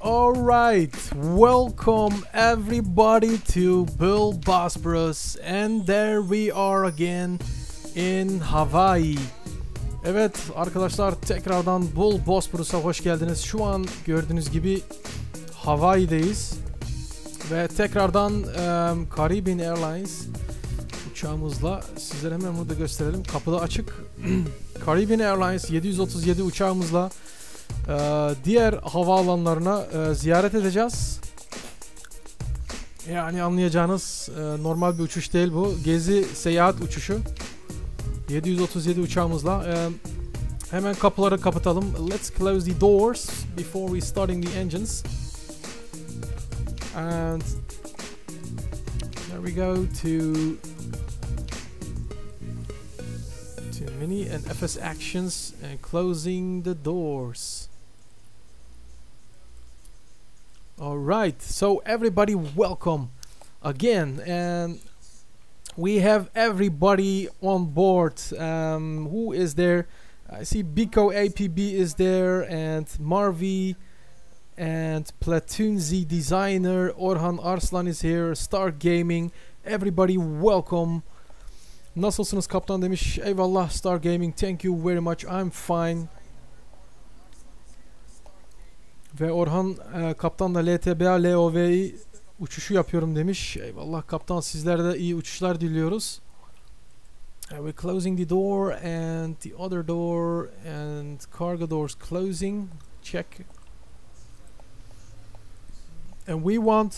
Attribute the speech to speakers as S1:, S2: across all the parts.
S1: Alright, welcome everybody to BullBosphorus, and there we are again in Hawaii. Evet arkadaşlar, tekrardan BullBosphorus'a hoş geldiniz. Şu an gördüğünüz gibi Hawaii'deyiz ve tekrardan Carribean Airlines uçağımızla sizlere hemen burada gösterelim. Kapıda açık. Carribean Airlines 737 uçağımızla diğer havaalanlarına ziyaret edeceğiz. Yani anlayacağınız normal bir uçuş değil bu. Gezi seyahat uçuşu. 737 uçağımızla. Hemen kapıları kapatalım. Let's close the doors before we starting the engines. And there we go to mini and FS actions and closing the doors. Alright, so everybody welcome again, and we have everybody on board. Who is there? I see Biko APB is there, and Marvi and Platoon Z Designer, Orhan Arslan is here, Star Gaming. Everybody welcome. Nasılsınız kaptan demiş. Eyvallah Star Gaming. Thank you very much. I'm fine. Ve Orhan kaptanla LTBA LOV'yi uçuşu yapıyorum demiş. Eyvallah kaptan, sizlere de iyi uçuşlar diliyoruz. We're closing the door and the other door and cargo doors closing. Check. And we want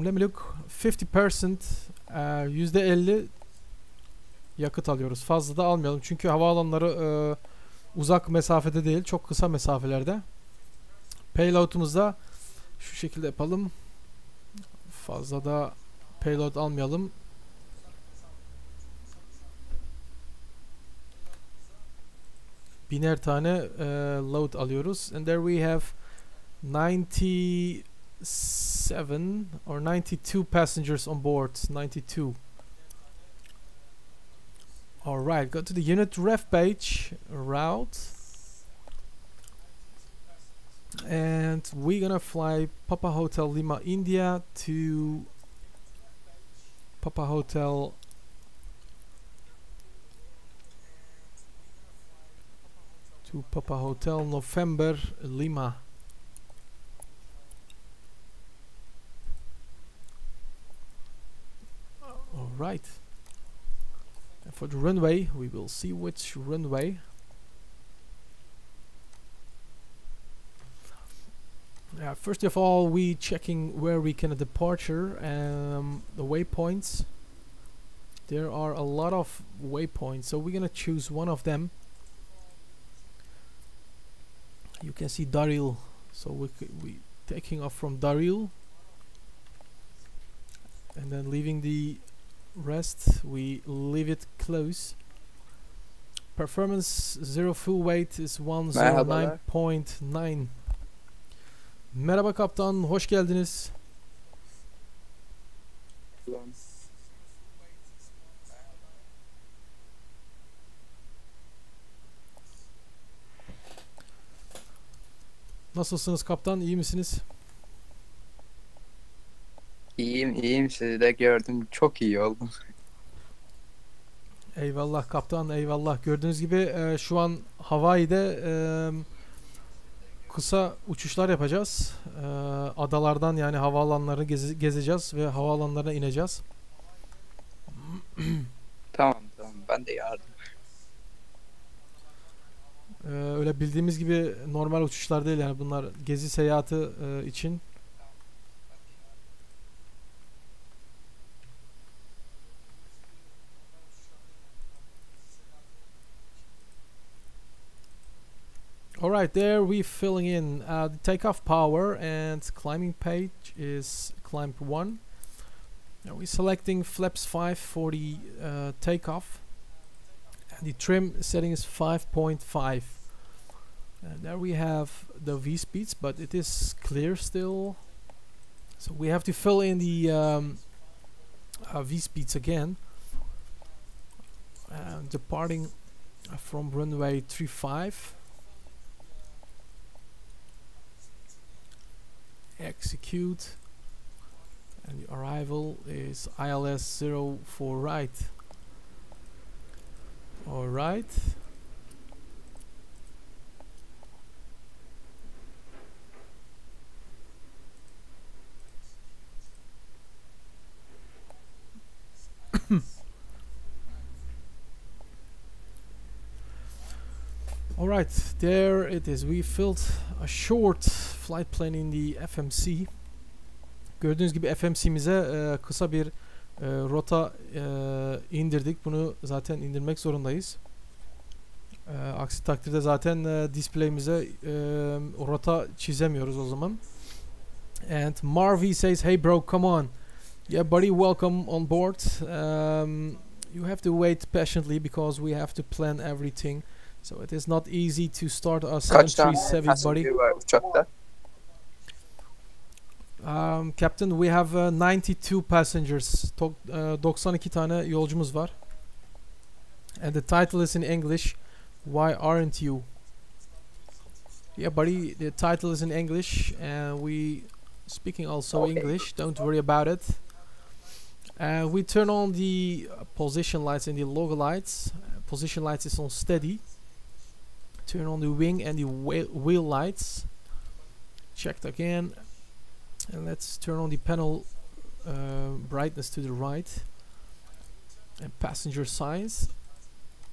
S1: let me look, 50% %50 yakıt alıyoruz. Fazla da almayalım çünkü havaalanları uzak mesafede değil, çok kısa mesafelerde. Payload'umuzu da şu şekilde yapalım. Fazla da payload almayalım. Biner tane load alıyoruz. And there we have 97 or 92 passengers on board. 92. Alright, go to the unit ref page, route. And we're gonna fly Papa Hotel Lima India to Papa Hotel November Lima. Alright. And for the runway, we will see which runway. First of all, we checking where we can departure, the waypoints. There are a lot of waypoints, so we're gonna choose one of them. You can see Daril, so we taking off from Daril, and then leaving the rest, we leave it close. Performance zero full weight is 109.9. Merhaba kaptan, hoş geldiniz. Nasılsınız kaptan, iyi misiniz?
S2: İyiyim, sizi de gördüm, çok iyi oldum.
S1: Eyvallah kaptan, eyvallah. Gördüğünüz gibi şu an Hawaii'de kısa uçuşlar yapacağız. Adalardan, yani havaalanlarını gezeceğiz ve havaalanlarına ineceğiz.
S2: Tamam, ben de yardım.
S1: Öyle bildiğimiz gibi normal uçuşlar değil, yani bunlar gezi seyahati için. Alright, there we filling in the takeoff power, and climbing page is climb 1. Now we're selecting flaps 5 for the takeoff, and the trim setting is 5.5. And there we have the V speeds, but it is clear still, so we have to fill in the V speeds again. Departing from runway 35. Execute, and the arrival is ILS 04 right. Alright. Alright, there it is. We filled a short flight plan in the FMC. Gördüğünüz gibi FMC'mize kısa bir rota indirdik. Bunu zaten indirmek zorundayız. Aksi takdirde zaten display'imize rota çizemiyoruz o zaman. And Marvy says, "Hey bro, come on. Yeah buddy, welcome on board. You have to wait patiently because we have to plan everything. So it is not easy to start our 737, buddy."
S2: Var uçakta?
S1: Captain, we have 92 passengers. 92 tane yolcumuz var. And the title is in English. Why aren't you? Yeah, buddy, the title is in English, and we speaking also
S2: Okay.
S1: English. Don't worry about it. We turn on the position lights and the logo lights. Position lights is on steady. Turn on the wing and the wheel lights. Checked again. And let's turn on the panel brightness to the right. And passenger signs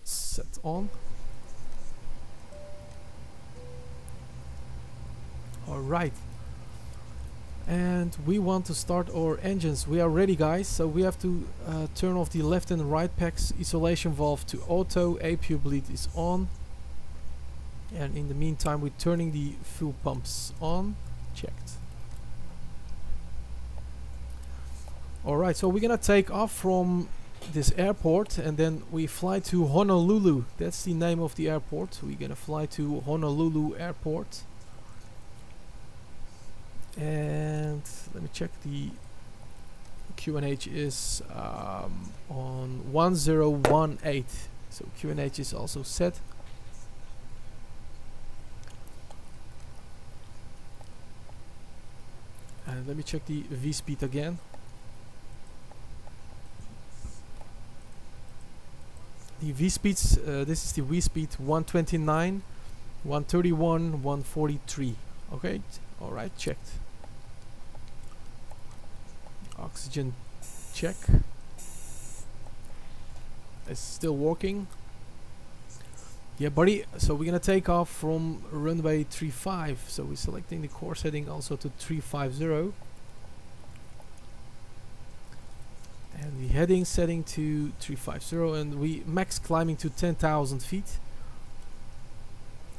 S1: set on. Alright. And we want to start our engines. We are ready, guys, so we have to turn off the left and right packs isolation valve to auto. APU bleed is on, and in the meantime we're turning the fuel pumps on. Checked. Alright, so we're gonna take off from this airport and then we fly to Honolulu. That's the name of the airport. We're gonna fly to Honolulu airport. And let me check, the QNH is on 1018, so QNH is also set. And let me check the V speed again. The V speeds, this is the V speed 129, 131, 143. Okay, alright, checked. Oxygen check. It's still working. Yeah, buddy. So we're gonna take off from runway 35. So we're selecting the course heading also to 350. And the heading setting to 350, and we max climbing to 10,000 feet.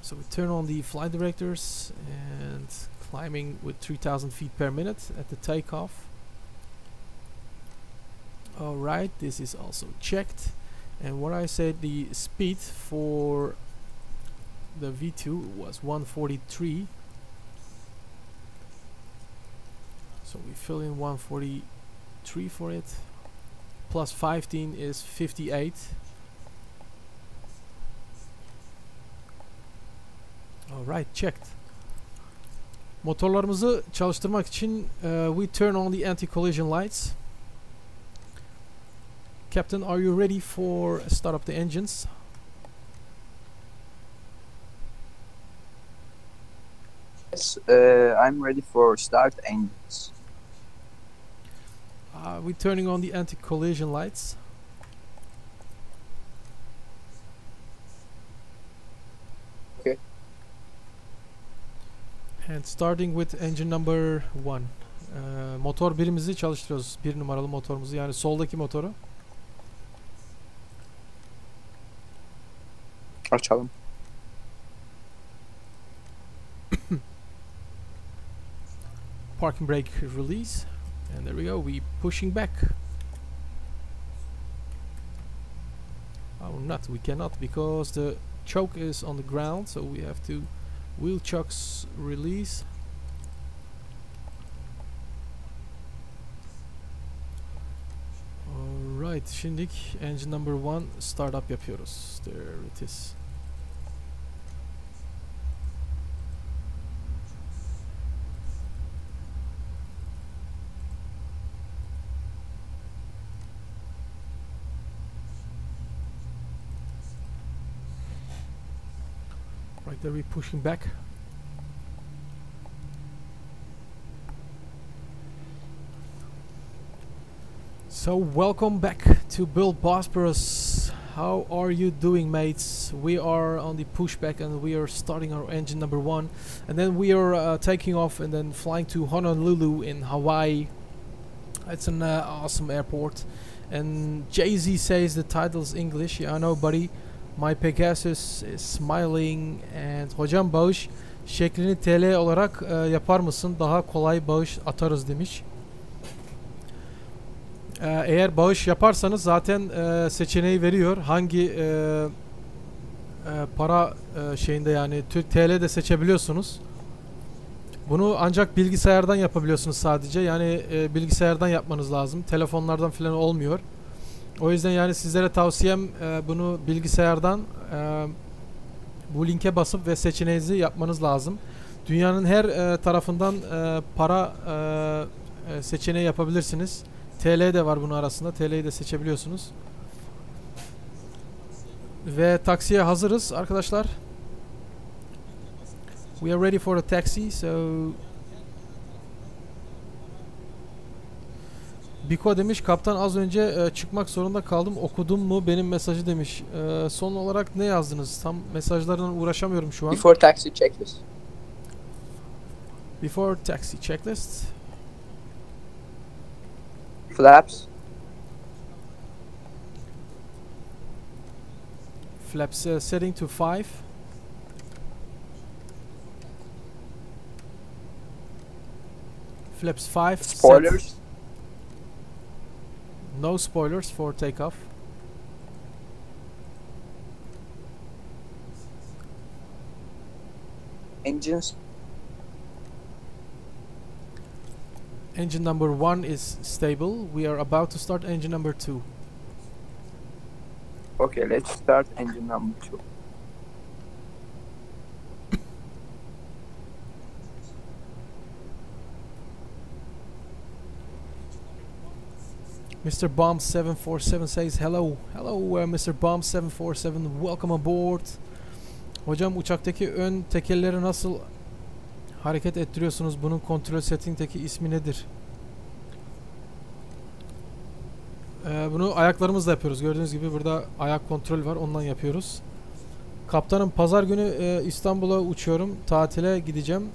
S1: So we turn on the flight directors and climbing with 3,000 feet per minute at the takeoff. Alright, this is also checked. And what I said, the speed for the V2 was 143. So we fill in 143 for it. Plus 15 is 58. Alright, checked. Motorlarımızı çalıştırmak için we turn on the anti-collision lights. Captain, are you ready for start up the engines?
S2: Yes, I'm ready for start engines.
S1: We're turning on the anti-collision lights.
S2: Okay.
S1: And starting with engine number 1. Motor birimizi çalıştırıyoruz. 1 numaralı motorumuzu, yani soldaki motoru.
S2: Açalım.
S1: Parking brake release, and there we go. We pushing back. Oh, not, we cannot, because the choke is on the ground, so we have to wheel chocks release. Alright, şimdilik engine number 1 startup yapıyoruz. There it is. Right there, we're pushing back. So welcome back to BullBosphorus. How are you doing, mates? We are on the pushback and we are starting our engine number 1, and then we are taking off and then flying to Honolulu in Hawaii. It's an awesome airport, and Jay-Z says the title's English. Yeah, I know, buddy. My Pegasus is smiling. And hocam bağış şeklini TL olarak yapar mısın? Daha kolay bağış atarız demiş. Eğer bağış yaparsanız zaten seçeneği veriyor. Hangi para şeyinde, yani Türk TL de seçebiliyorsunuz. Bunu ancak bilgisayardan yapabiliyorsunuz sadece. Yani bilgisayardan yapmanız lazım. Telefonlardan falan olmuyor. O yüzden yani sizlere tavsiyem bunu bilgisayardan bu linke basıp ve seçeneğinizi yapmanız lazım. Dünyanın her tarafından para seçeneği yapabilirsiniz. TL de var bunun arasında. TL'yi de seçebiliyorsunuz. Ve taksiye hazırız arkadaşlar. We are ready for the taxi. So Biko demiş, kaptan az önce çıkmak zorunda kaldım. Okudum mu benim mesajı demiş. Son olarak ne yazdınız? Tam mesajlardan uğraşamıyorum şu an.
S2: Before taxi checklist.
S1: Before taxi checklist.
S2: Flaps.
S1: Flaps setting to 5. Flaps 5.
S2: Spoilers.
S1: Set. No spoilers for takeoff.
S2: Engines.
S1: Engine number 1 is stable. We are about to start engine number 2.
S2: Okay, let's start engine number 2.
S1: Mr. Bomb 747 says hello. Hello Mr. Bomb 747, welcome aboard. Hocam uçaktaki ön tekerleri nasıl hareket ettiriyorsunuz? Bunun kontrol setting'teki ismi nedir? Bunu ayaklarımızla yapıyoruz. Gördüğünüz gibi burada ayak kontrol var. Ondan yapıyoruz. Kaptanım, pazar günü İstanbul'a uçuyorum. Tatile gideceğim.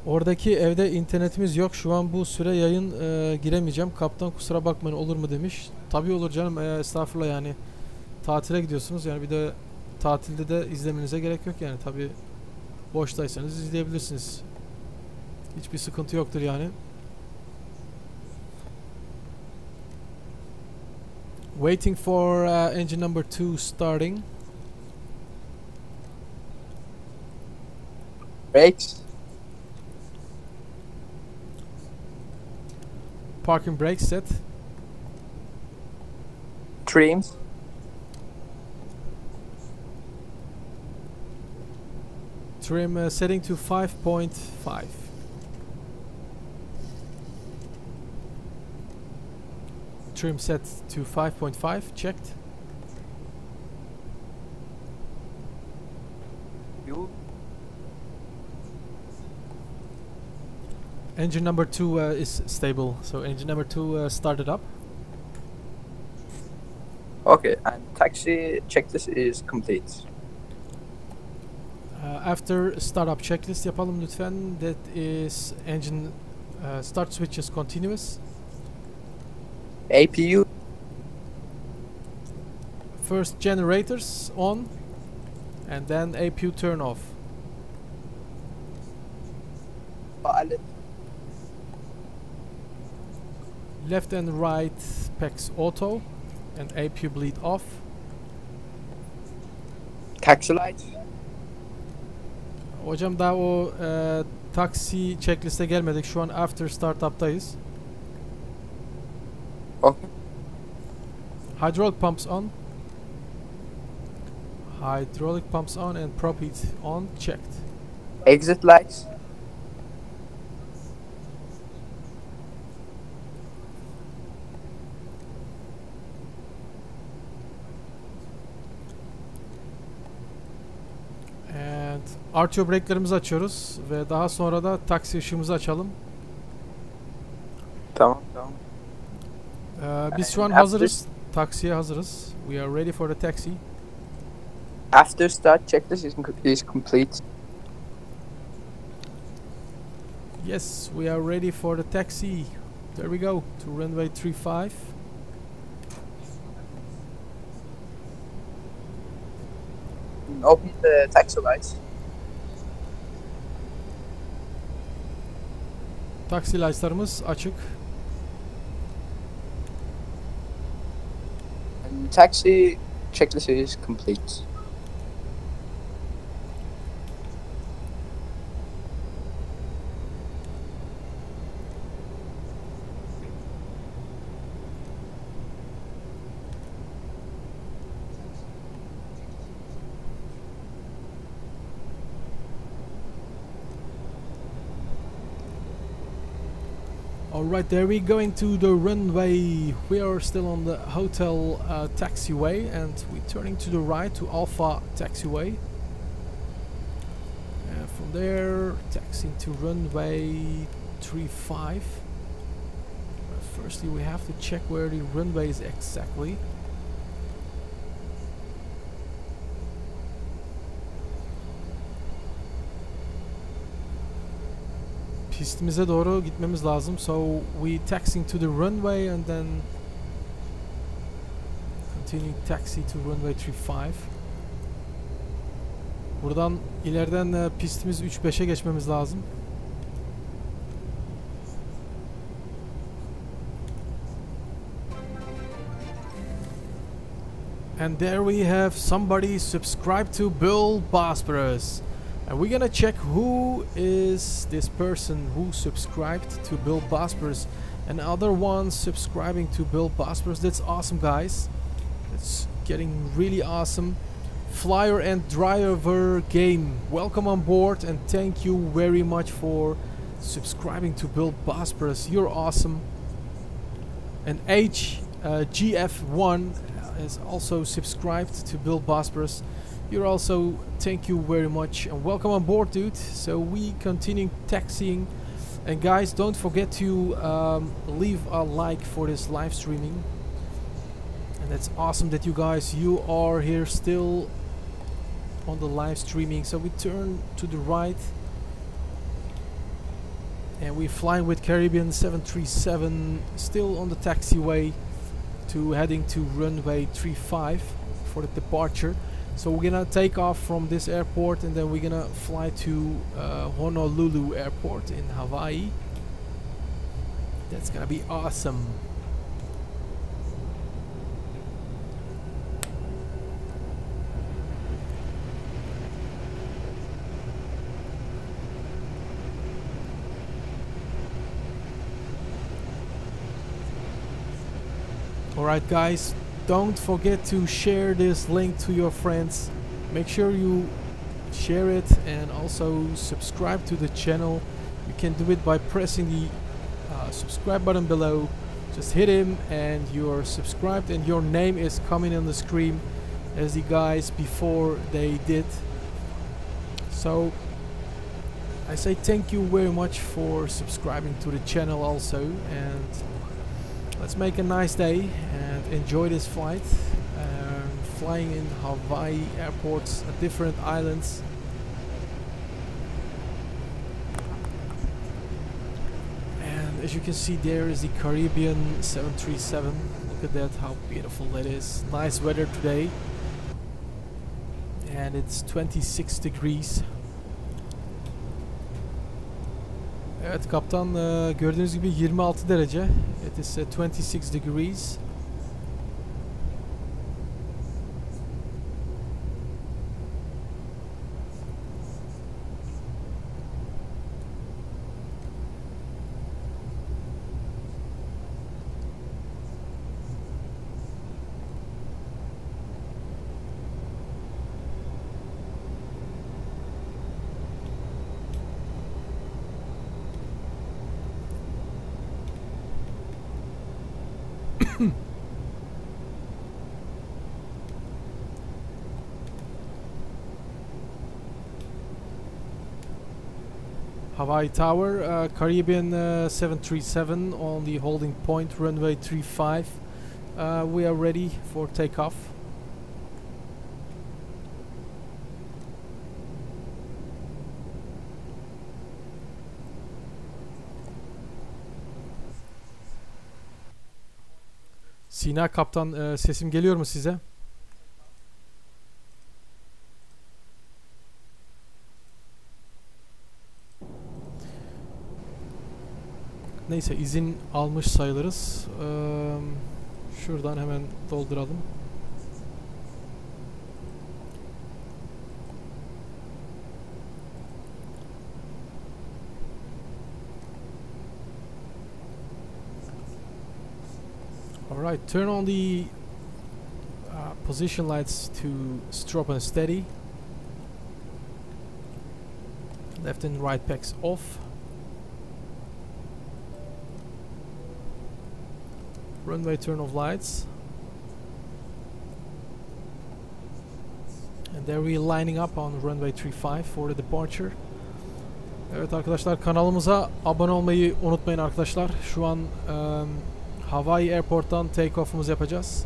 S1: Oradaki evde internetimiz yok. Şu an bu süre yayın giremeyeceğim. Kaptan kusura bakmayın, olur mu demiş. Tabii olur canım. Estağfurullah yani. Tatile gidiyorsunuz. Yani bir de tatilde de izlemenize gerek yok yani. Tabii boştaysanız izleyebilirsiniz. Hiçbir sıkıntı yoktur yani. Waiting for engine number 2 starting.
S2: Brakes.
S1: Parking brake set.
S2: Trims.
S1: Trim setting to 5.5. Trim set to 5.5. Checked.
S2: Fuel.
S1: Engine number 2 is stable. So engine number 2 started up.
S2: Okay, and taxi checklist is complete.
S1: After startup checklist yapalım lütfen. That is engine start switch is continuous.
S2: APU.
S1: First generators on, and then APU turn off.
S2: Pilot.
S1: Left and right PEX auto, and APU bleed off.
S2: Taxi light.
S1: Hocam daha o taksi checklist'e gelmedik. Şu an after startup'tayız.
S2: Okay.
S1: Hydraulic pumps on. Hydraulic pumps on and prop heat on. Checked.
S2: Exit lights.
S1: And RTO brake'lerimizi açıyoruz ve daha sonra da taksi ışığımızı açalım.
S2: Tamam, tamam.
S1: Biz şu an hazırız. Taksiye hazırız. We are ready for the taxi.
S2: After start checklist is complete.
S1: Yes, we are ready for the taxi. There we go to runway 35.
S2: Open the taxi lights.
S1: Taksi lights'larımız açık.
S2: And taxi checklist is complete.
S1: Alright, there we going to the runway. We are still on the hotel taxiway, and we're turning to the right to Alpha taxiway. And from there, taxiing to runway 35. Firstly, we have to check where the runway is exactly. Pistimize doğru gitmemiz lazım. So we taxiing to the runway and then continue taxi to runway 35. Buradan ileriden pistimiz 3-5'e geçmemiz lazım. And there we have somebody subscribed to BullBosphorus. And we're gonna check who is this person who subscribed to BullBosphorus, and other ones subscribing to BullBosphorus. That's awesome, guys. It's getting really awesome. Flyer and driver game, welcome on board, and thank you very much for subscribing to BullBosphorus. You're awesome. And GF1 is also subscribed to BullBosphorus. You're also, thank you very much, and welcome on board, dude. So we continue taxiing, and guys, don't forget to leave a like for this live streaming. And that's awesome that you are here still on the live streaming. So we turn to the right, and we're flying with Carribean 737, still on the taxiway to heading to runway 35 for the departure. So we're gonna take off from this airport, and then we're gonna fly to Honolulu Airport in Hawaii. That's gonna be awesome. Alright, guys, don't forget to share this link to your friends. Make sure you share it, and also subscribe to the channel. You can do it by pressing the subscribe button below. Just hit him and you're subscribed, and your name is coming on the screen as the guys before they did. So I say thank you very much for subscribing to the channel also, and let's make a nice day and enjoy this flight. Flying in Hawaii airports at different islands. And as you can see, there is the Carribean 737. Look at that, how beautiful that is. Nice weather today. And it's 26 degrees. Evet kaptan, gördüğünüz gibi 26 derece. It is 26 degrees. Hawaii Tower, Caribbean 737 on the holding point, runway 35. We are ready for takeoff. Sina kaptan, sesim geliyor mu size? Neyse, izin almış sayılırız. Şuradan hemen dolduralım. Alright, turn on the position lights to strobe and steady. Left and right packs off. Runway turn off lights. And there we lining up on runway 35 for the departure. Evet arkadaşlar, kanalımıza abone olmayı unutmayın arkadaşlar. Şu an Hawaii Airport'tan take off'umuzu yapacağız.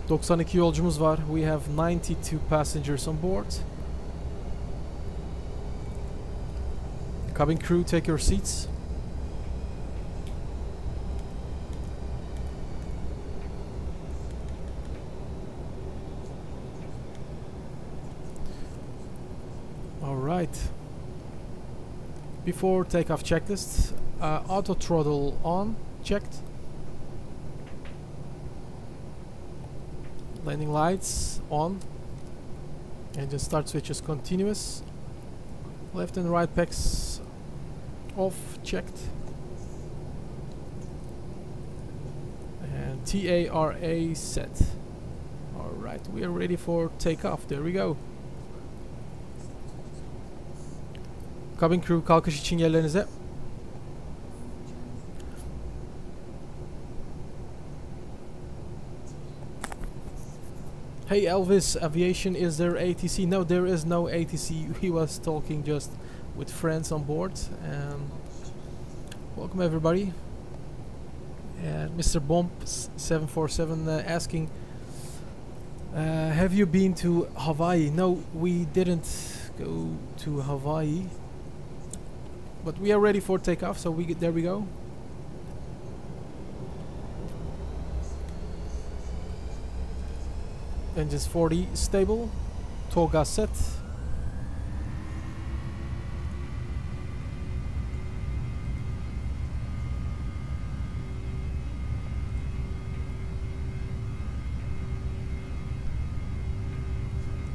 S1: 92 yolcumuz var. We have 92 passengers on board. Cabin crew, take your seats. All right. Before takeoff checklist, auto throttle on, checked. Landing lights on. Engine start switches continuous. Left and right packs off, checked. And TARA set. Alright, we are ready for takeoff. There we go. Cabin crew, kalkış için yerlerinize. Hey Elvis, aviation, is there ATC? No, there is no ATC. He was talking just with friends on board. Welcome everybody. And Mr. Bomb 747 asking, have you been to Hawaii? No, we didn't go to Hawaii. But we are ready for takeoff, so there we go. Engines 40 stable. Toga set.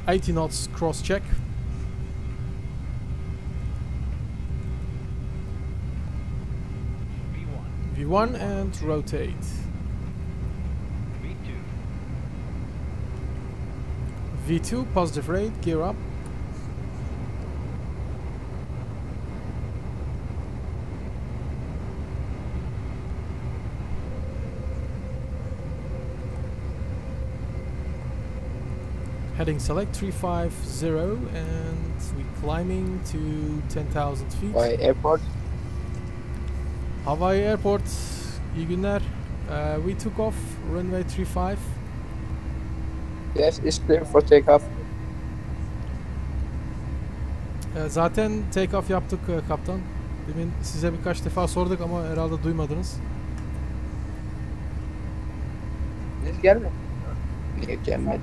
S1: $80 knots cross check. V1 and rotate. V2 positive rate, gear up. Heading select 350 and we climbing to 10,000 feet.
S2: Hawaii Airport.
S1: Hawaii Airport, iyi günler. We took off runway 35.
S2: Yes, it's clear for takeoff.
S1: Zaten take off yaptık kaptan. Demin size birkaç defa sorduk ama herhalde duymadınız.
S2: Biz gelmedi. Niye gelmedi?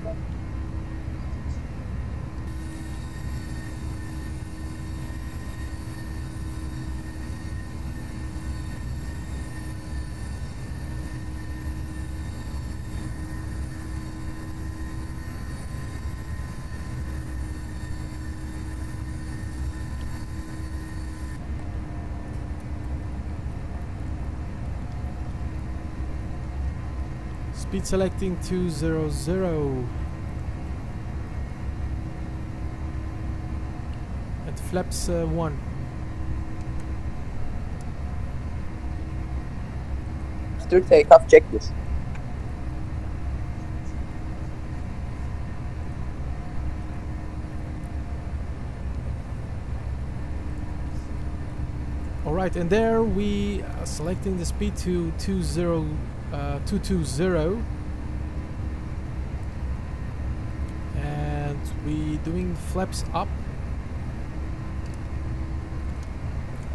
S1: Speed selecting 200 at flaps 1.
S2: After takeoff, check this.
S1: Alright, and there we are selecting the speed to 220 and we doing flaps up.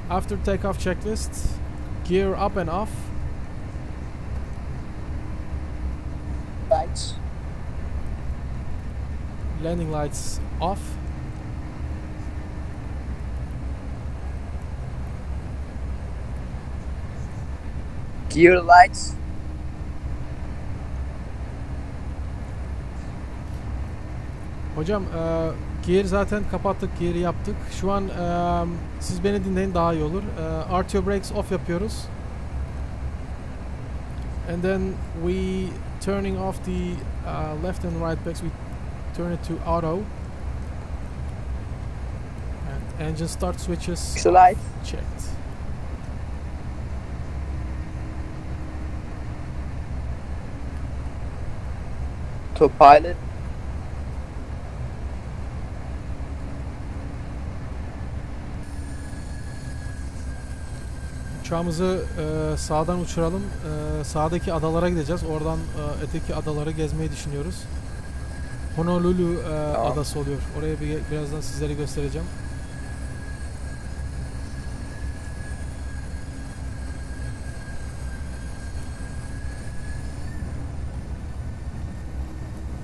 S1: After takeoff checklist, gear up and off.
S2: Lights.
S1: Landing lights off.
S2: Gear lights.
S1: Hocam gear zaten kapattık, gear'i yaptık. Şu an siz beni dinleyin, daha iyi olur. RTO brakes off yapıyoruz. And then we turning off the left and right brakes. We turn it to auto. And engine start switches.
S2: 6 lights.
S1: Checked.
S2: Autopilot.
S1: Uçağımızı sağdan uçuralım. Sağdaki adalara gideceğiz. Oradan öteki adaları gezmeyi düşünüyoruz. Honolulu
S2: Tamam.
S1: adası oluyor. Oraya birazdan sizlere göstereceğim.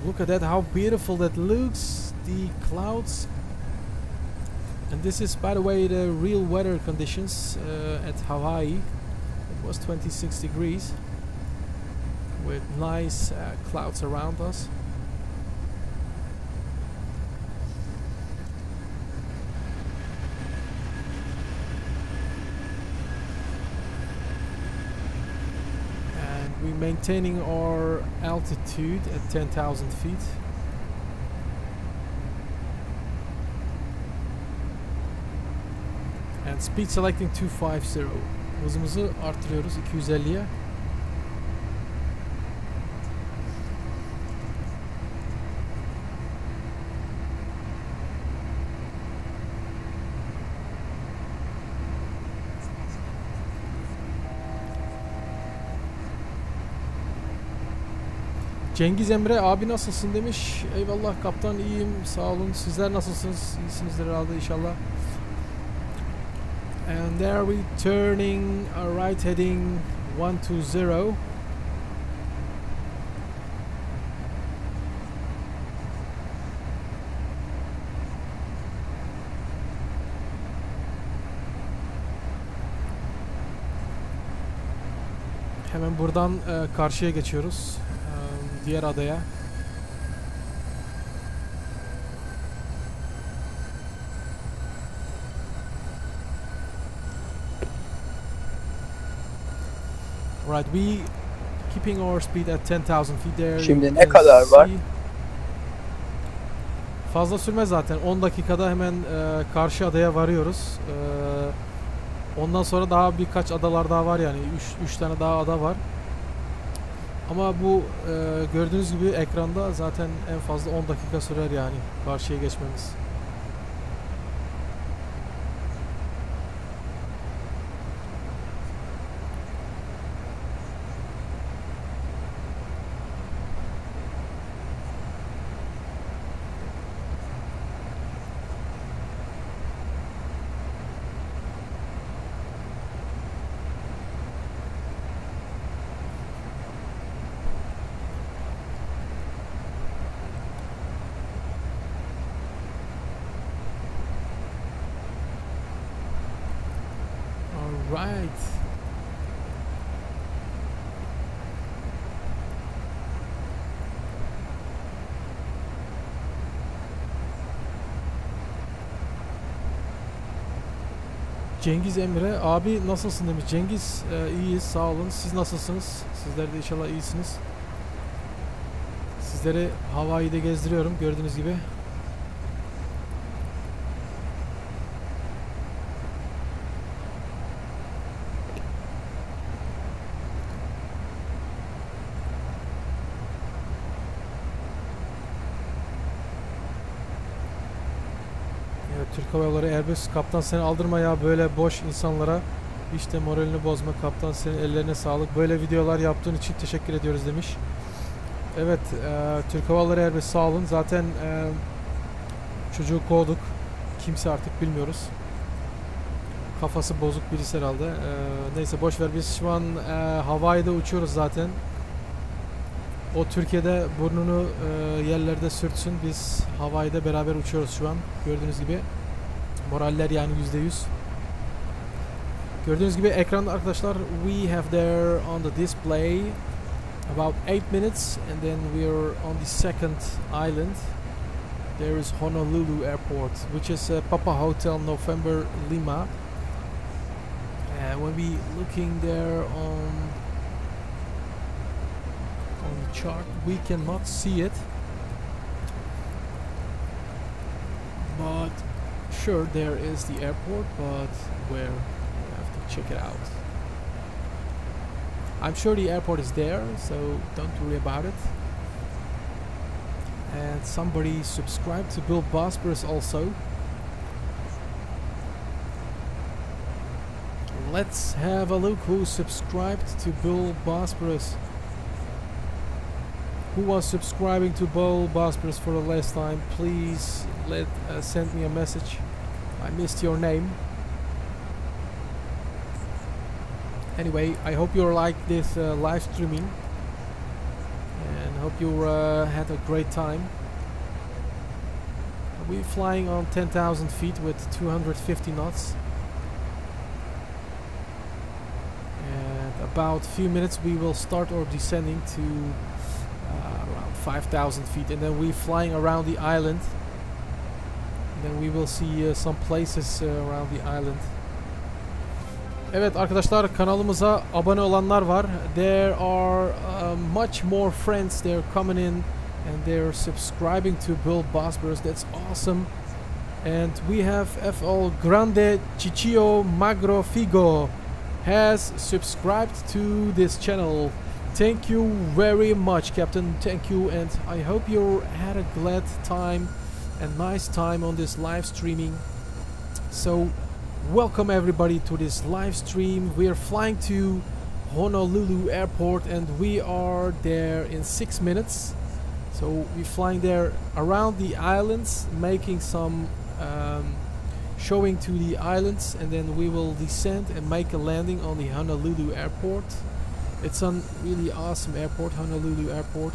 S1: Look at that, how beautiful that looks. The clouds. And this is, by the way, the real weather conditions at Hawaii. It was 26 degrees with nice clouds around us. And we're maintaining our altitude at 10,000 feet. And speed selecting 250. Hızımızı arttırıyoruz 250'ye. Cengiz Emre abi nasılsın demiş. Eyvallah kaptan, iyiyim sağ olun. Sizler nasılsınız? İyisinizdir herhalde inşallah. And there we turning right heading 120. Hemen buradan karşıya geçiyoruz. Diğer adaya. Right, we keeping our speed at 10,000 feet there.
S2: Şimdi ne kadar var?
S1: Fazla sürmez zaten. 10 dakikada hemen karşı adaya varıyoruz. Ondan sonra daha birkaç adalar daha var yani. 3 tane daha ada var. Ama bu gördüğünüz gibi ekranda zaten en fazla 10 dakika sürer yani karşıya geçmemiz. Right. Cengiz Emre abi nasılsın demiş. Cengiz iyiyiz sağ olun. Siz nasılsınız? Sizler de inşallah iyisiniz. Sizleri Hawaii'de gezdiriyorum gördüğünüz gibi. Türk Hava Yolları Airbus kaptan seni aldırma ya böyle boş insanlara, hiç de moralini bozma kaptan, senin ellerine sağlık, böyle videolar yaptığın için teşekkür ediyoruz demiş. Evet, Türk Hava Yolları Airbus sağ olun, zaten çocuğu kovduk, kimse artık bilmiyoruz, kafası bozuk birisi herhalde. Neyse boş ver, biz şu an Hawaii'de uçuyoruz zaten. O Türkiye'de burnunu yerlerde sürtsün, biz Hawaii'de beraber uçuyoruz şu an gördüğünüz gibi. Moraller yani %100. Gördüğünüz gibi ekranda arkadaşlar, we have there on the display about 8 minutes and then we are on the second island. There is Honolulu Airport, which is Papa Hotel November Lima. And when we looking there on the chart, we cannot see it, but sure there is the airport, but where? We have to check it out. I'm sure the airport is there, so don't worry about it. and somebody subscribed to BullBosphorus also. Let's have a look who subscribed to BullBosphorus. Who was subscribing to BullBosphorus for the last time? Please send me a message. I missed your name. Anyway, I hope you like this live streaming, and hope you had a great time. We're flying on 10,000 feet with 250 knots. And about a few minutes we will start our descending to around 5,000 feet, and then we're flying around the island. And then we will see some places around the island. Evet arkadaşlar, kanalımıza abone olanlar var. There are much more friends. They're coming in and they're subscribing to BullBosphorus. That's awesome. And we have FL Grande Chichio Magro Figo has subscribed to this channel. Thank you very much, Captain. Thank you, and I hope you had a glad time and nice time on this live streaming. So welcome everybody to this live stream. We are flying to Honolulu Airport and we are there in 6 minutes. So we're flying there around the islands, making some showing to the islands, and then we will descend and make a landing on the Honolulu Airport. It's a really awesome airport, Honolulu Airport.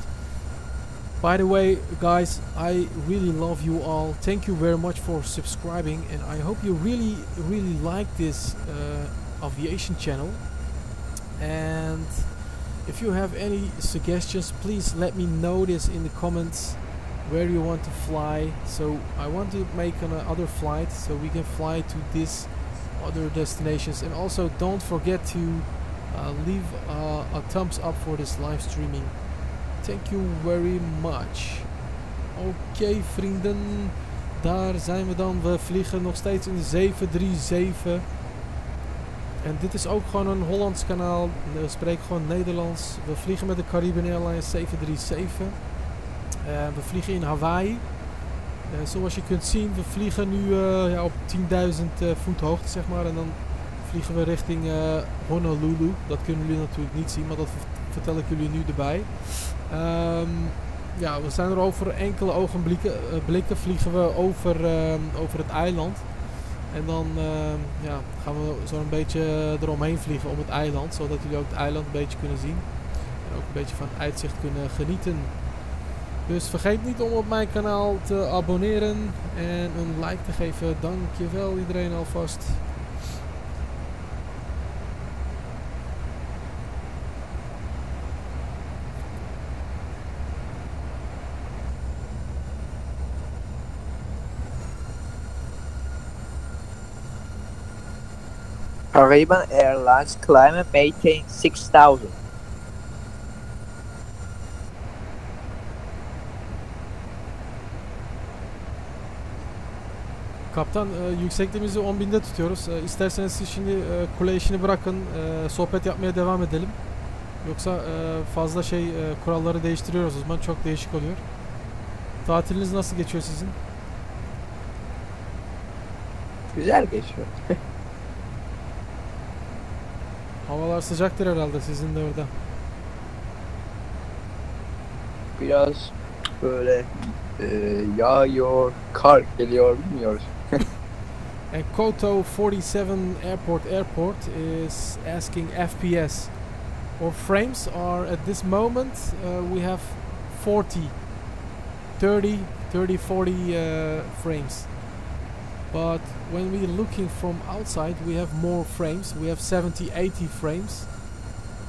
S1: By the way, guys, I really love you all. Thank you very much for subscribing, and I hope you really like this aviation channel. And if you have any suggestions, please let me know this in the comments where you want to fly. So I want to make another flight so we can fly to these other destinations. And also don't forget to leave a thumbs up for this live streaming. Thank you very much. Oké, vrienden, daar zijn we dan. We vliegen nog steeds in de 737. En dit is ook gewoon een Hollands kanaal. We spreken gewoon Nederlands. We vliegen met de Carribean Airlines 737. We vliegen in Hawaii. Zoals je kunt zien, we vliegen nu ja, op 10.000 voet hoogte, zeg maar. En dan vliegen we richting Honolulu. Dat kunnen jullie natuurlijk niet zien, maar dat vertel ik jullie nu erbij. Ja, we zijn er over enkele ogenblikken vliegen we over het eiland. En dan ja, gaan we zo een beetje eromheen vliegen om het eiland, zodat jullie ook het eiland een beetje kunnen zien. En ook een beetje van het uitzicht kunnen genieten. Dus vergeet niet om op mijn kanaal te abonneren en een like te geven. Dankjewel iedereen alvast.
S3: Caribbean Airlines climate maintain 6000.
S1: Kaptan, yüksekliğimizi 10.000'de tutuyoruz. İsterseniz siz şimdi kule işini bırakın, sohbet yapmaya devam edelim. Yoksa fazla kuralları değiştiriyoruz, o zaman çok değişik oluyor. Tatiliniz nasıl geçiyor sizin?
S3: Güzel geçiyor.
S1: Havalar sıcaktır herhalde sizin de orada.
S2: Biraz böyle yağıyor, kar geliyor, bilmiyoruz.
S1: And Koto 47 Airport is asking FPS. Our frames are at this moment we have 30, 40 frames. But when we're looking from outside, we have more frames. We have 70, 80 frames.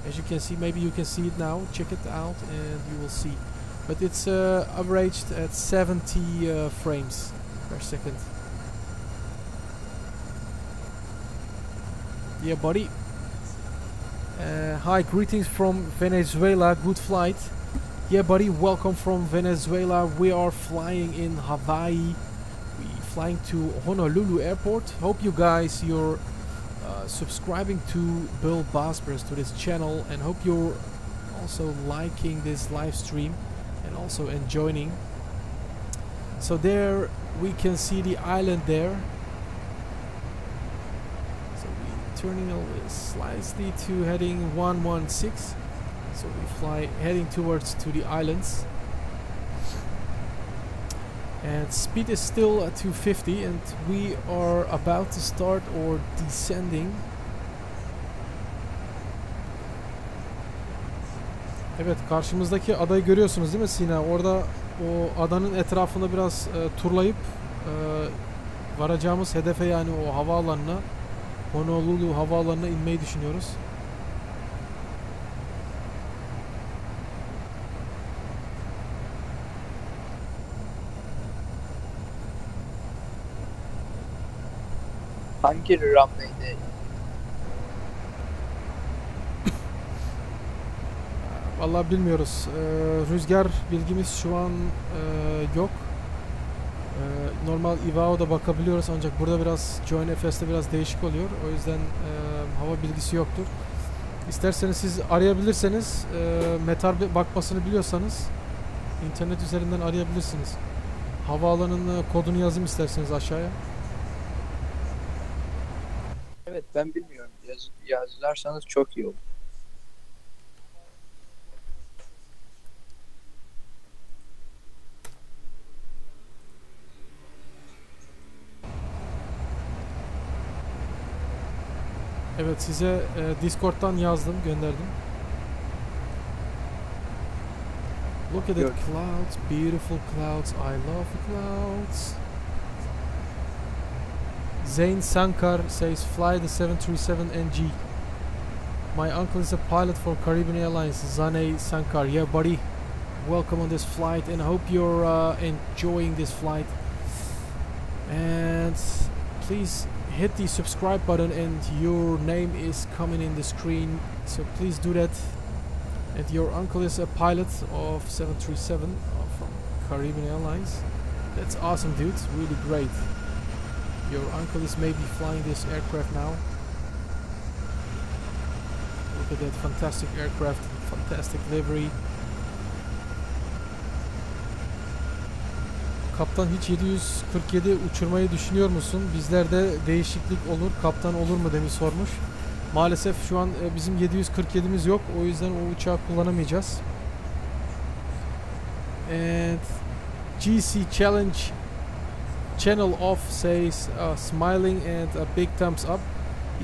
S1: As you can see, maybe you can see it now. Check it out and you will see. But it's averaged at 70 frames per second. Yeah, buddy. Hi, greetings from Venezuela. Good flight. Yeah, buddy. Welcome from Venezuela. We are flying in Hawaii. Flying to Honolulu Airport. Hope you guys you're subscribing to BullBosphorus, to this channel, and hope you're also liking this live stream and also enjoying. So there we can see the island there. So we turning slightly to heading 116. So we fly heading towards to the islands. And speed is still at 250 and we are about to start or descending. Evet, karşımızdaki adayı görüyorsunuz değil mi Sina? Orada o adanın etrafında biraz turlayıp varacağımız hedefe, yani o havaalanına, Honolulu havaalanına inmeyi düşünüyoruz.
S3: Hangi runway'de?
S1: Vallahi bilmiyoruz. Rüzgar bilgimiz şu an yok. Normal IVAO'da bakabiliyoruz ancak burada biraz Joinfs'te biraz değişik oluyor. O yüzden hava bilgisi yoktur. İsterseniz siz arayabilirseniz, metal bakmasını biliyorsanız internet üzerinden arayabilirsiniz. Havaalanının kodunu yazayım isterseniz aşağıya.
S3: Evet, ben bilmiyorum. Yazarsanız çok iyi olur.
S1: Evet, size Discord'dan yazdım, gönderdim. Look at the clouds, beautiful clouds. I love the clouds. Zain Sankar says fly the 737 NG. My uncle is a pilot for Carribean Airlines, Zane Sankar. Yeah, buddy. Welcome on this flight and I hope you're enjoying this flight. And please hit the subscribe button and your name is coming in the screen. So please do that. And your uncle is a pilot of 737 from Caribbean Airlines. That's awesome, dude. Really great. Your uncle is maybe flying this aircraft now. Look at that fantastic aircraft, fantastic livery. Kaptan, hiç 747 uçurmayı düşünüyor musun? Bizlerde değişiklik olur, kaptan olur mu demiş, sormuş. Maalesef şu an bizim 747'miz yok. O yüzden o uçağı kullanamayacağız. And GC Challenge Channel Off says smiling and a big thumbs up.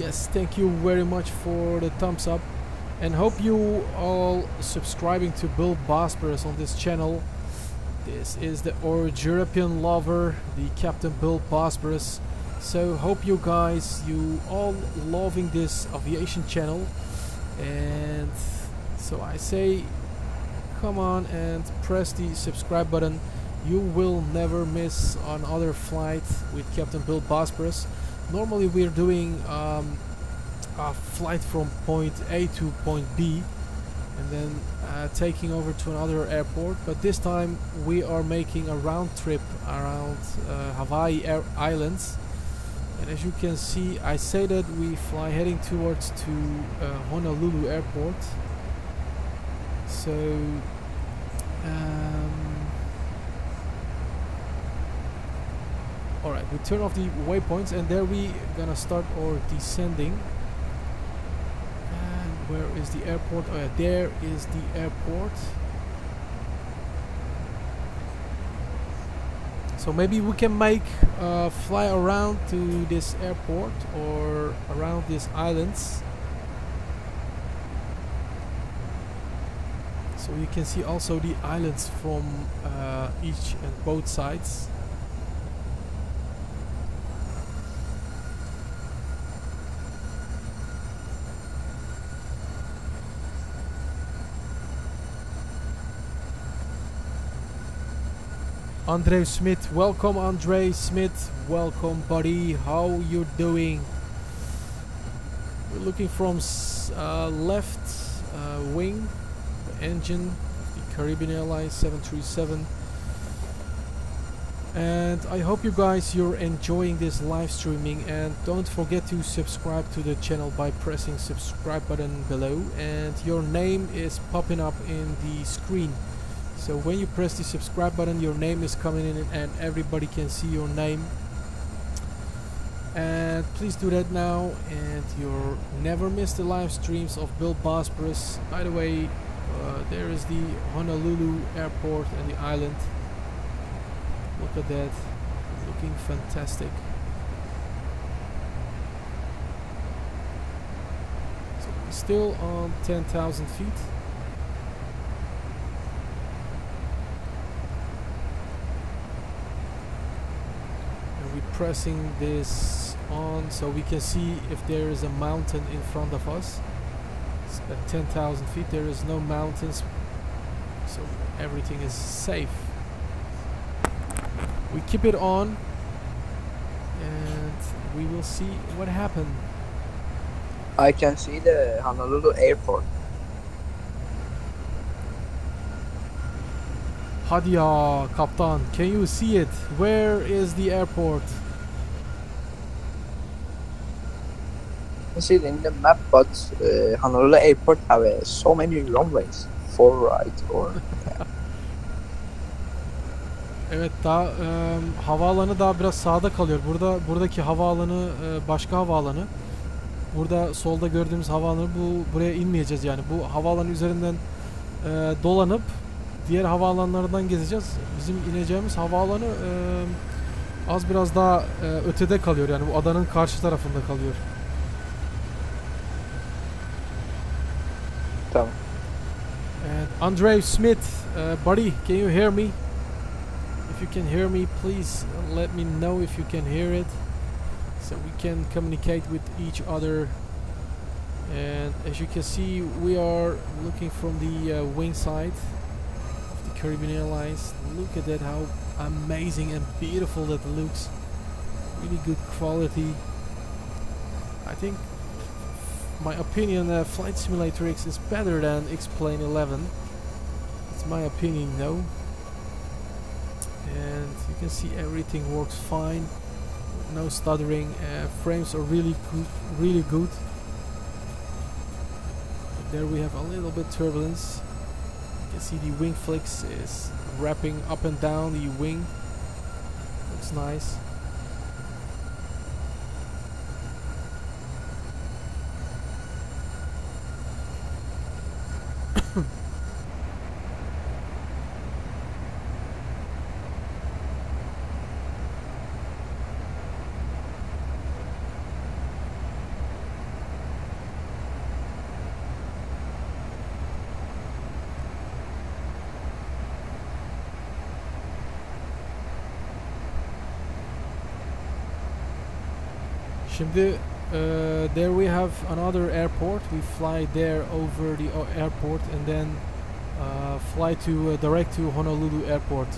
S1: Yes, thank you very much for the thumbs up. And hope you all subscribing to BullBosphorus on this channel. This is the European lover, the Captain BullBosphorus. So hope you guys, you all loving this aviation channel. And so I say, come on and press the subscribe button. You will never miss another flight with Captain BullBosphorus. Normally we're doing a flight from point A to point B and then taking over to another airport, but this time we are making a round trip around Hawaii Islands. And as you can see, I say that we fly heading towards to Honolulu airport. So alright, we turn off the waypoints and there we gonna start our descending. And where is the airport? Oh yeah, there is the airport. So maybe we can make fly around to this airport or around these islands. So you can see also the islands from each and both sides. Andre Smith, welcome Andre Smith, welcome buddy, how you doing? We're looking from left wing, the engine of the Caribbean Airlines 737. And I hope you guys, you're enjoying this live streaming, and don't forget to subscribe to the channel by pressing subscribe button below, and your name is popping up in the screen. So when you press the subscribe button, your name is coming in and everybody can see your name. And please do that now, and you'll never miss the live streams of BullBosphorus. By the way, there is the Honolulu airport and the island. Look at that, looking fantastic. So we're still on 10,000 feet. And we're pressing this on so we can see if there is a mountain in front of us. At 10,000 feet there is no mountains, so everything is safe. We keep it on and we will see what happened.
S3: I can see the Honolulu airport.
S1: Hadi ya kaptan, can you see it? Where is the airport?
S3: I see it in the map, but Honolulu airport have so many runways, 4 right or
S1: Evet, daha havaalanı daha biraz sağda kalıyor. Buradaki havaalanı başka havaalanı. Burada solda gördüğümüz havaalanı, buraya inmeyeceğiz yani. Bu havaalanı üzerinden dolanıp diğer havaalanlarından gezeceğiz. Bizim ineceğimiz havaalanı az biraz daha ötede kalıyor, yani bu adanın karşı tarafında kalıyor.
S3: Tamam.
S1: And Andre Smith, buddy, can you hear me? If you can hear me, please let me know if you can hear it, so we can communicate with each other. And as you can see, we are looking from the wing side of the Carribean Airlines. Look at that, how amazing and beautiful that looks. Really good quality. I think, my opinion, Flight Simulator X is better than X-Plane 11. It's my opinion though. And you can see everything works fine, no stuttering. Frames are really good. There we have a little bit turbulence. You can see the wing flicks is wrapping up and down the wing. Looks nice. Şimdi there we have another airport. We fly there over the airport and then fly to direct to Honolulu airport.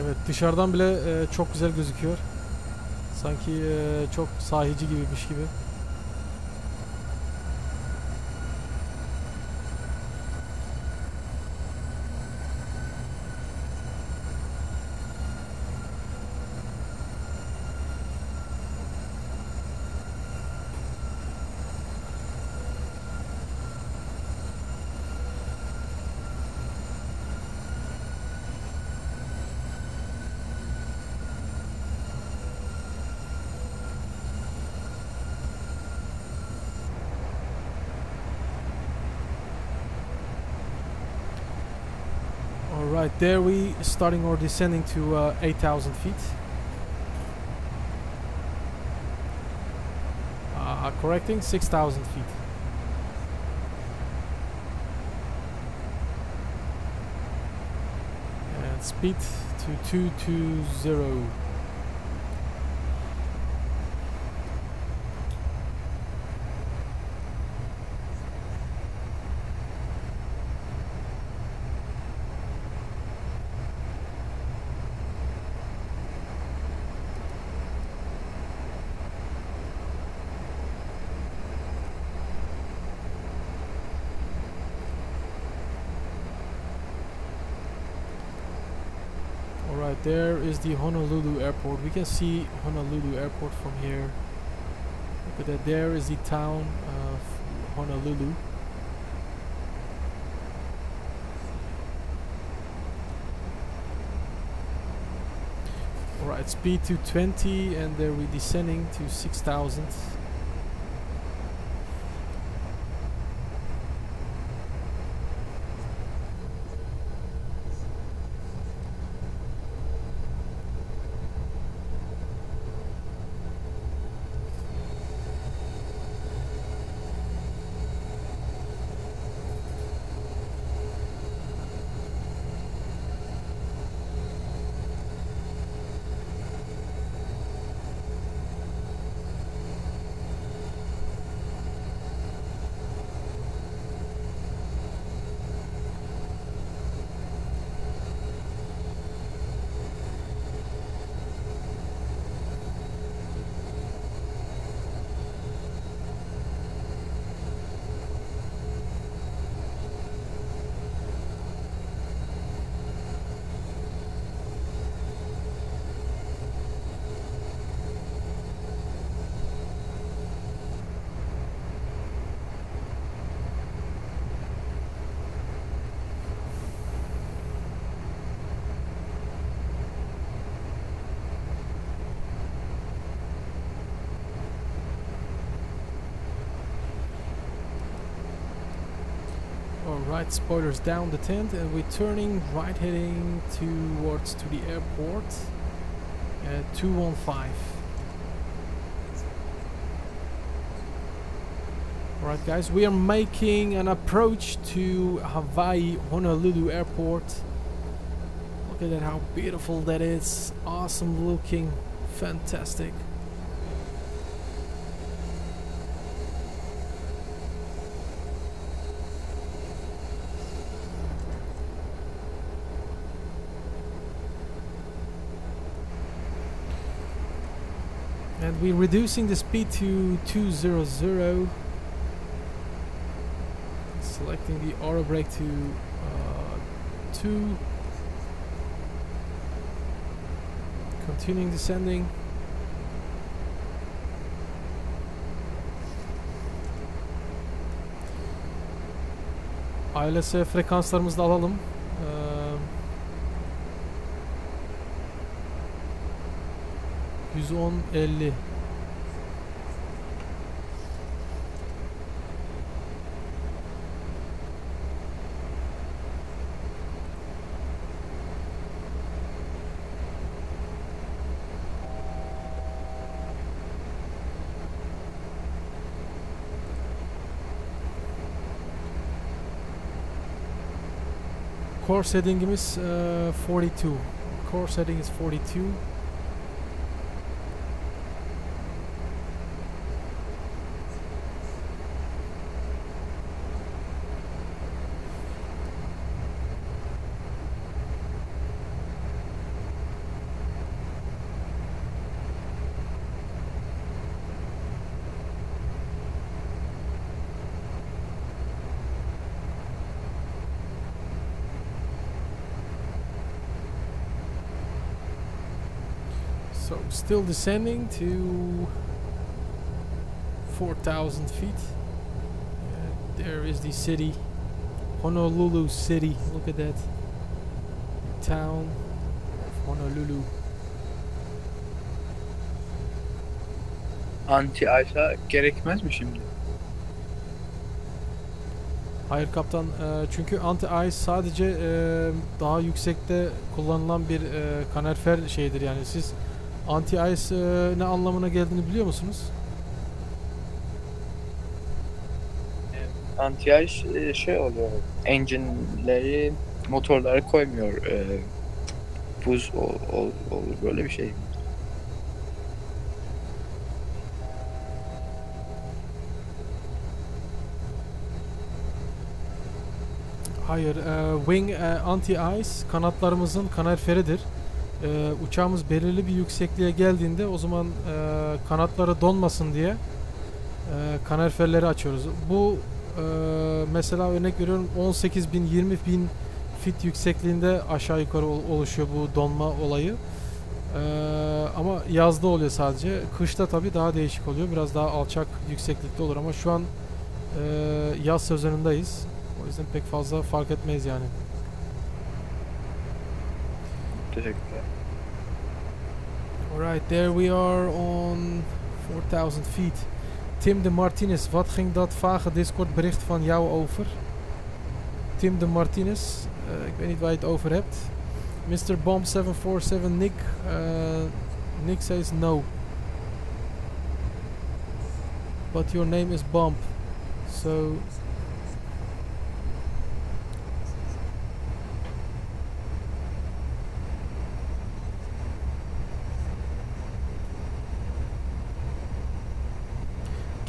S1: Evet, dışarıdan bile çok güzel gözüküyor. Sanki çok sahici gibiymiş gibi. Alright, there we starting or descending to 8,000 feet. Correcting, 6,000 feet. And speed to 220. Alright, there is the Honolulu airport. We can see Honolulu airport from here. Look at that, there is the town of Honolulu. Alright, speed to 20 and there we're descending to 6,000. Alright, spoilers down the tent and we're turning right, heading towards to the airport at 215. Alright guys, we are making an approach to Hawaii Honolulu airport. Look at that, how beautiful that is. Awesome looking, fantastic. And we're reducing the speed to 200. Selecting the auto brake to 2. Continuing descending. ILS frekanslarımızı da alalım. 110-50. Core settingimiz 42. Core setting is 42. So still descending to 4,000 feet. There is the city, Honolulu City. Look at that, the town of Honolulu.
S2: Anti-aysa gerekmez mi şimdi?
S1: Hayır kaptan, çünkü anti-ice sadece daha yüksekte kullanılan bir kalorifer şeydir, yani siz anti-ice ne anlamına geldiğini biliyor musunuz?
S2: Anti-ice şey oluyor, engine'leri, motorları koymuyor, buz olur böyle bir şey.
S1: Hayır, wing anti-ice kanatlarımızın kaloriferidir. Uçağımız belirli bir yüksekliğe geldiğinde o zaman kanatları donmasın diye kaloriferleri açıyoruz. Bu mesela örnek veriyorum 18.000 20.000 feet yüksekliğinde aşağı yukarı oluşuyor bu donma olayı. Ama yazda oluyor sadece. Kışta tabii daha değişik oluyor. Biraz daha alçak yükseklikte olur ama şu an yaz sezonundayız. O yüzden pek fazla fark etmeyiz yani.
S2: Teşekkürler.
S1: Alright, there we are on 4000 feet. Tim de Martinez, wat ging dat vage Discord bericht van jou over? Tim de Martinez, ik weet niet waar je het over hebt. Mr. Bomb 747 Nick, Nick says no. But your name is Bomb, so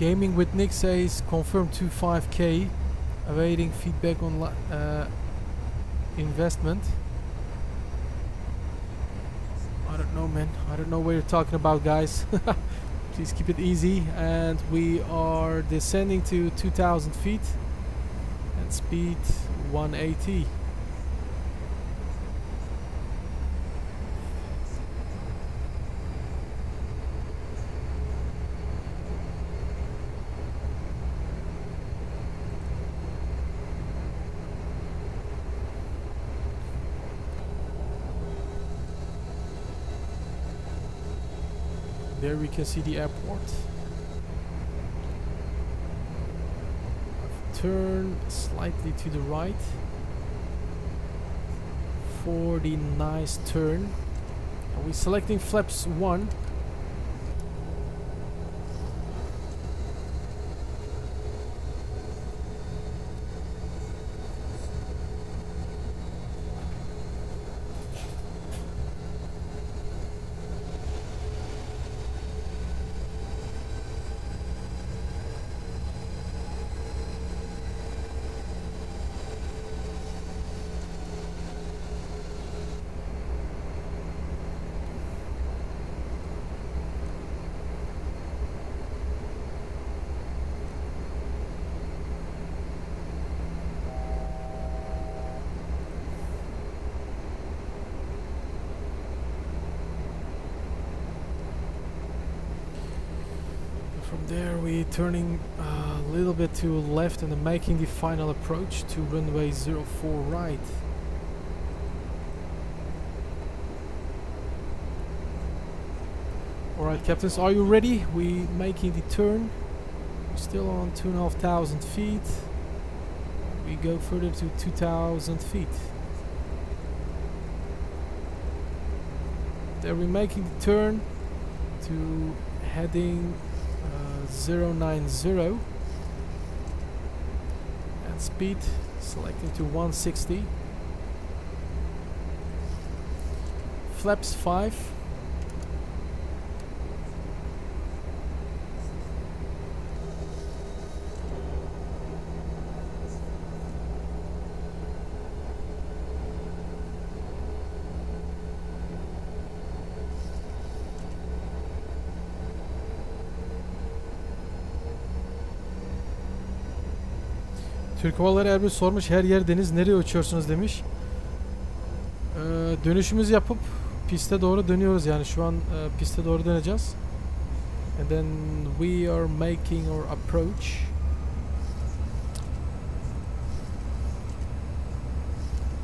S1: Gaming with Nick says confirmed 25k, awaiting feedback on investment. I don't know, man. I don't know what you're talking about, guys. Please keep it easy. And we are descending to 2000 feet and speed 180. There we can see the airport. Turn slightly to the right for the nice turn. Are we selecting flaps 1? From there we're turning a little bit to left and then making the final approach to runway 04 right. Alright captains, are you ready? We making the turn. We're still on 2,500 feet. We go further to 2,000 feet. There we're making the turn to heading 090 and speed selecting to 160. Flaps 5. Türk Havaları Erbil sormuş, her yer deniz, nereye uçuyorsunuz demiş. Dönüşümüzü yapıp piste doğru dönüyoruz yani şu an piste doğru döneceğiz. And then we are making our approach.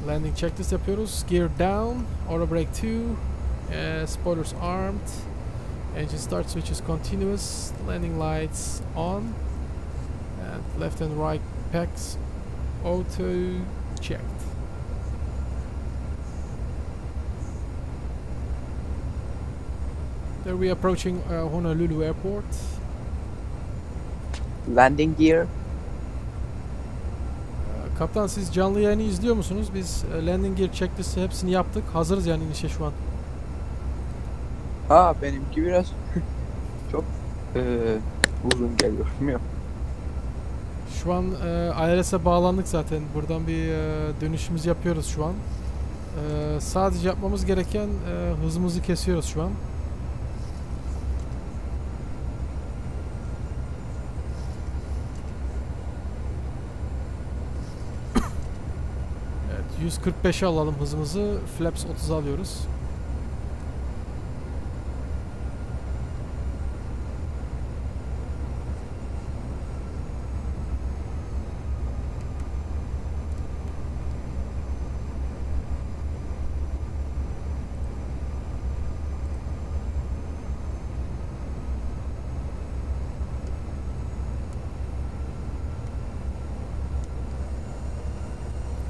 S1: Landing checklist yapıyoruz. Gear down, auto brake 2, spoilers armed, engine start switch is continuous, landing lights on, and left and right packs auto checked. There we are approaching Honolulu Airport.
S3: Landing gear.
S1: Kaptan siz canlı yayını izliyor musunuz? Biz landing gear checklist'i hepsini yaptık. Hazırız yani inişe şu an.
S3: Ha benimki biraz çok uzun geliyor. Bilmiyorum.
S1: Şu an IRS'e bağlandık zaten. Buradan bir dönüşümüzü yapıyoruz şu an. Sadece yapmamız gereken hızımızı kesiyoruz şu an. 145'e alalım hızımızı. Flaps 30 alıyoruz.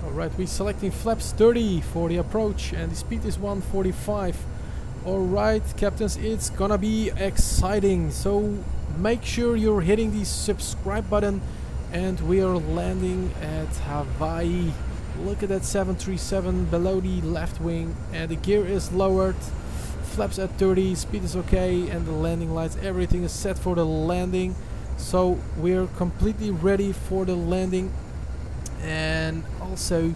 S1: Alright, we're selecting flaps 30 for the approach and the speed is 145. Alright, captains, it's gonna be exciting. So make sure you're hitting the subscribe button, and we are landing at Hawaii. Look at that 737 below the left wing, and the gear is lowered. Flaps at 30, speed is okay, and the landing lights, everything is set for the landing. So we're completely ready for the landing. And also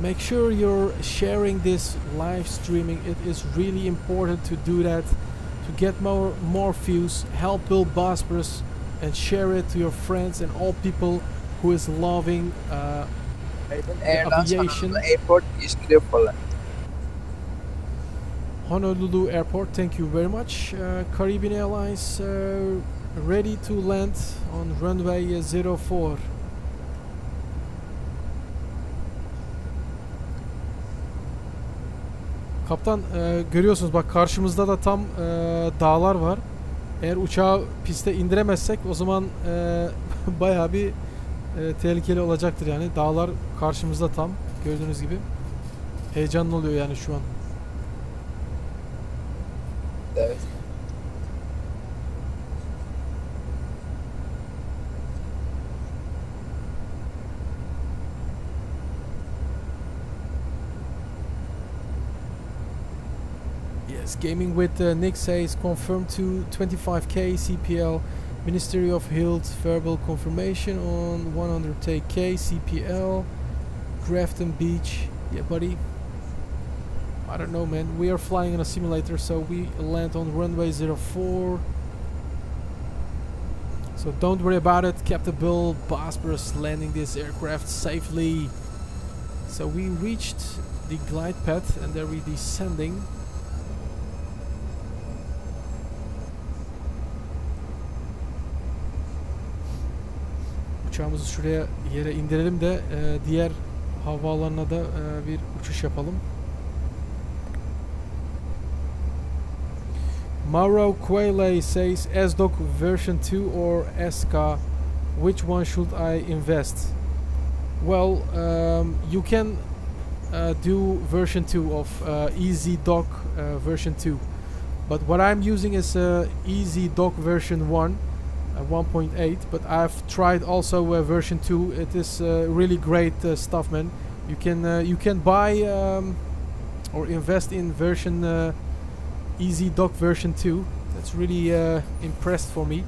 S1: make sure you're sharing this live streaming. It is really important to do that to get more views. Help BullBosphorus and share it to your friends and all people who is loving
S3: Caribbean Airlines
S1: aviation.
S3: Honolulu Airport is clear for land.
S1: Honolulu Airport, thank you very much. Caribbean Airlines ready to land on runway 04. Kaptan, görüyorsunuz bak karşımızda da tam dağlar var. Eğer uçağı piste indiremezsek o zaman bayağı bir tehlikeli olacaktır yani. Dağlar karşımızda tam gördüğünüz gibi. Heyecanlı oluyor yani şu an.
S3: Evet.
S1: Yes, gaming with Nick says confirmed to 25k CPL. Ministry of Health verbal confirmation on 100k CPL. Grafton Beach. Yeah, buddy. I don't know, man. We are flying in a simulator, so we land on runway 04. So don't worry about it. Captain BullBosphorus landing this aircraft safely. So we reached the glide path and there we're descending. Uçağımızı şuraya yere indirelim de diğer havaalanına da bir uçuş yapalım. Mauro Quayle says EZDOK version 2 or SK, which one should I invest? Well, you can do version 2 of EZDOK version 2, but what I'm using is EZDOK version 1. 1.8, but I've tried also version 2. It is really great stuff, man. You can buy or invest in version EZDOK version 2. That's really impressed for me.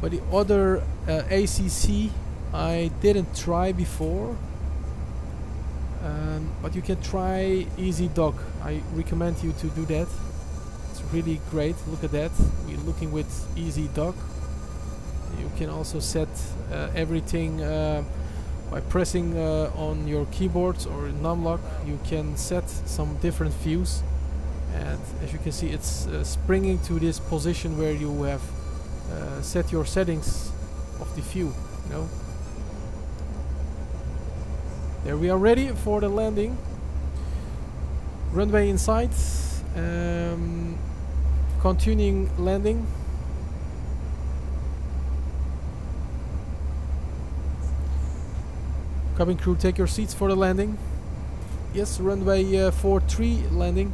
S1: But the other ACC I didn't try before, but you can try EZDOK. I recommend you to do that. It's really great. Look at that. We're looking with EZDOK. You can also set everything by pressing on your keyboards or numlock. You can set some different views, and as you can see, it's springing to this position where you have set your settings of the view. You know. There we are ready for the landing. Runway in sight. Continuing landing. Cabin crew, take your seats for the landing. Yes, runway 43 landing.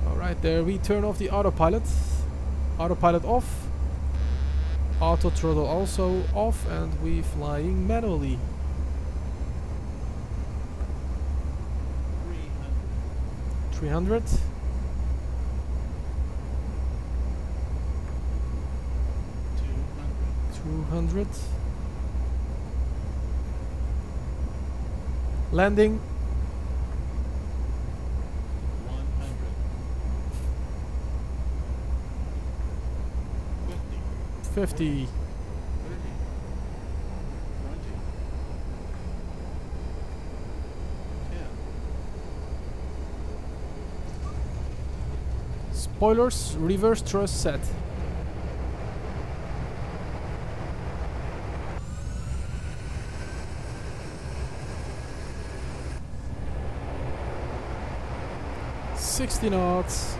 S1: Alright, there we turn off the autopilot. Autopilot off. Auto throttle also off, and we flying manually. 300. 200. Landing.
S4: 100.
S1: 50. Spoilers, reverse thrust set. $60 knots.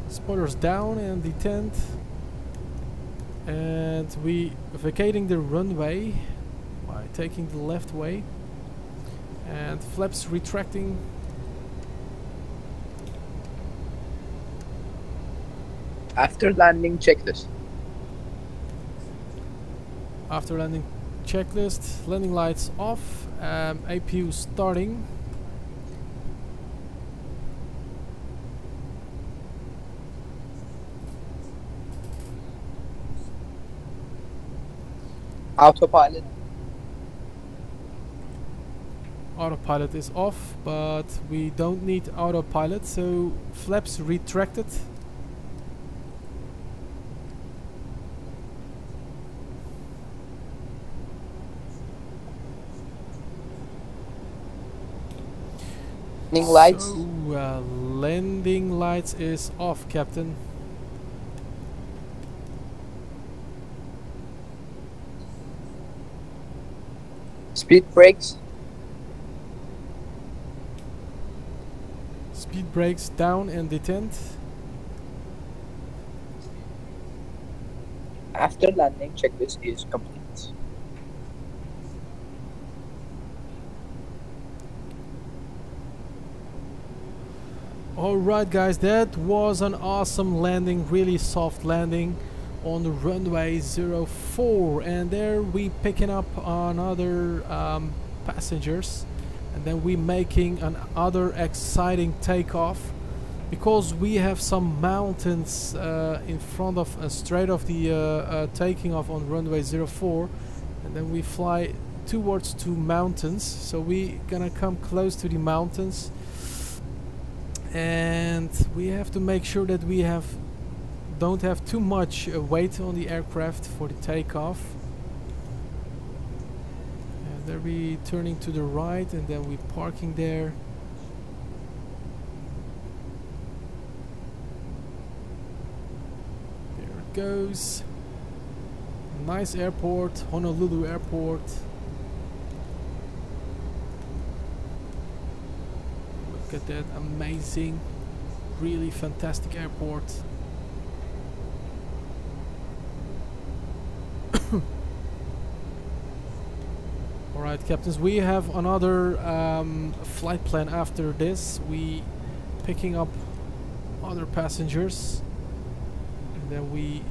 S1: Spoilers down and detent. And we vacating the runway by taking the left way. And flaps retracting.
S3: After landing checklist.
S1: After landing checklist, landing lights off, APU starting.
S3: Autopilot.
S1: Autopilot is off, but we don't need autopilot, so flaps retracted.
S3: Landing lights.
S1: So, landing lights is off, Captain.
S3: Speed brakes.
S1: Speed brakes down and detent.
S3: After landing checklist is complete.
S1: Alright guys, that was an awesome landing, really soft landing on the runway 04, and there we picking up another passengers, and then we making another exciting takeoff because we have some mountains in front of straight of the taking off on runway 04, and then we fly towards two mountains, so we gonna come close to the mountains. And we have to make sure that we don't have too much weight on the aircraft for the takeoff. And there we turning to the right, and then we parking there. There it goes. Nice airport, Honolulu Airport. Look at that, amazing, really fantastic airport. Alright captains, we have another flight plan after this. We picking up other passengers, and then we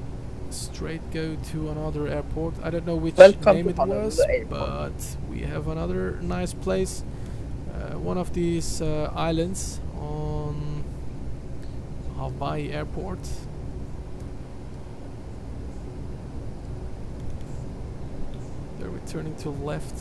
S1: straight go to another airport. I don't know which name it was, but we have another nice place. One of these islands on Hawaii Airport. They're returning to left.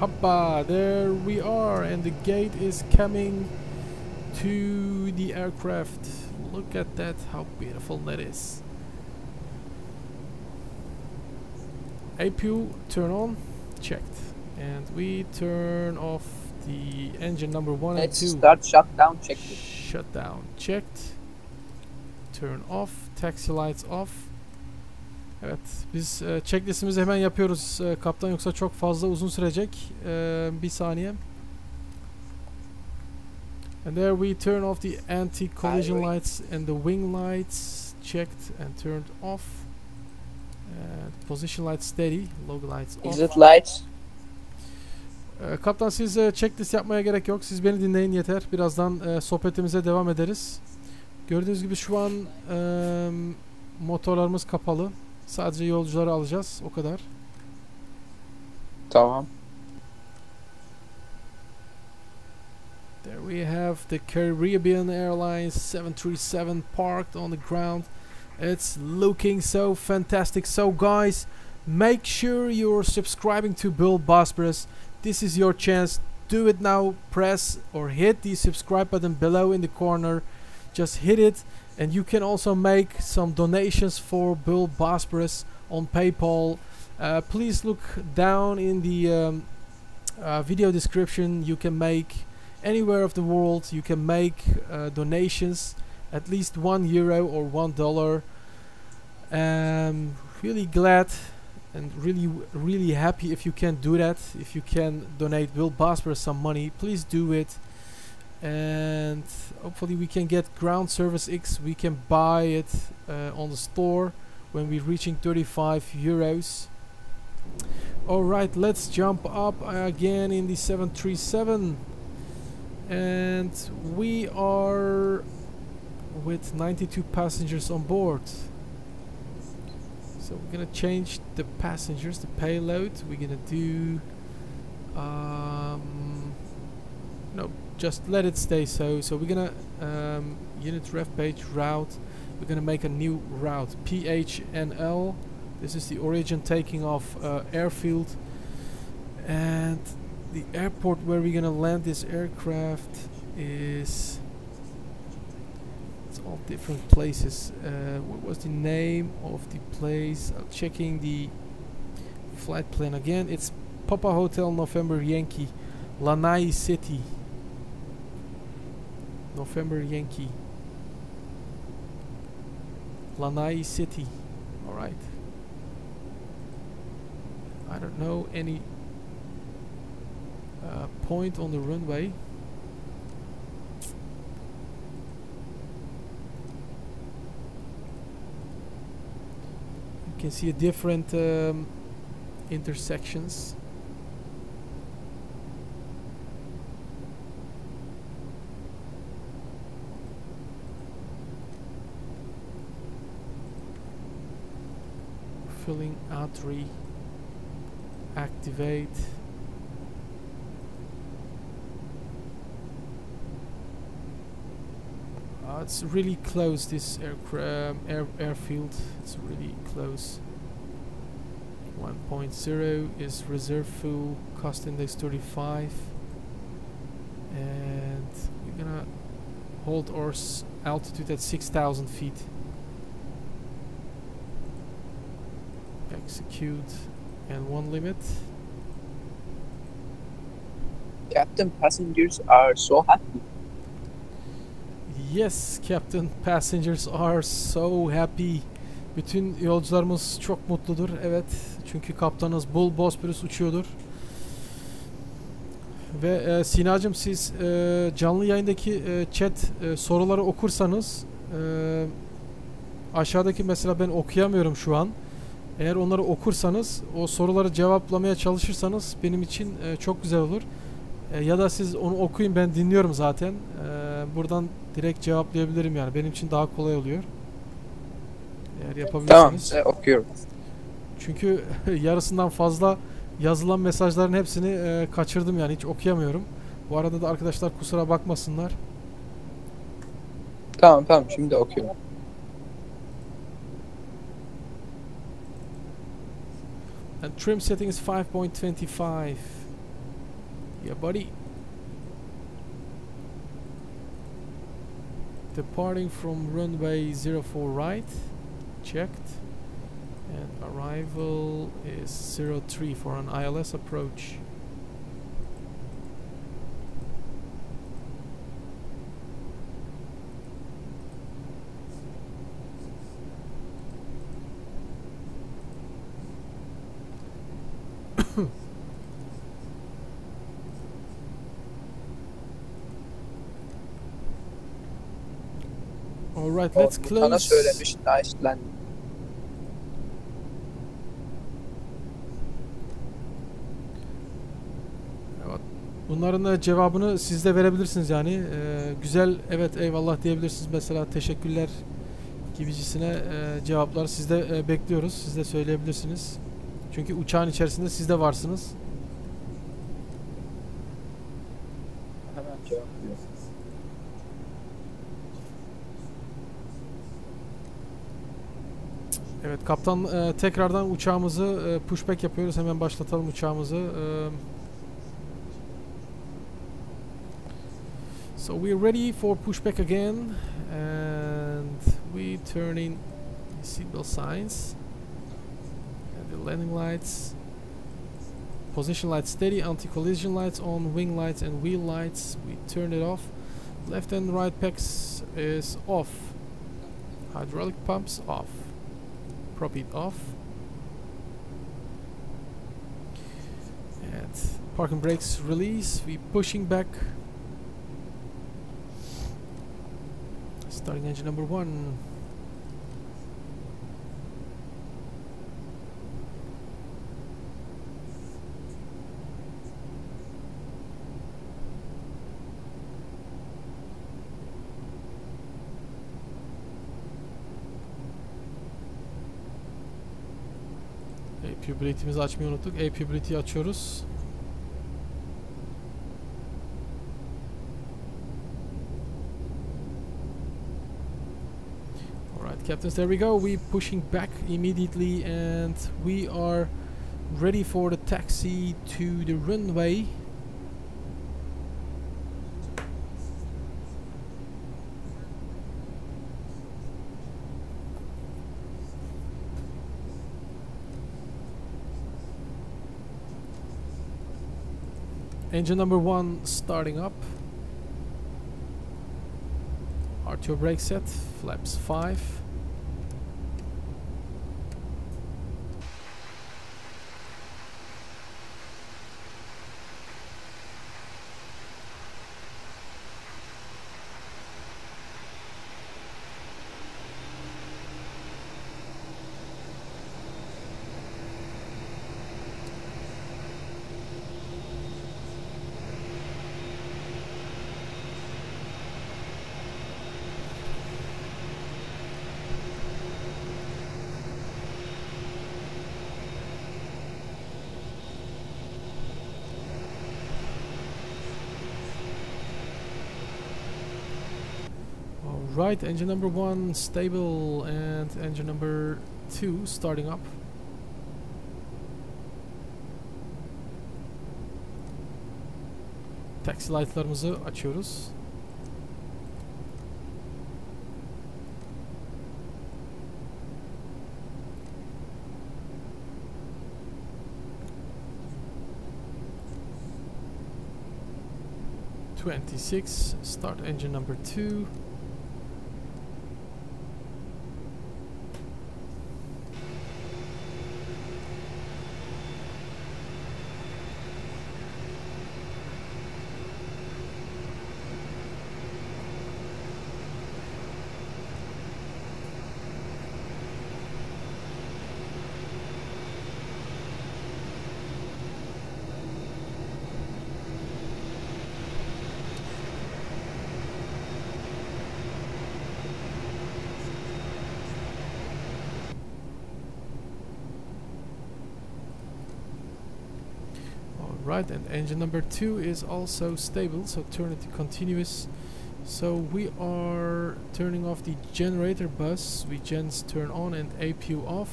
S1: Hoppa, there we are, and the gate is coming to the aircraft. Look at that, how beautiful that is. APU turn on, checked, and we turn off the engine number 1 and 2.
S3: Let's start shutdown checklist.
S1: Shutdown checked. Turn off, taxi lights off. Evet, biz checklistimizi hemen yapıyoruz kaptan, yoksa çok fazla uzun sürecek. Bir saniye. And there we turn off the anti-collision lights and the wing lights, checked and turned off. And position lights steady, logo lights off.
S3: Exit lights.
S1: Kaptan, siz checklist yapmaya gerek yok. Siz beni dinleyin yeter. Birazdan sohbetimize devam ederiz. Gördüğünüz gibi şu an motorlarımız kapalı. Sadece yolcuları alacağız. O kadar.
S3: Tamam.
S1: There we have the Carribean Airlines 737 parked on the ground. It's looking so fantastic. So guys, make sure you're subscribing to BullBosphorus. This is your chance. Do it now. Press or hit the subscribe button below in the corner. Just hit it, and you can also make some donations for BullBosphorus on PayPal. Please look down in the video description. You can make anywhere of the world. You can make donations, at least €1 or $1. Really glad and really happy if you can do that. If you can donate BullBosphorus some money, please do it. And hopefully we can get Ground Service X. We can buy it on the store when we're reaching €35. Alright, let's jump up again in the 737, and we are with 92 passengers on board. So we're gonna change the passengers, the payload. We're gonna do no, just let it stay so. So we're gonna unit rev page route. We're gonna make a new route, PHNL. This is the origin taking off airfield, and the airport where we're gonna land this aircraft is, it's all different places. What was the name of the place? I'm checking the flight plan again. It's Papa Hotel November Yankee, Lanai City. November Yankee, Lanai City. Alright. I don't know any point on the runway. You can see a different intersections. Filling A3, activate. It's really close, this airfield. It's really close. 1.0 is reserve fuel, cost index 35, and we're gonna hold our altitude at 6,000 feet. Execute and one limit.
S3: Captain, passengers are so happy.
S1: Yes, Captain, passengers are so happy. Bütün yolcularımız çok mutludur. Evet, çünkü kaptanımız BullBosphorus uçuyordur. Ve Sinacığım, siz canlı yayındaki chat soruları okursanız, aşağıdaki mesela ben okuyamıyorum şu an. Eğer onları okursanız, o soruları cevaplamaya çalışırsanız benim için çok güzel olur. Ya da siz onu okuyun, ben dinliyorum zaten. Buradan direkt cevaplayabilirim yani. Benim için daha kolay oluyor. Eğer yapabilirseniz.
S3: Tamam, okuyorum.
S1: Çünkü yarısından fazla yazılan mesajların hepsini kaçırdım yani, hiç okuyamıyorum. Bu arada da arkadaşlar kusura bakmasınlar.
S3: Tamam, şimdi okuyorum.
S1: And trim setting is 5.25. Yeah, buddy. Departing from runway 04 right, checked, and arrival is 03 for an ILS approach. All right, let's close.
S3: Sana söylemiş, nice landing.
S1: Bunların da cevabını siz de verebilirsiniz yani. Güzel, evet, eyvallah diyebilirsiniz. Mesela teşekkürler gibicisine cevaplar siz de bekliyoruz. Siz de söyleyebilirsiniz. Çünkü uçağın içerisinde siz de varsınız.
S3: Hemen cevaplıyor.
S1: Evet kaptan, tekrardan uçağımızı pushback yapıyoruz. Hemen başlatalım uçağımızı. So we're ready for pushback again, and we turn in the seatbelt signs and the landing lights. Position lights steady, anti-collision lights on, wing lights and wheel lights. We turn it off. Left and right packs is off. Hydraulic pumps off. Prop it off. And parking brakes release. We pushing back. Starting engine number 1. Puberty'mizi açmayı unuttuk. Puberty'yi açıyoruz. Alright, captains, there we go. We pushing back immediately and we are ready for the taxi to the runway. Engine number 1 starting up. RTO brake set, flaps 5. Right, engine number 1 stable and engine number 2 starting up. Taxi lightlarımızı açıyoruz. Start engine number 2. Right, and engine number 2 is also stable, so turn it to continuous. So we are turning off the generator bus. We gens turn on and APU off.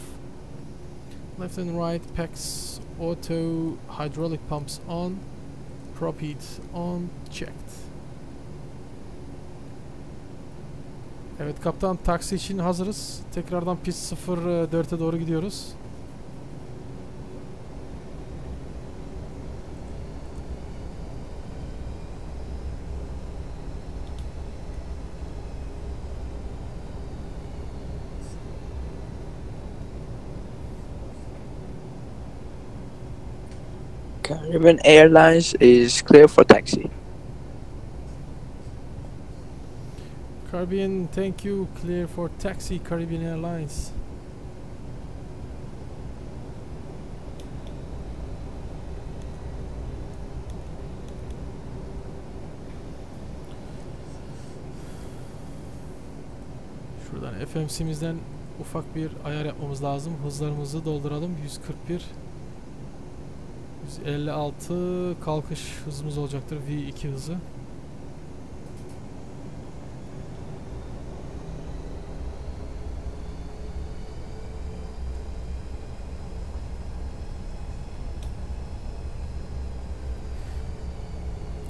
S1: Left and right packs auto, hydraulic pumps on, prop heat on, checked. Evet kaptan, taksi için hazırız. Tekrardan pist 04'e doğru gidiyoruz.
S3: Carribean Airlines is clear for taxi.
S1: Caribbean, thank you. Clear for taxi, Caribbean Airlines. Şuradan FMC'mizden ufak bir ayar yapmamız lazım. Hızlarımızı dolduralım. 141 156 kalkış hızımız olacaktır. V2 hızı.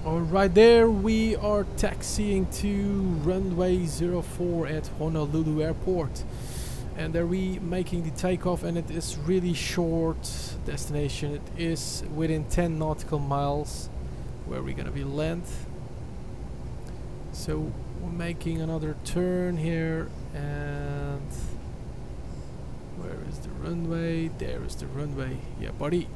S1: Alright, there we are taxiing to runway 04 at Honolulu Airport, and there we making the takeoff, and it is really short destination. It is within 10 nautical miles where we're gonna be land. So we're making another turn here, and where is the runway? There is the runway. Yeah, buddy.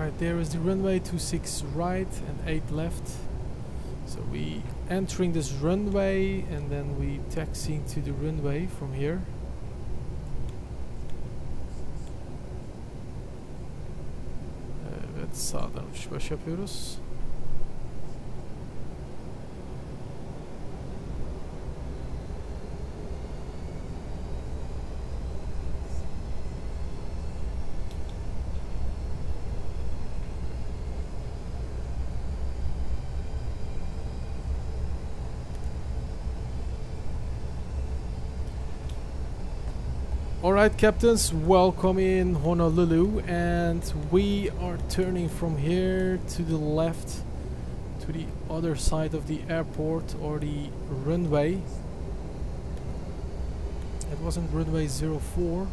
S1: Right, there is the runway, 26 right and 8 left. So we entering this runway and then we taxiing to the runway from here. Evet, sağdan uçuş baş yapıyoruz. Alright, captains, welcome in Honolulu, and we are turning from here to the left to the other side of the airport, or the runway. It wasn't runway 04.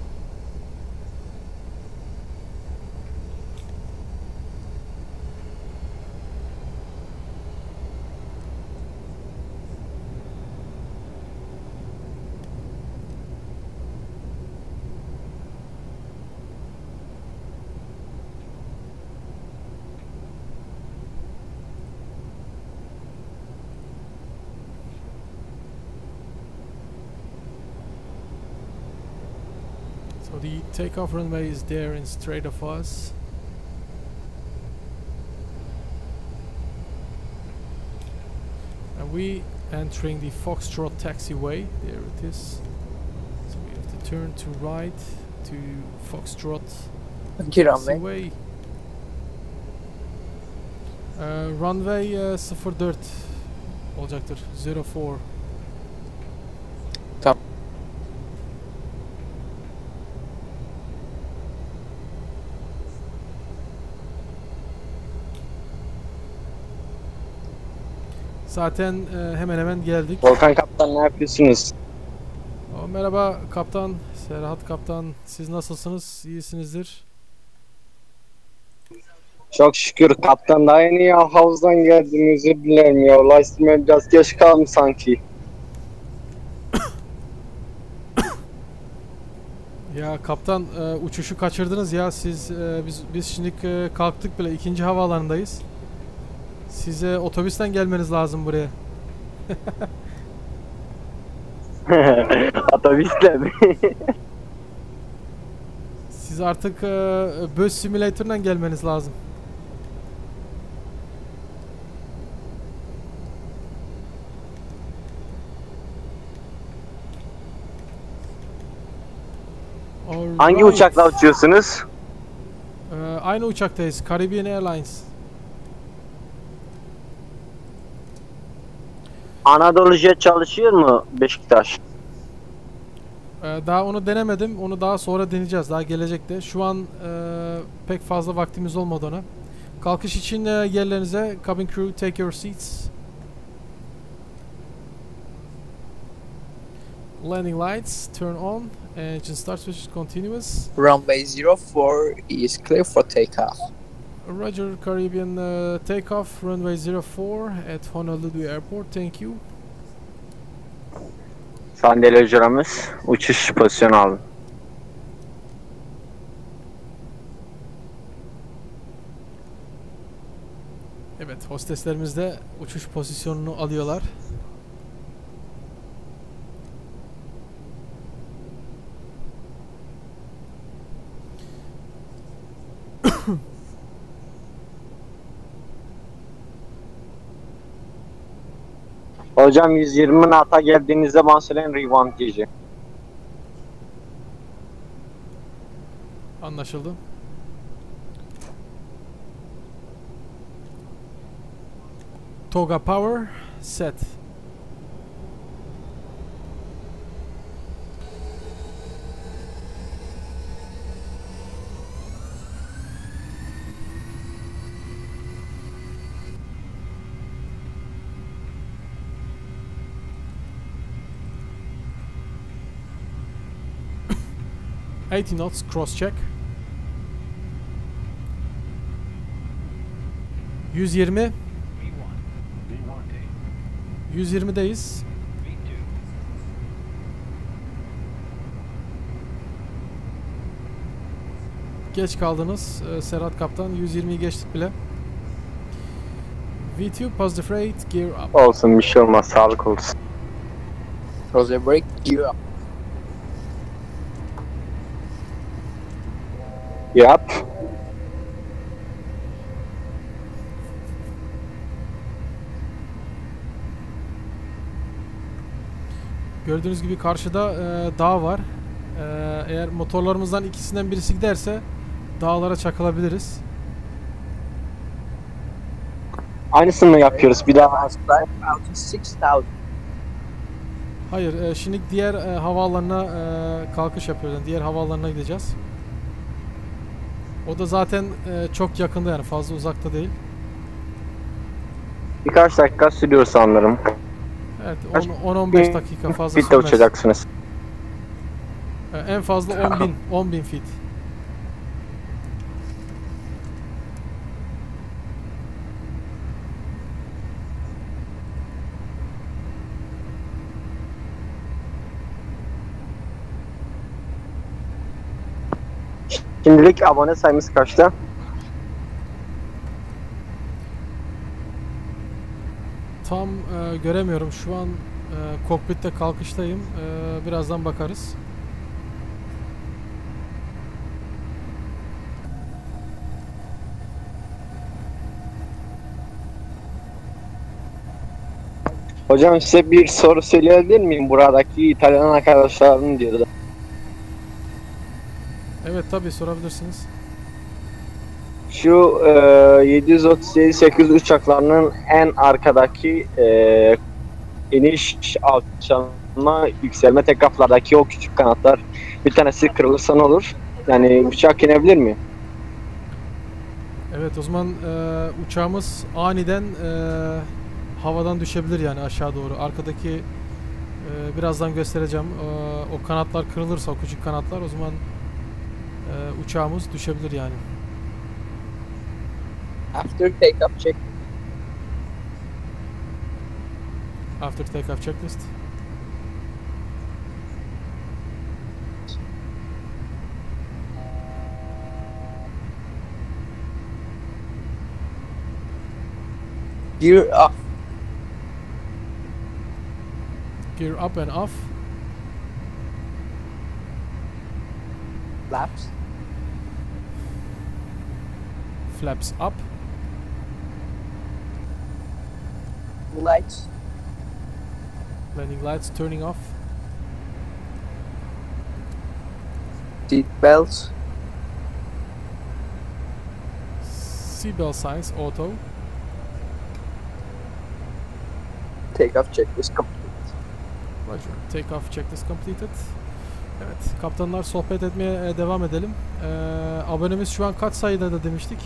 S1: So the takeoff runway is there in straight of us. And we entering the Foxtrot taxiway. There it is. So we have to turn to right to Foxtrot taxiway. Runway 04 olacaktır. 04.
S2: Tamam.
S1: Zaten hemen hemen geldik.
S4: Volkan Kaptan, ne yapıyorsunuz?
S1: Merhaba kaptan, Serhat kaptan. Siz nasılsınız? İyisinizdir.
S4: Çok şükür kaptan, daha yeni ya havuzdan geldim, özür dilerim ya, ulaştırmaya biraz geç kaldım sanki.
S1: Ya kaptan, uçuşu kaçırdınız ya. Biz şimdi kalktık bile, ikinci havaalanındayız. Size otobüsten gelmeniz lazım buraya.
S4: Otobüsle mi?
S1: Siz artık Bus Simulator'dan gelmeniz lazım.
S4: Hangi uçakla uçuyorsunuz?
S1: Aynı uçaktayız. Carribean Airlines.
S4: Anadolu Jet çalışıyor mu Beşiktaş?
S1: Daha onu denemedim. Onu daha sonra deneyeceğiz. Daha gelecekte. Şu an pek fazla vaktimiz olmadı ona. Kalkış için yerlerinize. Cabin crew, take your seats. Landing lights turn on. Engine start switch continuous.
S3: Runway 04 is clear for takeoff.
S1: Roger, Caribbean takeoff. Runway 04 at Honolulu Airport. Thank you.
S4: Sandalyacılarımız uçuş pozisyonu aldı.
S1: Evet, hosteslerimiz de uçuş pozisyonunu alıyorlar.
S4: Hocam 120 nata geldiğinizde bana söyleyin, revamp diyeceğim.
S1: Anlaşıldı. Toga power set. $80 knots cross check. 120. 120'deyiz. Geç kaldınız Serhat Kaptan. 120'yi geçtik bile. V2 positive freight gear up.
S4: Olsun, bir şey olmaz, sağlık olsun.
S3: Roger brake, gear up.
S4: Yap.
S1: Gördüğünüz gibi karşıda dağ var. Eğer motorlarımızdan ikisinden birisi giderse dağlara çakılabiliriz.
S4: Aynısını mı yapıyoruz bir daha?
S3: Altitude 6000.
S1: Hayır, şimdi diğer havaalanına kalkış yapıyoruz. Yani diğer havaalanına gideceğiz. O da zaten çok yakında, yani fazla uzakta değil.
S4: Birkaç dakika sürüyor sanırım.
S1: Evet, 10-15 dakika fazla
S4: Fitte
S1: sürmez.
S4: uçacaksınız.
S1: En fazla 10.000 feet.
S4: Şimdilik abone sayımız kaçta?
S1: Tam göremiyorum. Şu an kokpitte kalkıştayım. Birazdan bakarız.
S4: Hocam size bir soru söyleyebilir miyim? Buradaki İtalyan arkadaşlarım diyordu.
S1: Evet, tabii sorabilirsiniz.
S4: Şu 737-800 uçaklarının en arkadaki iniş, alçalma, yükselme tekaflardaki o küçük kanatlar bir tanesi kırılırsa ne olur? Yani uçak inebilir mi?
S1: Evet, o zaman uçağımız aniden havadan düşebilir, yani aşağı doğru. Arkadaki birazdan göstereceğim. O kanatlar kırılırsa, o küçük kanatlar, o zaman uçağımız düşebilir yani.
S3: After takeoff check.
S1: After takeoff checklist.
S3: Gear up.
S1: Gear up and off.
S3: Flaps.
S1: Flaps up.
S3: Lights.
S1: Landing lights turning off.
S3: Seat belts.
S1: Seatbelt signs auto.
S3: Takeoff checklist complete.
S1: Roger. Takeoff checklist completed. Evet, kaptanlar, sohbet etmeye devam edelim. Abonemiz şu an kaç sayıda da demiştik?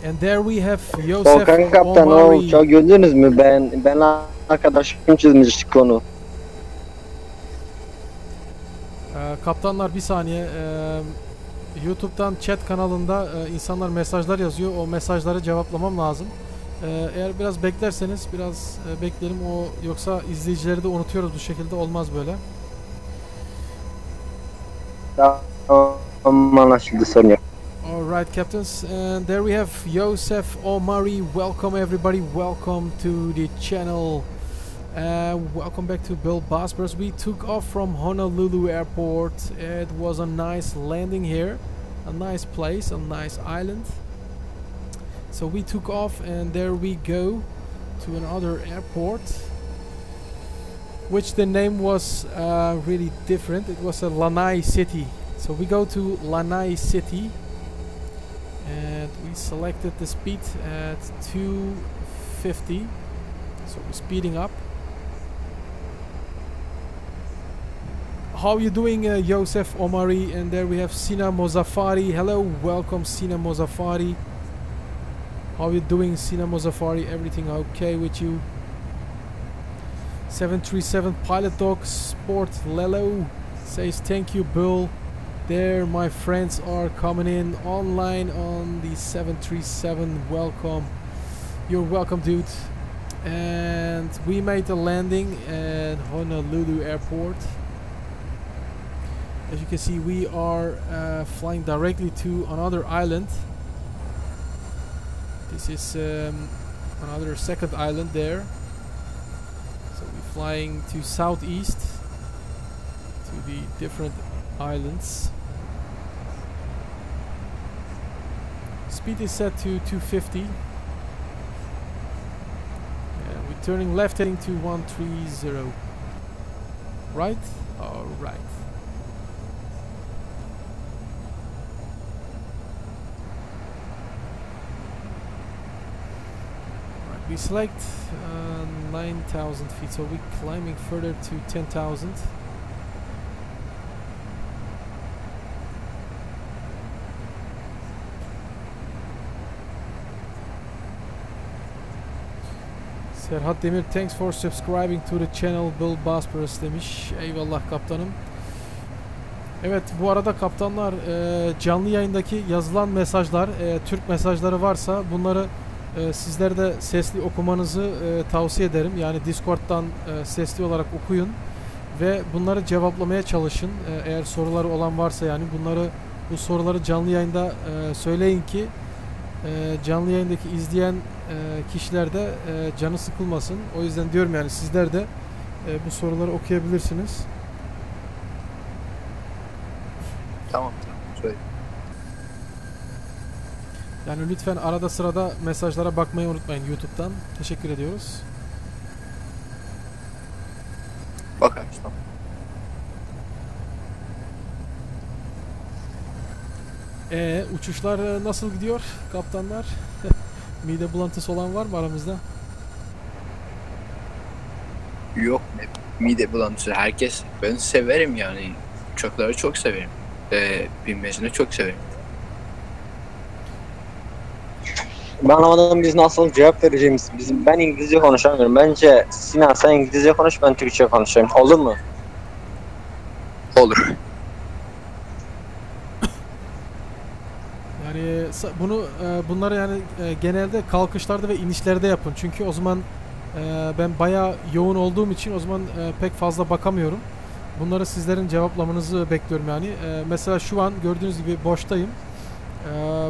S1: And there we have Joseph
S4: Volkan kaptan o
S1: Omari.
S4: uçağı gördünüz mü? Ben arkadaşım çizmiştik onu.
S1: Kaptanlar bir saniye. YouTube'dan chat kanalında insanlar mesajlar yazıyor. O mesajları cevaplamam lazım. Eğer biraz beklerseniz biraz bekleyelim. O yoksa izleyicileri de unutuyoruz bu şekilde. Olmaz böyle.
S4: Tamam, anlaşıldı, sorun yok.
S1: Alright, captains, and there we have Joseph Omari. Welcome everybody, welcome to the channel. Welcome back to BullBosphorus. We took off from Honolulu Airport. It was a nice landing here, a nice place, a nice island. So we took off and there we go to another airport, which the name was really different. It was a Lanai City. So we go to Lanai City and we selected the speed at 250. So we're speeding up. How you doing, Joseph Omari? And there we have Sina Mozaffari. Hello, welcome Sina Mozaffari. How you doing, Sina Mozaffari? Everything okay with you? 737 Pilot Dog Sport Lelo says thank you, Bull. There my friends are coming in online on the 737. Welcome, you're welcome, dude. And we made a landing at Honolulu Airport. As you can see, we are flying directly to another island. This is another second island there. So we're flying to southeast to the different islands. Speed is set to 250. And we're turning left heading to 130. Right? Alright. We select 9,000 feet, so we're climbing further to 10,000. Serhat Demir, thanks for subscribing to the channel BullBosphorus demiş. Eyvallah kaptanım. Evet, bu arada kaptanlar, canlı yayındaki yazılan mesajlar, Türk mesajları varsa bunları sizler de sesli okumanızı tavsiye ederim. Yani Discord'dan sesli olarak okuyun ve bunları cevaplamaya çalışın. Eğer soruları olan varsa, yani bu soruları canlı yayında söyleyin ki canlı yayındaki izleyen kişiler de canı sıkılmasın. O yüzden diyorum, yani sizler de bu soruları okuyabilirsiniz.
S3: Tamam, söyle.
S1: Yani lütfen arada sırada mesajlara bakmayı unutmayın YouTube'dan. Teşekkür ediyoruz.
S3: Bakarız, tamam.
S1: Uçuşlar nasıl gidiyor kaptanlar? Mide bulantısı olan var mı aramızda?
S3: Yok, mide bulantısı. Herkes, ben severim yani. Uçakları çok severim. Binmesini çok severim.
S4: Ben anlamadım, biz nasıl cevap vereceğimiz. Ben İngilizce konuşamıyorum. Bence Sinan sen İngilizce konuş, ben Türkçe konuşayım. Olur mu?
S3: Olur.
S1: Yani bunları yani genelde kalkışlarda ve inişlerde yapın. Çünkü o zaman ben bayağı yoğun olduğum için o zaman pek fazla bakamıyorum. Bunları sizlerin cevaplamanızı bekliyorum yani. Mesela şu an gördüğünüz gibi boştayım.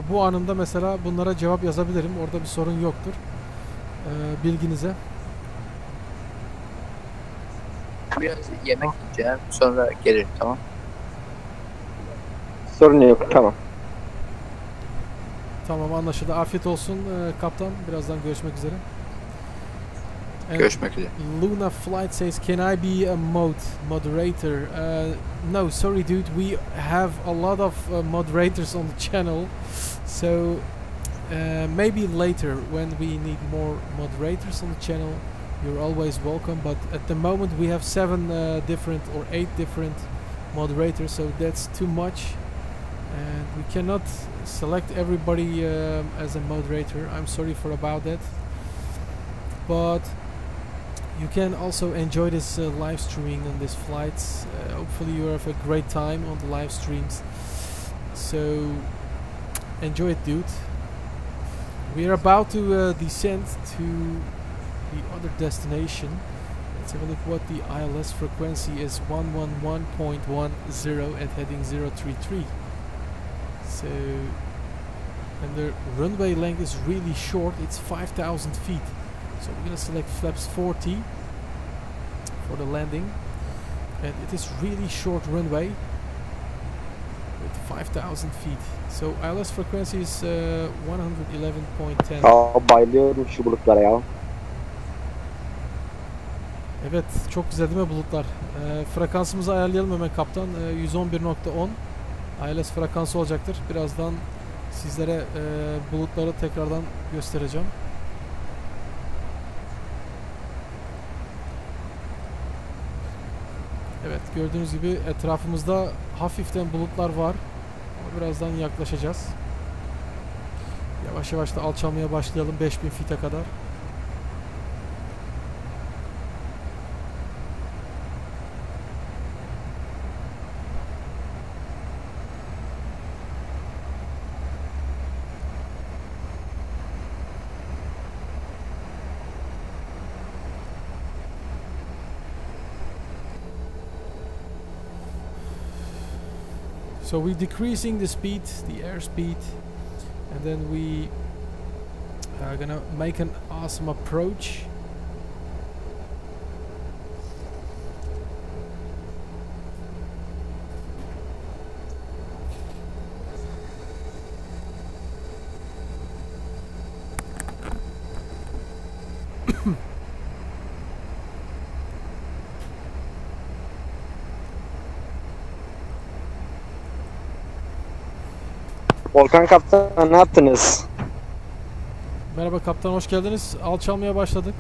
S1: Bu anımda mesela bunlara cevap yazabilirim. Orada bir sorun yoktur. Bilginize.
S3: Biraz yemek yiyeceğim, sonra gelirim, tamam?
S4: Sorun yok, tamam.
S1: Tamam, anlaşıldı. Afiyet olsun kaptan. Birazdan görüşmek üzere. And
S3: Görüşmek üzere.
S1: Luna Flight says, can I be a moderator? No, sorry dude, we have a lot of moderators on the channel, so maybe later when we need more moderators on the channel, you're always welcome, but at the moment we have 7 different or 8 different moderators, so that's too much. and we cannot select everybody as a moderator. I'm sorry for about that, but you can also enjoy this live streaming on these flights. Hopefully you have a great time on the live streams, so enjoy it, dude. We are about to descend to the other destination. Let's have a look what the ILS frequency is. 111.10 at heading 033. So, and the runway length is really short. It's 5,000 feet. So we're gonna select flaps 40 for the landing, and it is really short runway with 5,000 feet. So ILS frequency is 111.10.
S4: Bayılıyorum şu bulutlara ya.
S1: Evet, çok güzel değil mi bulutlar? Frekansımızı ayarlayalım hemen kaptan. 111.10 ILS frekansı olacaktır. Birazdan sizlere bulutları tekrardan göstereceğim. Evet, gördüğünüz gibi etrafımızda hafiften bulutlar var. Ama birazdan yaklaşacağız. Yavaş yavaş da alçalmaya başlayalım 5000 feet'e kadar. So we're decreasing the speed, the airspeed, and then we are gonna make an awesome approach.
S4: Volkan kaptan ne yaptınız?
S1: Merhaba kaptan, hoş geldiniz. Alçalmaya başladık.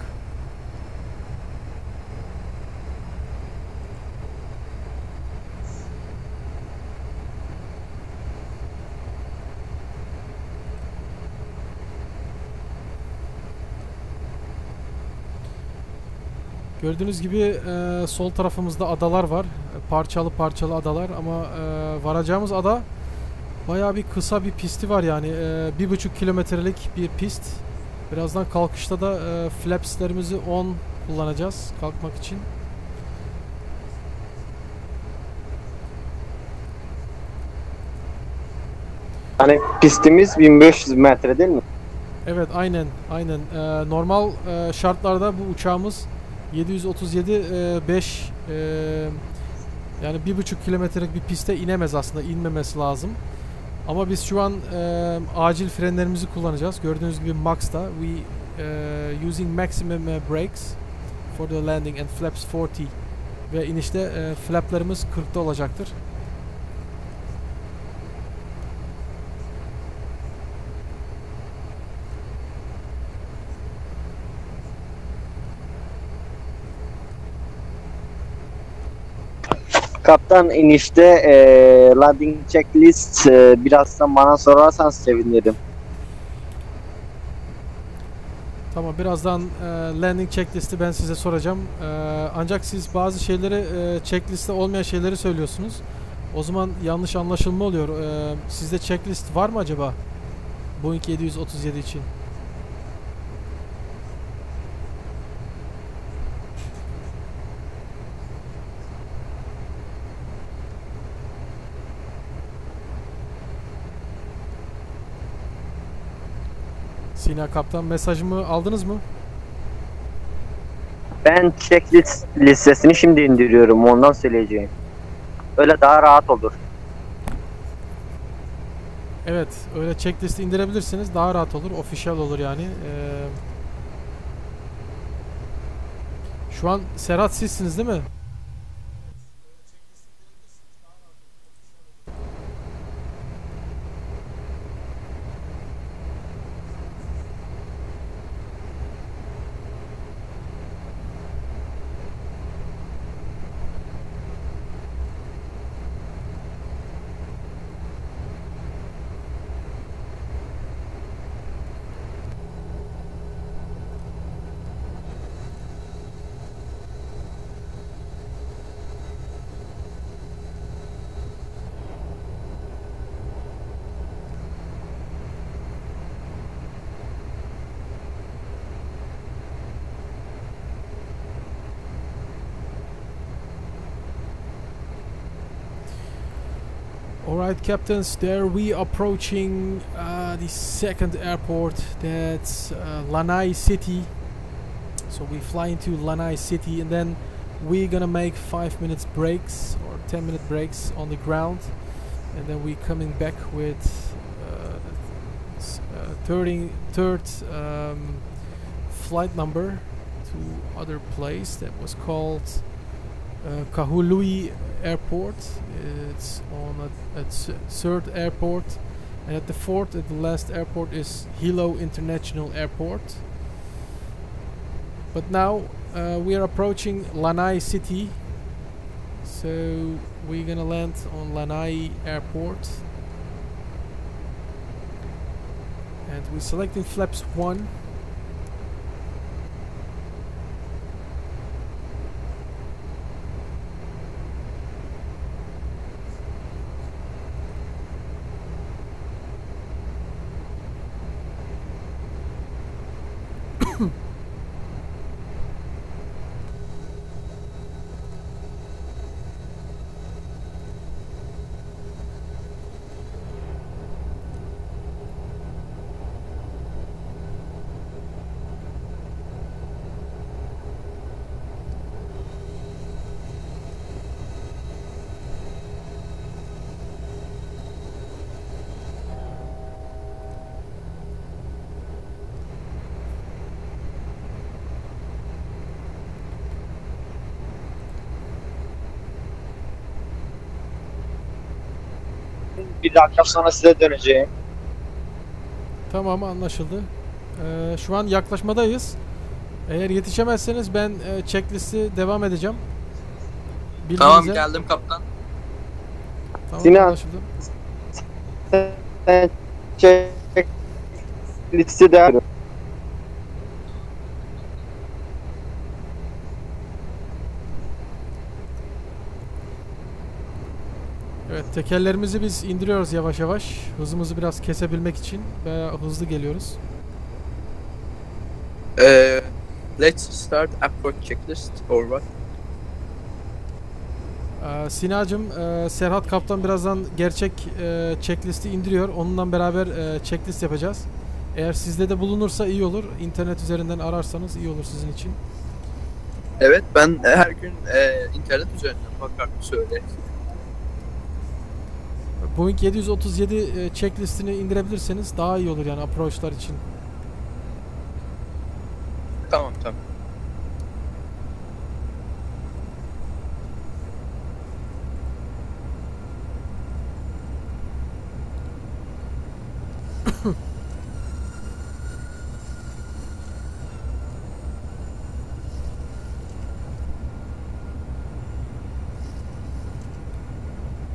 S1: Gördüğünüz gibi sol tarafımızda adalar var. Parçalı parçalı adalar ama varacağımız ada bayağı bir kısa bir pisti var yani 1,5 kilometrelik bir pist. Birazdan kalkışta da flapslerimizi 10 kullanacağız kalkmak için.
S4: Hani pistimiz 1500 metre değil mi?
S1: Evet, aynen aynen. Normal şartlarda bu uçağımız 737 yani 1,5 kilometrelik bir piste inemez, aslında inmemesi lazım. Ama biz şu an acil frenlerimizi kullanacağız. Gördüğünüz gibi Max'ta we using maximum brakes for the landing and flaps 40 ve inişte flaplarımız 40'ta olacaktır.
S4: Kaptan inişte landing checklist birazdan bana sorarsanız sevinirim.
S1: Tamam, birazdan landing checklisti ben size soracağım. Ancak siz bazı şeyleri checkliste olmayan şeyleri söylüyorsunuz. O zaman yanlış anlaşılma oluyor. Sizde checklist var mı acaba Boeing 737 için? Sina kaptan, mesajımı aldınız mı?
S4: Ben checklist listesini şimdi indiriyorum, ondan söyleyeceğim. Öyle daha rahat olur.
S1: Evet, öyle checklisti indirebilirsiniz. Daha rahat olur, official olur yani. Şu an Serhat sizsiniz değil mi? Alright, captains, there we approaching the second airport. That's Lanai City. So we fly into Lanai City and then we're gonna make 5 minutes breaks or 10-minute breaks on the ground, and then we coming back with third flight number to other place that was called Kahului Airport. It's on a third airport, and at the fourth, at the last airport, is Hilo International Airport. But now we are approaching Lanai City, so we're gonna land on Lanai Airport, and we're selecting flaps 1.
S4: Bir dakika sonra size döneceğim.
S1: Tamam, anlaşıldı. Şu an yaklaşmadayız. Eğer yetişemezseniz ben checklisti devam edeceğim.
S2: Tamam,
S1: Bilginize.
S2: geldim kaptan.
S1: Tamam,
S4: Sinan.
S1: anlaşıldı.
S4: Listi de
S1: Evet, tekerlerimizi biz indiriyoruz yavaş yavaş. Hızımızı biraz kesebilmek için ve hızlı geliyoruz.
S2: Let's start approach checklist or what?
S1: Sinacığım, Serhat Kaptan birazdan gerçek checklisti indiriyor. Onunla beraber checklist yapacağız. Eğer sizde de bulunursa iyi olur. İnternet üzerinden ararsanız iyi olur sizin için.
S2: Evet, ben her gün internet üzerinden bakar söyle.
S1: Boeing 737 checklistini indirebilirseniz daha iyi olur yani approachlar için.
S2: Tamam tamam.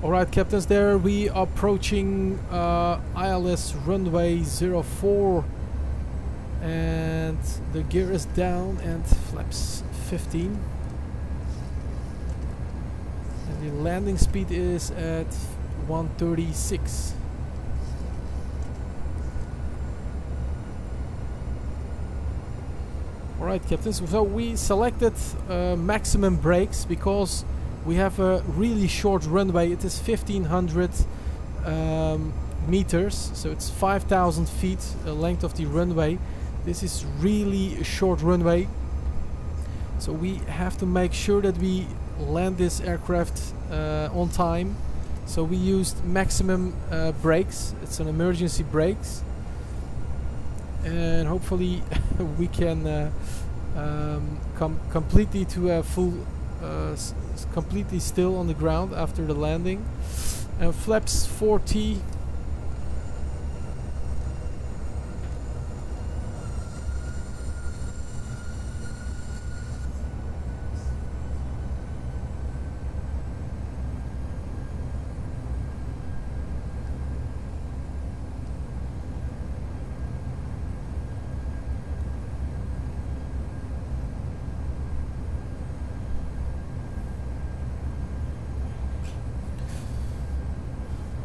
S1: Alright, captains, there we are approaching ILS runway 04, and the gear is down and flaps 15, and the landing speed is at 136. Alright, captains, so we selected maximum brakes because we have a really short runway. It is 1500 meters, so it's 5,000 feet length of the runway. This is really a short runway, so we have to make sure that we land this aircraft on time. So we used maximum brakes. It's an emergency brakes, and hopefully we can come completely to a full completely still on the ground after the landing. And flaps 40.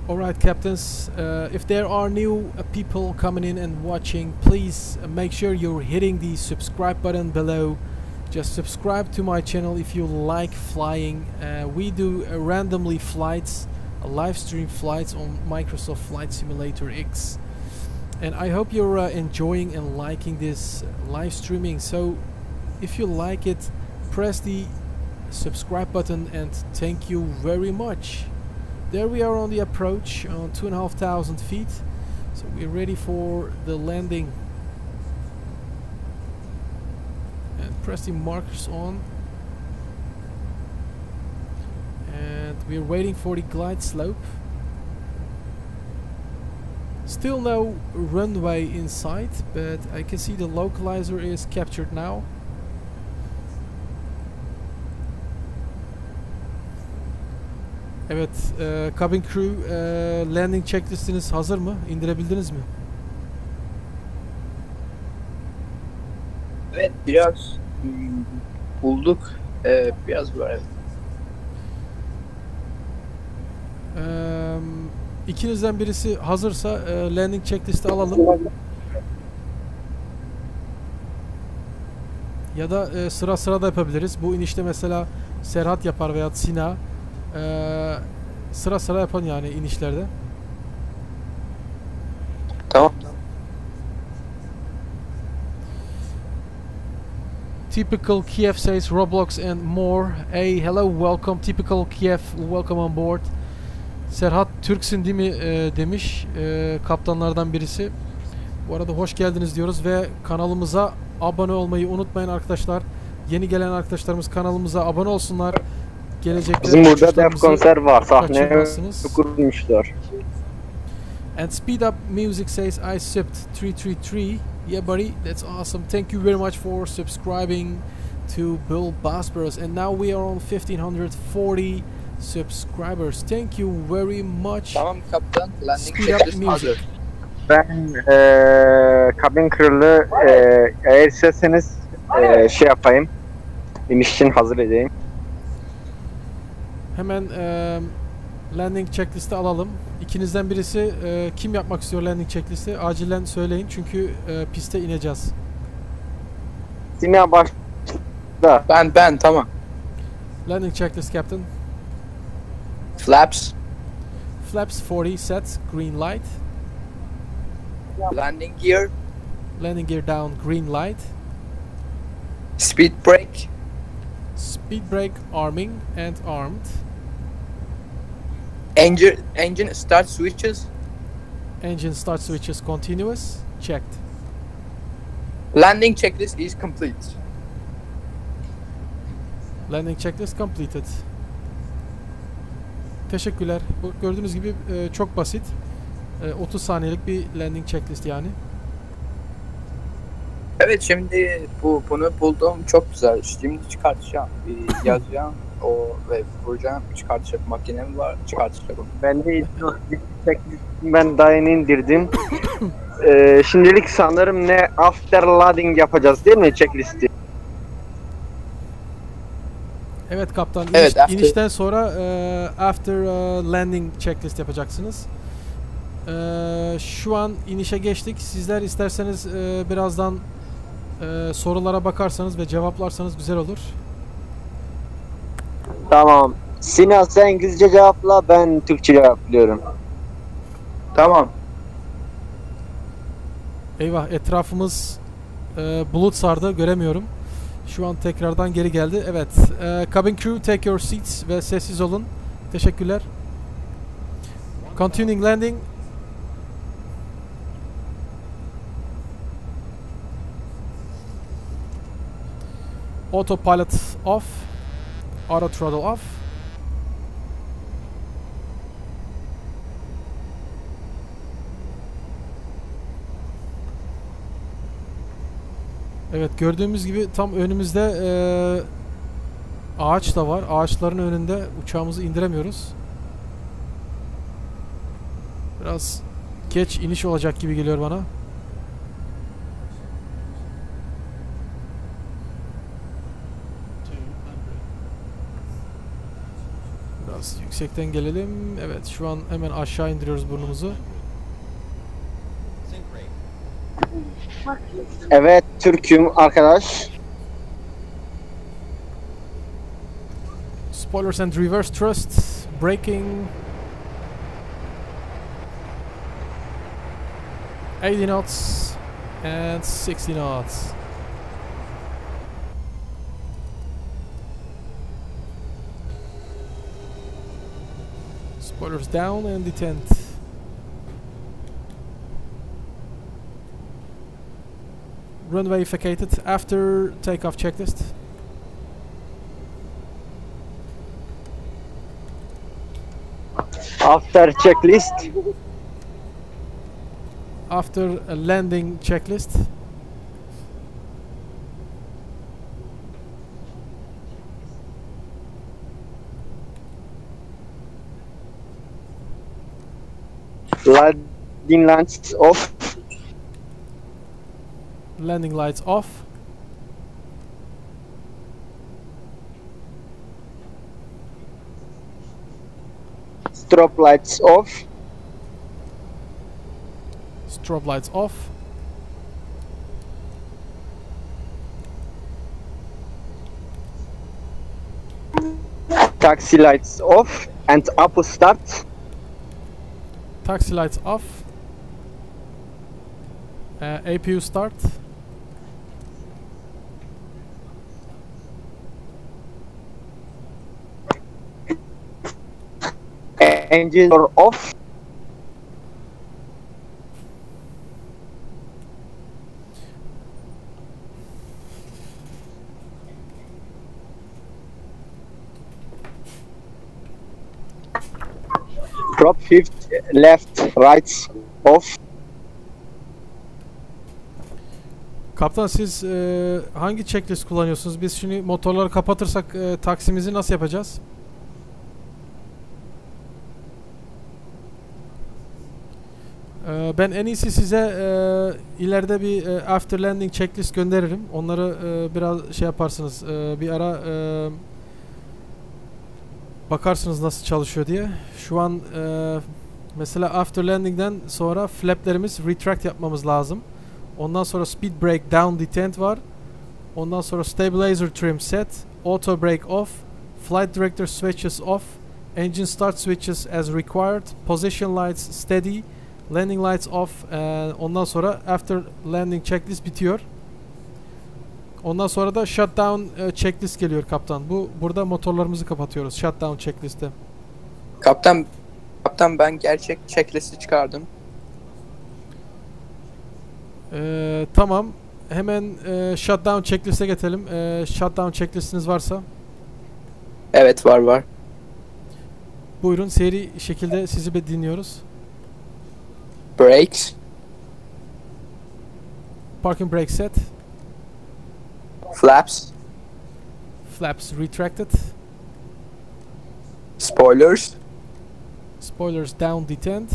S1: Alright, captains, if there are new people coming in and watching, please make sure you're hitting the subscribe button below. Just subscribe to my channel if you like flying. We do randomly flights live stream flights on Microsoft Flight Simulator X. And I hope you're enjoying and liking this live streaming. So if you like it, press the subscribe button, and thank you very much. There we are on the approach on 2,500 feet. So we're ready for the landing. And press the markers on. And we're waiting for the glide slope. Still no runway in sight, but I can see the localizer is captured now. Evet, cabin crew, landing checklistiniz hazır mı? İndirebildiniz mi?
S3: Evet, biraz bulduk. Biraz var, evet.
S1: İkinizden birisi hazırsa landing checklisti alalım. Ya da sıra sıra da yapabiliriz. Bu inişte mesela Serhat yapar veya Sina. Sıra sıra yapan yani inişlerde.
S3: Tamam.
S1: Typical Kiev says Roblox and more. Hey, hello, welcome Typical Kiev, welcome on board. Serhat Türksün değil mi demiş kaptanlardan birisi. Bu arada hoş geldiniz diyoruz ve kanalımıza abone olmayı unutmayın arkadaşlar. Yeni gelen arkadaşlarımız kanalımıza abone olsunlar. Gelecekte
S4: bizim burada dev konser var, sahneye kurmuşlar.
S1: And Speed Up Music says I sipped 333. Yeah buddy, that's awesome. Thank you very much for subscribing to BullBosphorus. And now we are on 1540 subscribers. Thank you very much.
S3: Tamam kaptan, landing
S1: Speed Up
S3: checklist
S1: Music.
S3: hazır.
S4: Ben kabin kralı, eğer isterseniz şey yapayım, iniş için hazır edeyim.
S1: Hemen landing checklisti alalım. İkinizden birisi kim yapmak istiyor landing checklisti? Acilen söyleyin çünkü piste ineceğiz.
S4: Sina başla.
S3: Ben tamam.
S1: Landing checklist captain.
S3: Flaps,
S1: Flaps 40 set, green light.
S3: landing gear,
S1: Landing gear down, green light.
S3: speed brake,
S1: Speed brake, arming and armed.
S3: engine start switches,
S1: Engine start switches continuous, checked.
S3: landing checklist is complete.
S1: Landing checklist completed. Teşekkürler. Bu gördüğünüz gibi çok basit. 30 saniyelik bir landing checklist yani.
S3: Evet, şimdi bunu buldum, çok güzel. Şimdi çıkartacağım, yazacağım o ve vuracağım, çıkartacak makinem var, çıkartacak onu.
S4: Ben de ben daha yeni indirdim. Şimdilik sanırım ne after loading yapacağız değil mi checklisti?
S1: Evet kaptan.
S3: Evet,
S1: inişten sonra after landing checklist yapacaksınız. Şu an inişe geçtik. Sizler isterseniz birazdan sorulara bakarsanız ve cevaplarsanız güzel olur.
S4: Tamam. Sinan sen İngilizce cevapla, ben Türkçe cevaplıyorum.
S3: Tamam.
S1: Eyvah, etrafımız bulut sardı, göremiyorum. Şu an tekrardan geri geldi. Evet. Cabin crew, take your seats ve sessiz olun. Teşekkürler. Continuing landing. Autopilot off. Auto throttle off. Evet, gördüğümüz gibi tam önümüzde ağaç da var. Ağaçların önünde uçağımızı indiremiyoruz. Biraz geç iniş olacak gibi geliyor bana. Biraz yüksekten gelelim. Evet, şu an hemen aşağı indiriyoruz burnumuzu.
S4: Evet, Türk'üm arkadaş.
S1: Spoilers and reverse thrust, braking, 80 knots and 60 knots. Spoilers down and detent. Runway vacated after takeoff checklist.
S4: After checklist.
S1: After a landing checklist.
S4: Landing lights off.
S1: Landing lights off.
S4: Strobe lights off.
S1: Strobe lights off.
S4: Taxi lights off and APU start.
S1: Taxi lights off. APU start.
S4: Engines are off. Prop shift left, right, off.
S1: Kaptan siz hangi checklist kullanıyorsunuz? Biz şimdi motorları kapatırsak taksimizi nasıl yapacağız? Ben en iyisi size ileride bir after landing checklist gönderirim. Onları biraz şey yaparsınız. Bir ara bakarsınız nasıl çalışıyor diye. Şu an mesela after landing'den sonra flaplerimiz retract yapmamız lazım. Ondan sonra speed brake down detent var. Ondan sonra stabilizer trim set, auto brake off, flight director switches off, engine start switches as required, position lights steady, landing lights off. Ondan sonra after landing checklist bitiyor. Ondan sonra da shutdown checklist geliyor kaptan. Burada motorlarımızı kapatıyoruz shutdown checklist'te.
S3: Kaptan ben gerçek checklist'i çıkardım.
S1: Tamam. Hemen shutdown checklist'e geçelim. Shutdown checklist'iniz varsa.
S3: Evet var.
S1: Buyurun seri şekilde sizi dinliyoruz.
S3: Brakes.
S1: Parking brake set.
S3: Flaps.
S1: Flaps retracted.
S3: Spoilers.
S1: Spoilers down detent.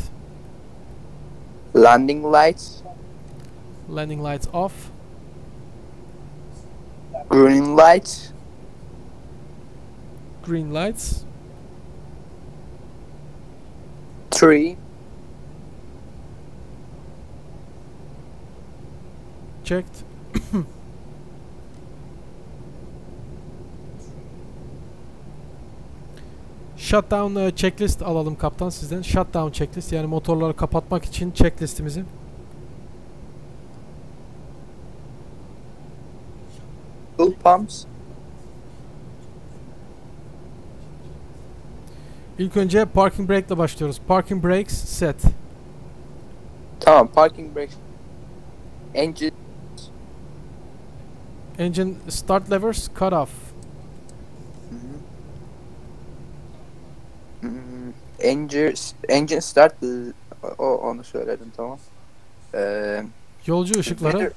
S3: Landing lights.
S1: Landing lights off.
S3: Green lights.
S1: Green lights.
S3: Tree.
S1: Checked. Shutdown checklist alalım kaptan sizden. Shutdown checklist yani motorları kapatmak için checklistimizi.
S3: Fuel pumps.
S1: İlk önce parking brake ile başlıyoruz. Parking brakes set.
S3: Tamam, parking brakes.
S1: Engine start levers cut off.
S3: Engine start, onu söyledim, tamam.
S1: Yolcu ışıkları.
S3: Passenger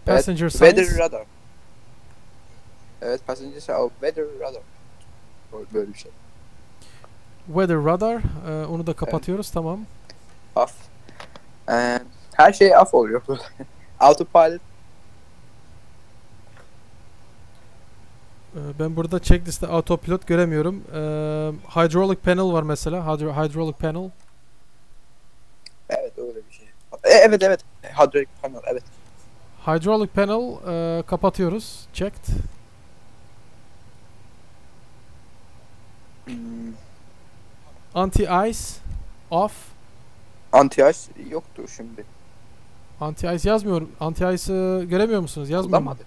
S1: Passenger signs.
S3: weather radar. Evet, passenger weather radar. Böyle bir şey.
S1: Weather radar. Onu da kapatıyoruz. Evet. Tamam.
S3: Off. Her şey off oluyor. Autopilot.
S1: Ben burada checklist'te autopilot göremiyorum. Hydraulic panel var mesela. Hydraulic panel.
S3: Evet, öyle bir şey. Evet. Hydraulic panel, evet.
S1: Hydraulic panel kapatıyoruz. Checked.
S3: Hmm.
S1: Anti-ice off.
S3: Anti-ice yoktu şimdi.
S1: Anti-ice yazmıyor. Anti-ice'ı göremiyor musunuz? Yazmıyor mu?
S3: Kullanmadık.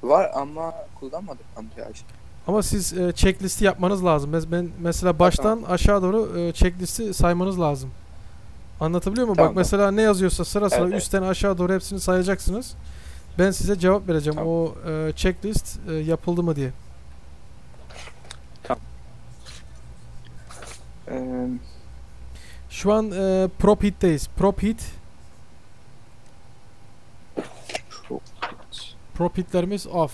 S3: Var ama kullanmadık anti-ice.
S1: Ama siz checklisti yapmanız lazım. Ben mesela baştan aşağı doğru checklisti saymanız lazım. Anlatabiliyor muyum?
S3: Tamam,
S1: Bak mesela ne yazıyorsa sıra sıra
S3: Evet, evet.
S1: üstten aşağı doğru hepsini sayacaksınız. Ben size cevap vereceğim.
S3: Tamam.
S1: O checklist yapıldı mı diye. Şu an prop heat'teyiz. Prop heat. Prop heat'lerimiz off.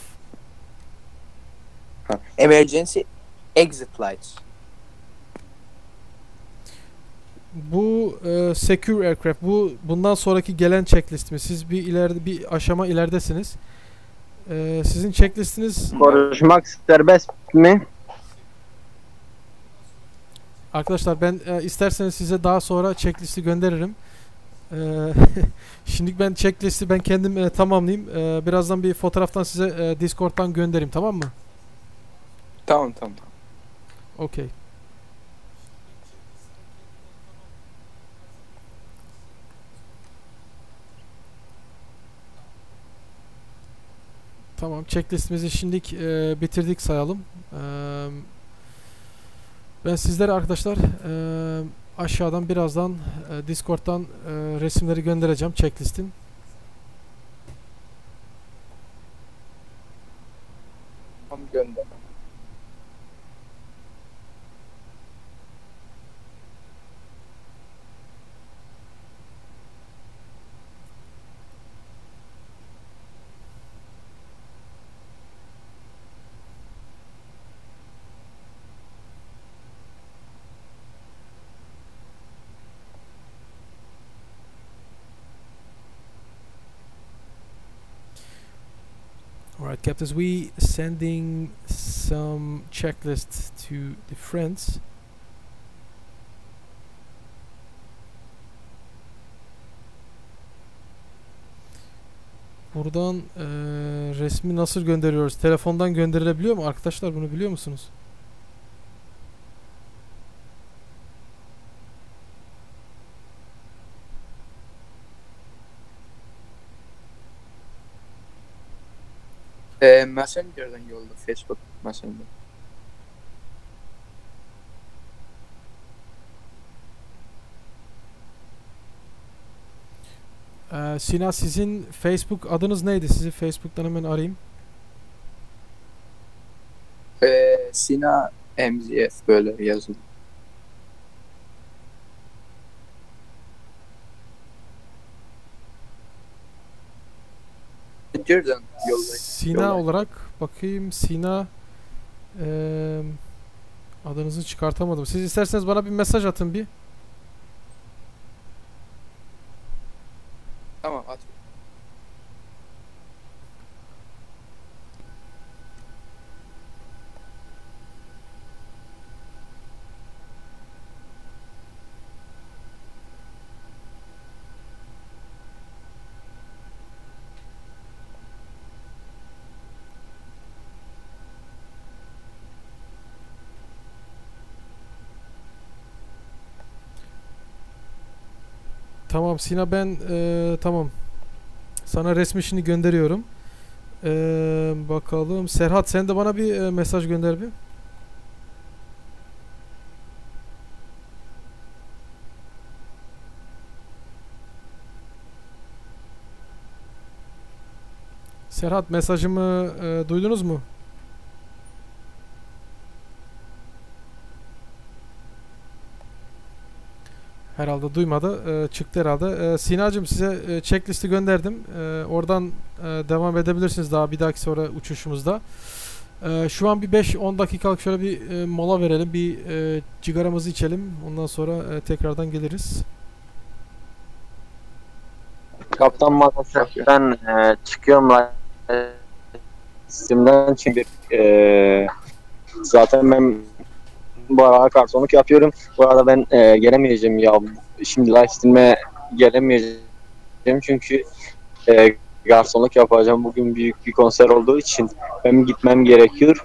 S3: Emergency exit lights.
S1: Bu secure aircraft. Bundan sonraki gelen checklistimiz. Siz bir aşama ileridesiniz. Sizin checklistiniz
S4: Konuşmak serbest mi?
S1: arkadaşlar, ben isterseniz size daha sonra checklisti gönderirim. Şimdi ben checklisti kendim tamamlayayım. Birazdan bir fotoğraftan size Discord'dan göndereyim, tamam mı?
S3: Tamam.
S1: Okey. Tamam, checklistimizi şimdilik bitirdik sayalım. Ben sizlere arkadaşlar aşağıdan birazdan Discord'dan resimleri göndereceğim checklistin.
S3: Tamam, gönder.
S1: Alright, captains, we sending some checklists to the friends. Buradan resmi nasıl gönderiyoruz? Telefondan gönderilebiliyor mu arkadaşlar? Bunu biliyor musunuz?
S3: Messenger'dan yolla. Facebook Messenger.
S1: Sina, sizin Facebook adınız neydi? Sizi Facebook'tan hemen arayayım.
S3: Sina MZF böyle yazılı. Messenger'dan yollayın.
S1: Sina olarak bakayım. Sina adınızı çıkartamadım. Siz isterseniz bana bir mesaj atın bir.
S3: Tamam, at.
S1: Tamam Sina, ben tamam. Sana resmi şimdi gönderiyorum. Bakalım. Serhat, sen de bana bir mesaj gönder bir. Serhat, mesajımı duydunuz mu? Herhalde duymadı. Çıktı herhalde. Sinacığım, size checklisti gönderdim. Oradan devam edebilirsiniz daha bir dahaki sonra uçuşumuzda. Şu an bir 5-10 dakikalık şöyle bir mola verelim. Bir cigaramızı içelim. Ondan sonra tekrardan geliriz.
S4: Kaptan maalesef ben çıkıyorum sistemden çünkü zaten ben bu arada garsonluk yapıyorum. Bu arada ben gelemeyeceğim ya. Şimdi live stream'e gelemeyeceğim çünkü garsonluk yapacağım. Bugün büyük bir konser olduğu için benim gitmem gerekiyor.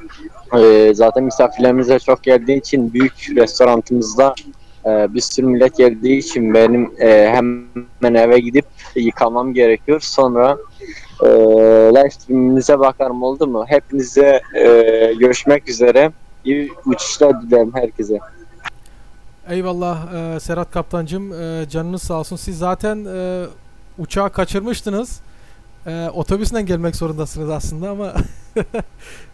S4: Zaten misafirlerimiz de çok geldiği için büyük restoranımızda Bir sürü millet geldiği için benim hemen eve gidip yıkamam gerekiyor. Sonra live streamimize bakarım, oldu mu? Hepinize görüşmek üzere. İyi uçuşlar dilerim herkese.
S1: Eyvallah Serhat Kaptancım, canınız sağ olsun. Siz zaten uçağı kaçırmıştınız. Otobüsle gelmek zorundasınız aslında ama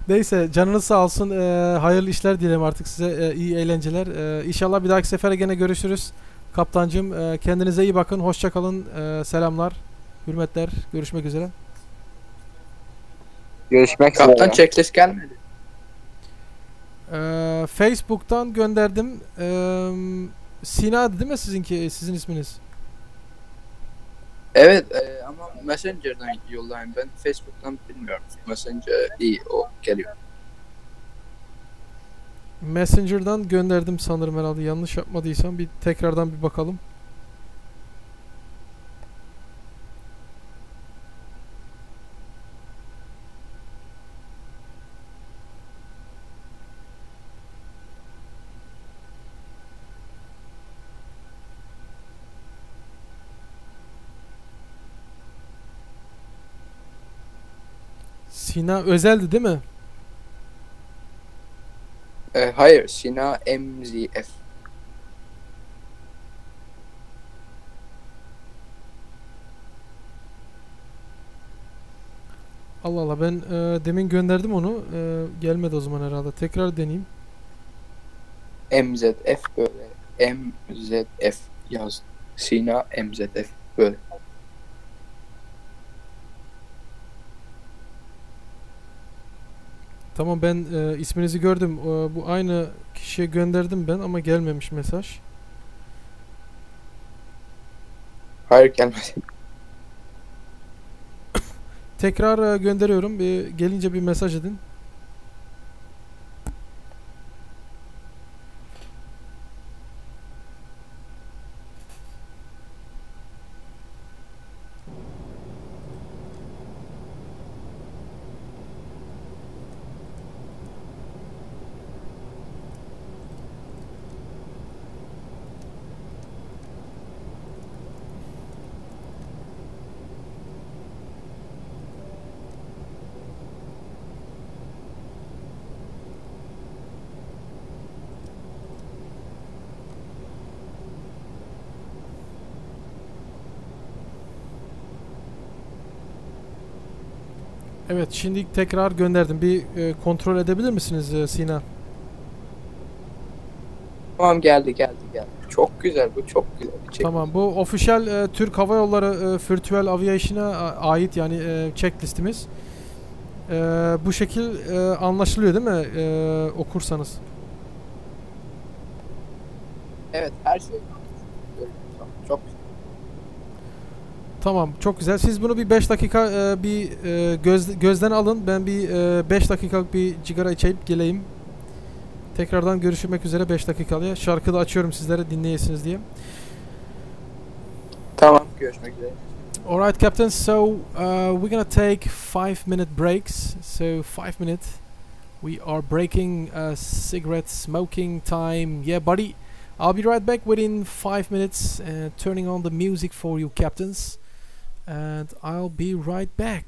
S1: neyse, canınız sağ olsun. Hayırlı işler dilerim artık size. İyi eğlenceler. İnşallah bir dahaki sefere gene görüşürüz. Kaptancım, kendinize iyi bakın. Hoşça kalın. Selamlar, hürmetler. Görüşmek üzere.
S4: Görüşmek üzere.
S3: Kaptan checklist gelmedi.
S1: Facebook'tan gönderdim. Sina değil mi sizin isminiz?
S3: Evet ama Messenger'dan yollayayım, ben Facebook'tan bilmiyorum. Messenger iyi, o geliyor.
S1: Messenger'dan gönderdim sanırım, herhalde yanlış yapmadıysam. Bir tekrardan bir bakalım. Sina özeldi değil mi?
S3: Hayır, Sina MZF.
S1: Allah Allah, ben demin gönderdim onu. Gelmedi o zaman herhalde. Tekrar deneyeyim.
S3: MZF böyle. MZF yaz. Sina MZF böyle.
S1: Tamam, ben isminizi gördüm. Bu aynı kişiye gönderdim ben ama gelmemiş mesaj.
S3: Hayır, gelmedi.
S1: Tekrar gönderiyorum. Gelince bir mesaj edin. Evet, şimdi tekrar gönderdim. Bir kontrol edebilir misiniz Sina?
S3: Tamam, geldi. Çok güzel, bu çok güzel bir
S1: Tamam, bu official Türk Hava Yolları Virtual Aviation'a ait, yani checklistimiz. Bu şekil anlaşılıyor değil mi? Okursanız.
S3: Evet, her şey. Çok güzel.
S1: Tamam, çok güzel. Siz bunu bir 5 dakika gözden alın. Ben bir 5 dakikalık bir cigara içeyip geleyim. Tekrardan görüşmek üzere 5 dakikalıya. Şarkı da açıyorum sizlere dinleyesiniz diye.
S3: Tamam, görüşmek üzere.
S1: Alright, Captain. So we're gonna take 5-minute breaks. So 5 minutes. We are breaking cigarette smoking time. Yeah, buddy. I'll be right back within 5 minutes and turning on the music for you, captains. And I'll be right back.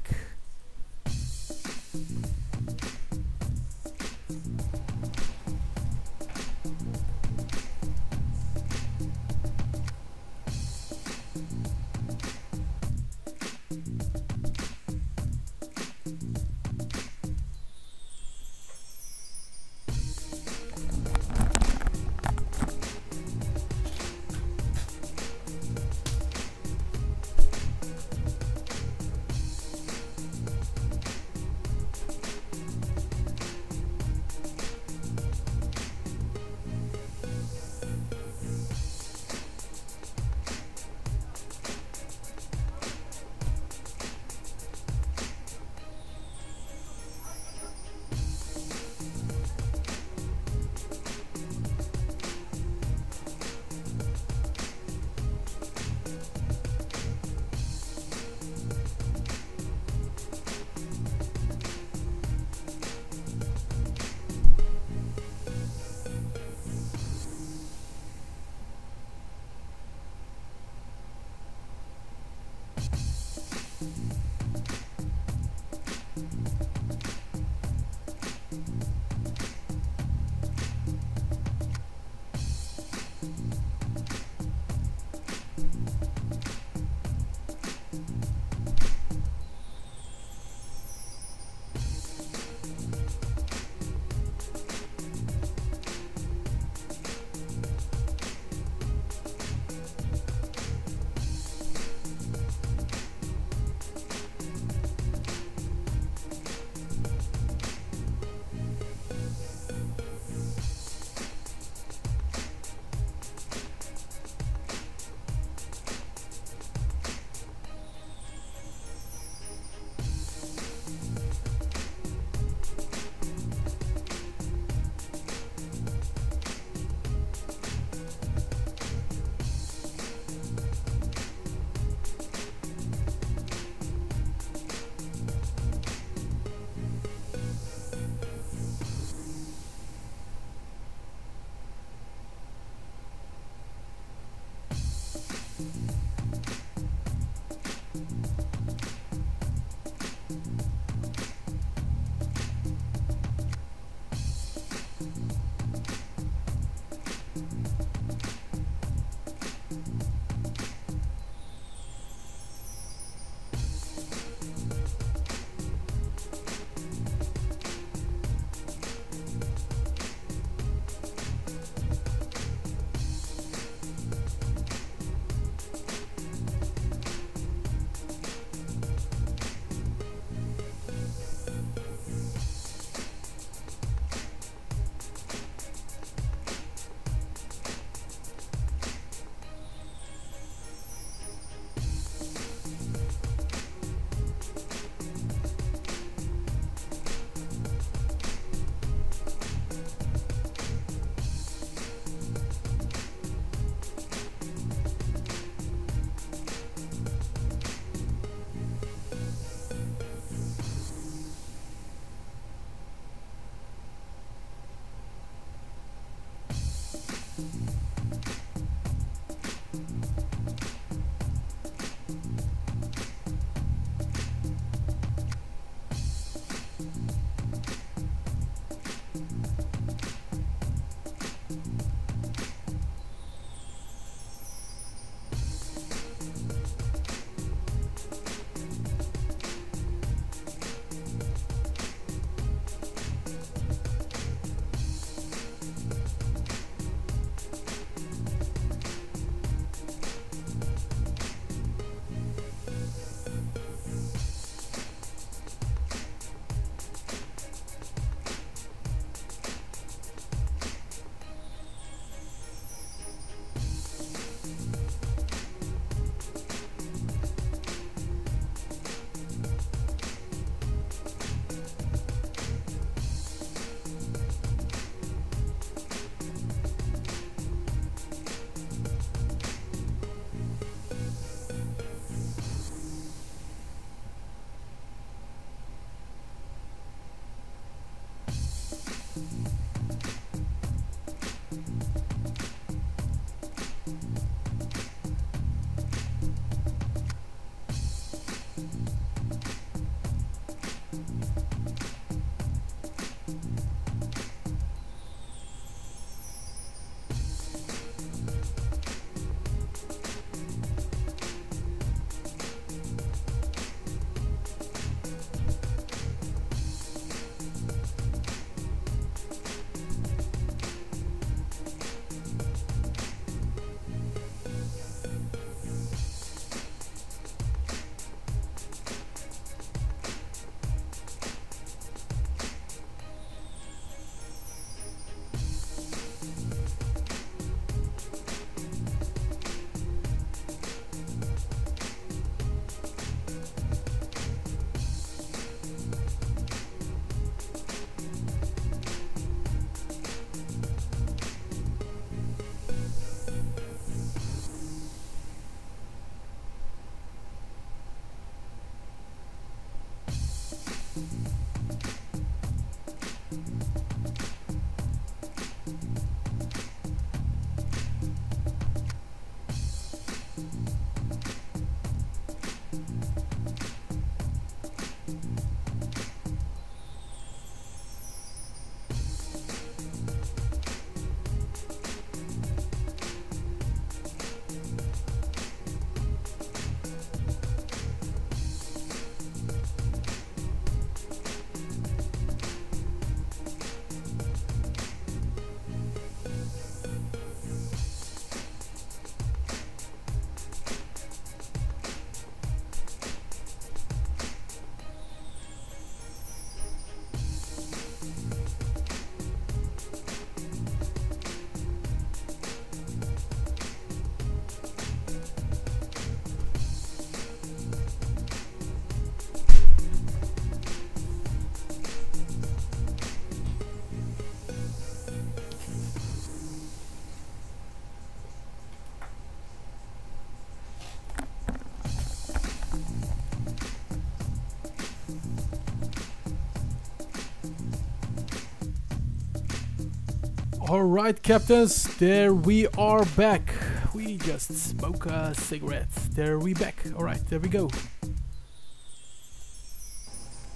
S1: Alright, captains, there we are back. We just smoke a cigarette. There we back. Alright, there we go.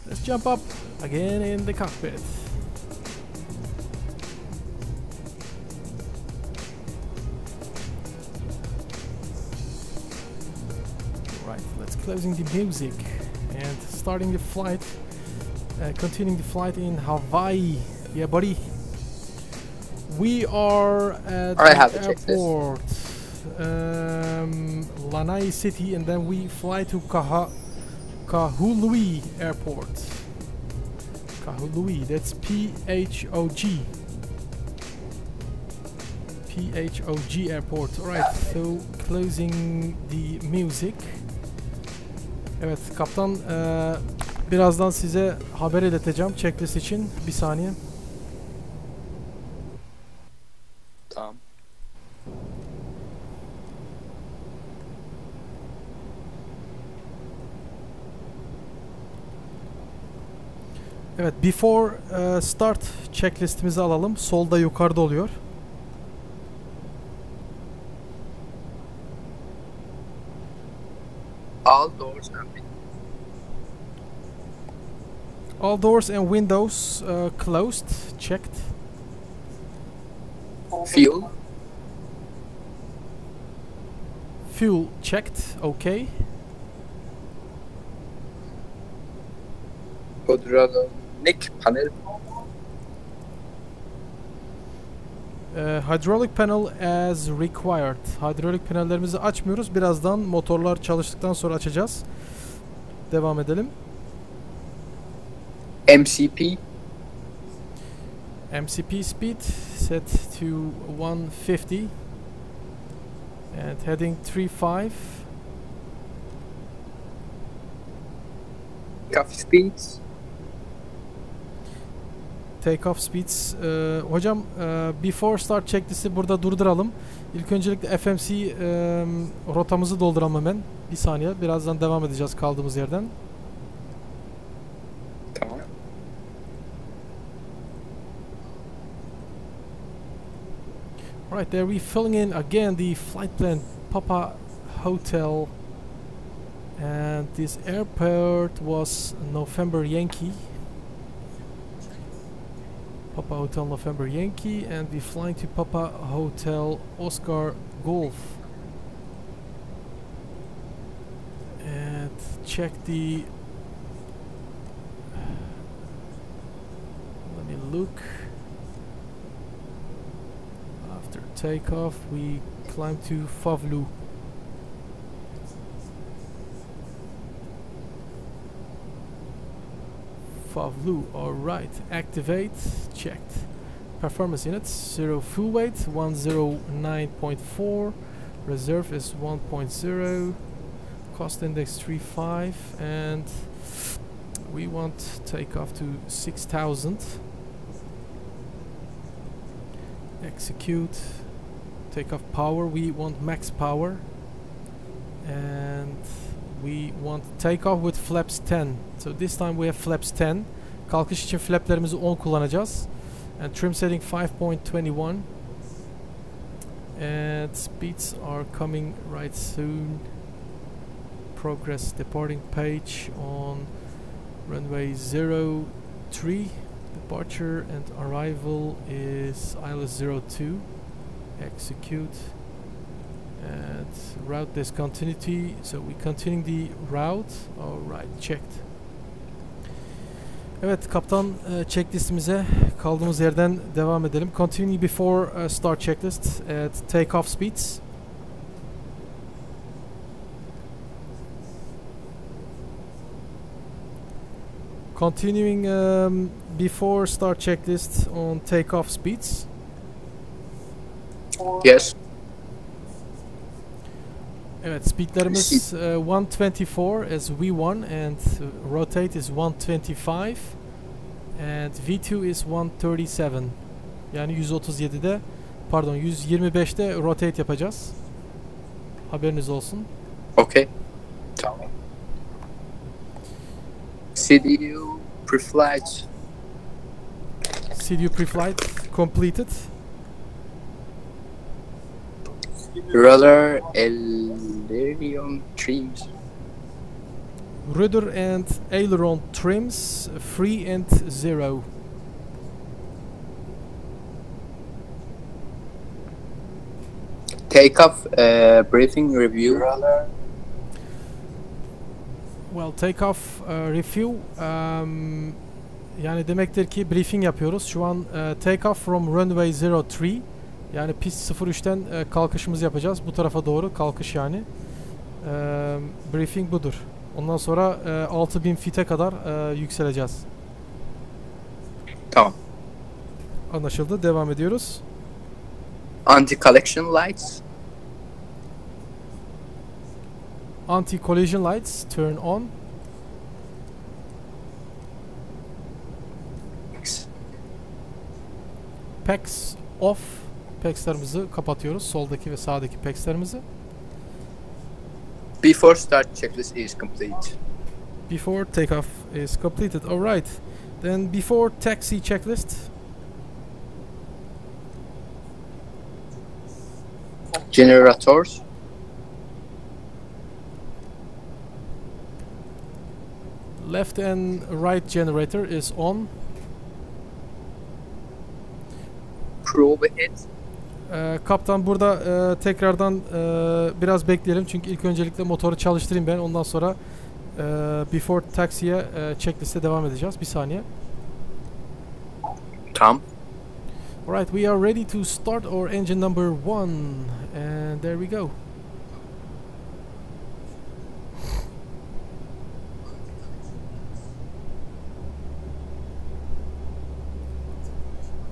S1: Let's jump up again in the cockpit. Alright, let's closing the music and starting the flight. Continuing the flight in Hawaii. Yeah, buddy. We are at the airport, Lanai City, and then we fly to Kahului Airport. Kahului, that's P-H-O-G. P-H-O-G Airport. Alright, so closing the music. Evet, kaptan, birazdan size haber ileteceğim checklist için. Bir saniye.
S3: Tamam.
S1: Evet, before start checklistimizi alalım. Solda yukarıda oluyor.
S2: All doors and windows.
S1: All doors and windows closed, checked.
S2: Fuel.
S1: Fuel checked, okay.
S2: Hydraulic panel.
S1: Hydraulic panel as required. Hidrolik panellerimizi açmıyoruz. Birazdan motorlar çalıştıktan sonra açacağız. Devam edelim.
S2: MCP.
S1: MCP speed set to 150 and heading 35.
S2: Takeoff speeds.
S1: Takeoff speeds. Hocam, before start checklist'i burada durduralım. İlk öncelikle FMC rotamızı dolduralım hemen. Bir saniye. Birazdan devam edeceğiz kaldığımız yerden.
S2: Tamam.
S1: Right, there we filling in again the flight plan Papa Hotel, and this airport was November Yankee. Papa Hotel November Yankee, and we flying to Papa Hotel Oscar Golf. And check the, let me look. After takeoff we climb to Phli-Phnl-Phny-Phog-Phto. Alright, activate, checked. Performance units, 0 fuel weight, 109.4, reserve is 1.0, cost index 3.5, and we want takeoff to 6,000. Execute, takeoff power, we want max power, and we want takeoff with flaps 10. So this time we have flaps 10. Kalkış için flaplerimizi 10 kullanacağız. And trim setting 5.21. And speeds are coming right soon. Progress departing page on runway 03. Departure and arrival is ILS 02. Execute. And route discontinuity, so we continuing the route. Alright, checked. Evet, kaptan, checklistimize kaldığımız yerden devam edelim. Continue before start checklist at takeoff speeds. Continuing before start checklist on takeoff speeds.
S2: Yes.
S1: Evet, speedlerimiz 124 as V1 and rotate is 125 and V2 is 137. Yani 137'de, pardon, 125'te rotate yapacağız. Haberiniz olsun.
S2: Okay. Tamam. CDU pre-flight.
S1: CDU pre-flight completed.
S3: Rudder aileron trims.
S1: Rudder and aileron trims 3 and 0.
S3: Takeoff briefing review.
S1: Well, takeoff review yani demektir ki briefing yapıyoruz. Şu an takeoff from runway 03 yani pist 03'ten kalkışımızı yapacağız. Bu tarafa doğru kalkış yani. Briefing budur. Ondan sonra 6000 feet'e kadar yükseleceğiz.
S3: Tamam.
S1: Anlaşıldı. Devam ediyoruz.
S3: Anti-collision lights.
S1: Anti-collision lights turn on. Packs off. Packs'larımızı kapatıyoruz. Soldaki ve sağdaki packs'larımızı.
S3: Before start checklist is complete.
S1: Before takeoff is completed. Alright. Then before taxi checklist.
S3: Generators.
S1: Left and right generator is on.
S3: Probe it.
S1: Kaptan burada tekrardan biraz bekleyelim çünkü ilk öncelikle motoru çalıştırayım ben, ondan sonra before taxi'ye checklist'e devam edeceğiz. Bir saniye.
S3: Tamam.
S1: Alright, we are ready to start our engine number 1 and there we go.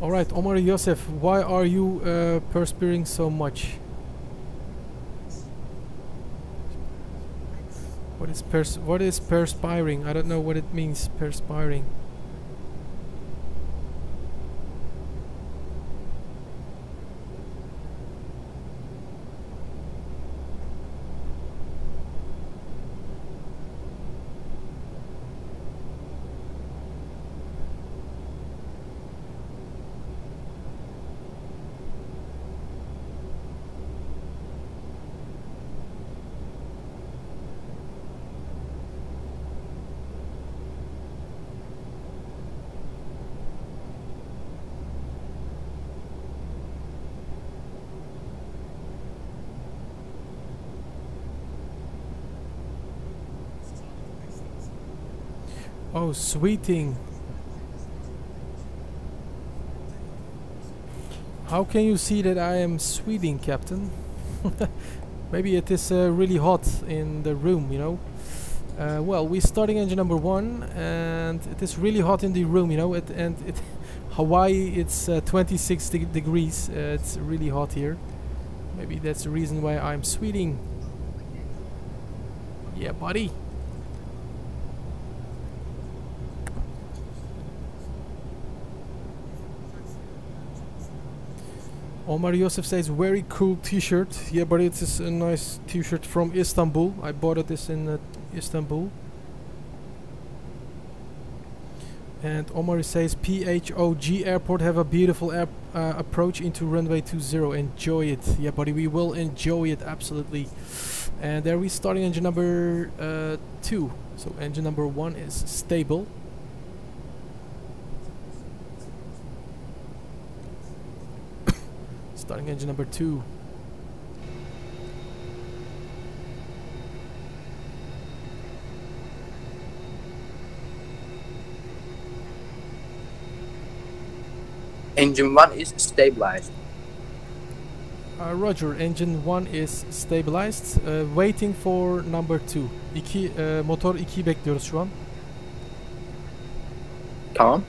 S1: Alright, Omar Yosef, why are you perspiring so much? What is perspiring? I don't know what it means, perspiring. Oh, sweeting. How can you see that I am sweeting, Captain? Maybe it is really hot in the room, you know. Well, we're starting engine number 1 and it is really hot in the room, you know. Hawaii, it's 26 degrees. It's really hot here. Maybe that's the reason why I'm sweeting. Yeah, buddy. Omar Yosef says, very cool t-shirt. Yeah, but it is a nice t-shirt from Istanbul. I bought this in Istanbul. And Omar says, PHOG Airport have a beautiful approach into runway 20. Enjoy it. Yeah, buddy, we will enjoy it, absolutely. And there we starting engine number 2. So engine number 1 is stable. Starting engine number 2.
S3: Engine 1 is stabilized.
S1: Roger, engine 1 is stabilized. Waiting for number 2. Motor 2'yi bekliyoruz şu an.
S3: Tamam.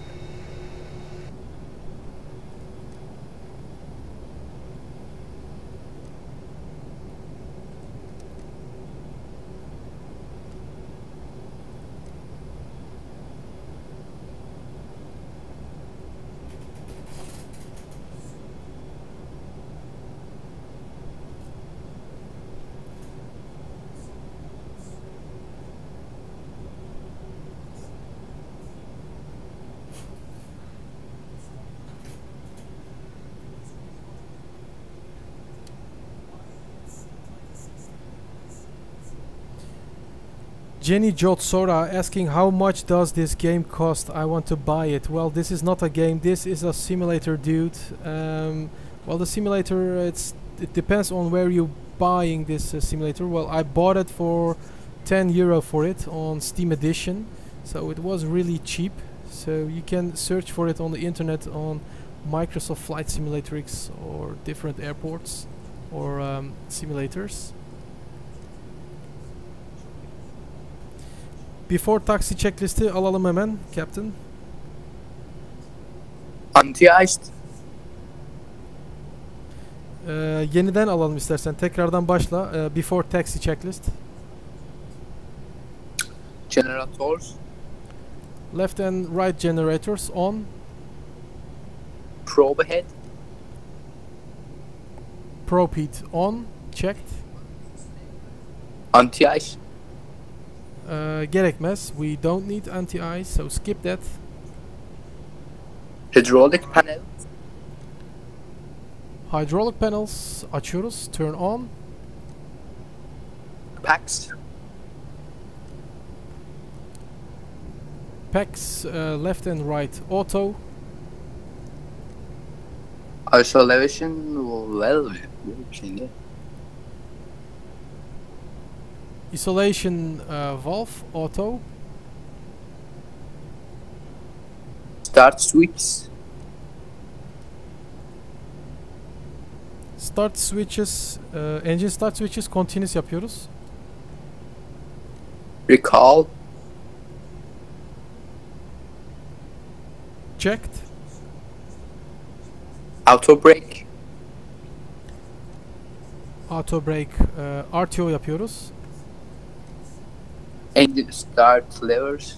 S1: Jenny Jotsora asking how much does this game cost? I want to buy it. Well, this is not a game. This is a simulator, dude. Well, the simulator, it depends on where you're buying this simulator. Well, I bought it for €10 for it on Steam Edition, so it was really cheap. So you can search for it on the internet on Microsoft Flight Simulator X or different airports or simulators. Before taxi checklisti alalım hemen Captain.
S3: Anti-iced.
S1: Yeniden alalım istersen. Tekrardan başla. Before taxi checklist.
S3: Generators.
S1: Left and right generators on.
S3: Probe head.
S1: Probe heat on. Checked.
S3: Anti-ice.
S1: Gerekmez. We don't need anti-ice, so skip that.
S3: Hydraulic panel.
S1: Hydraulic panels açıyoruz. Turn on.
S3: Packs.
S1: Packs left and right auto.
S3: Isolation valve. Şimdi.
S1: Isolation valve auto.
S3: Start switches.
S1: Start switches, engine start switches continuous yapıyoruz.
S3: Recall.
S1: Checked.
S3: Auto brake.
S1: Auto brake, RTO yapıyoruz.
S3: Engine start levers.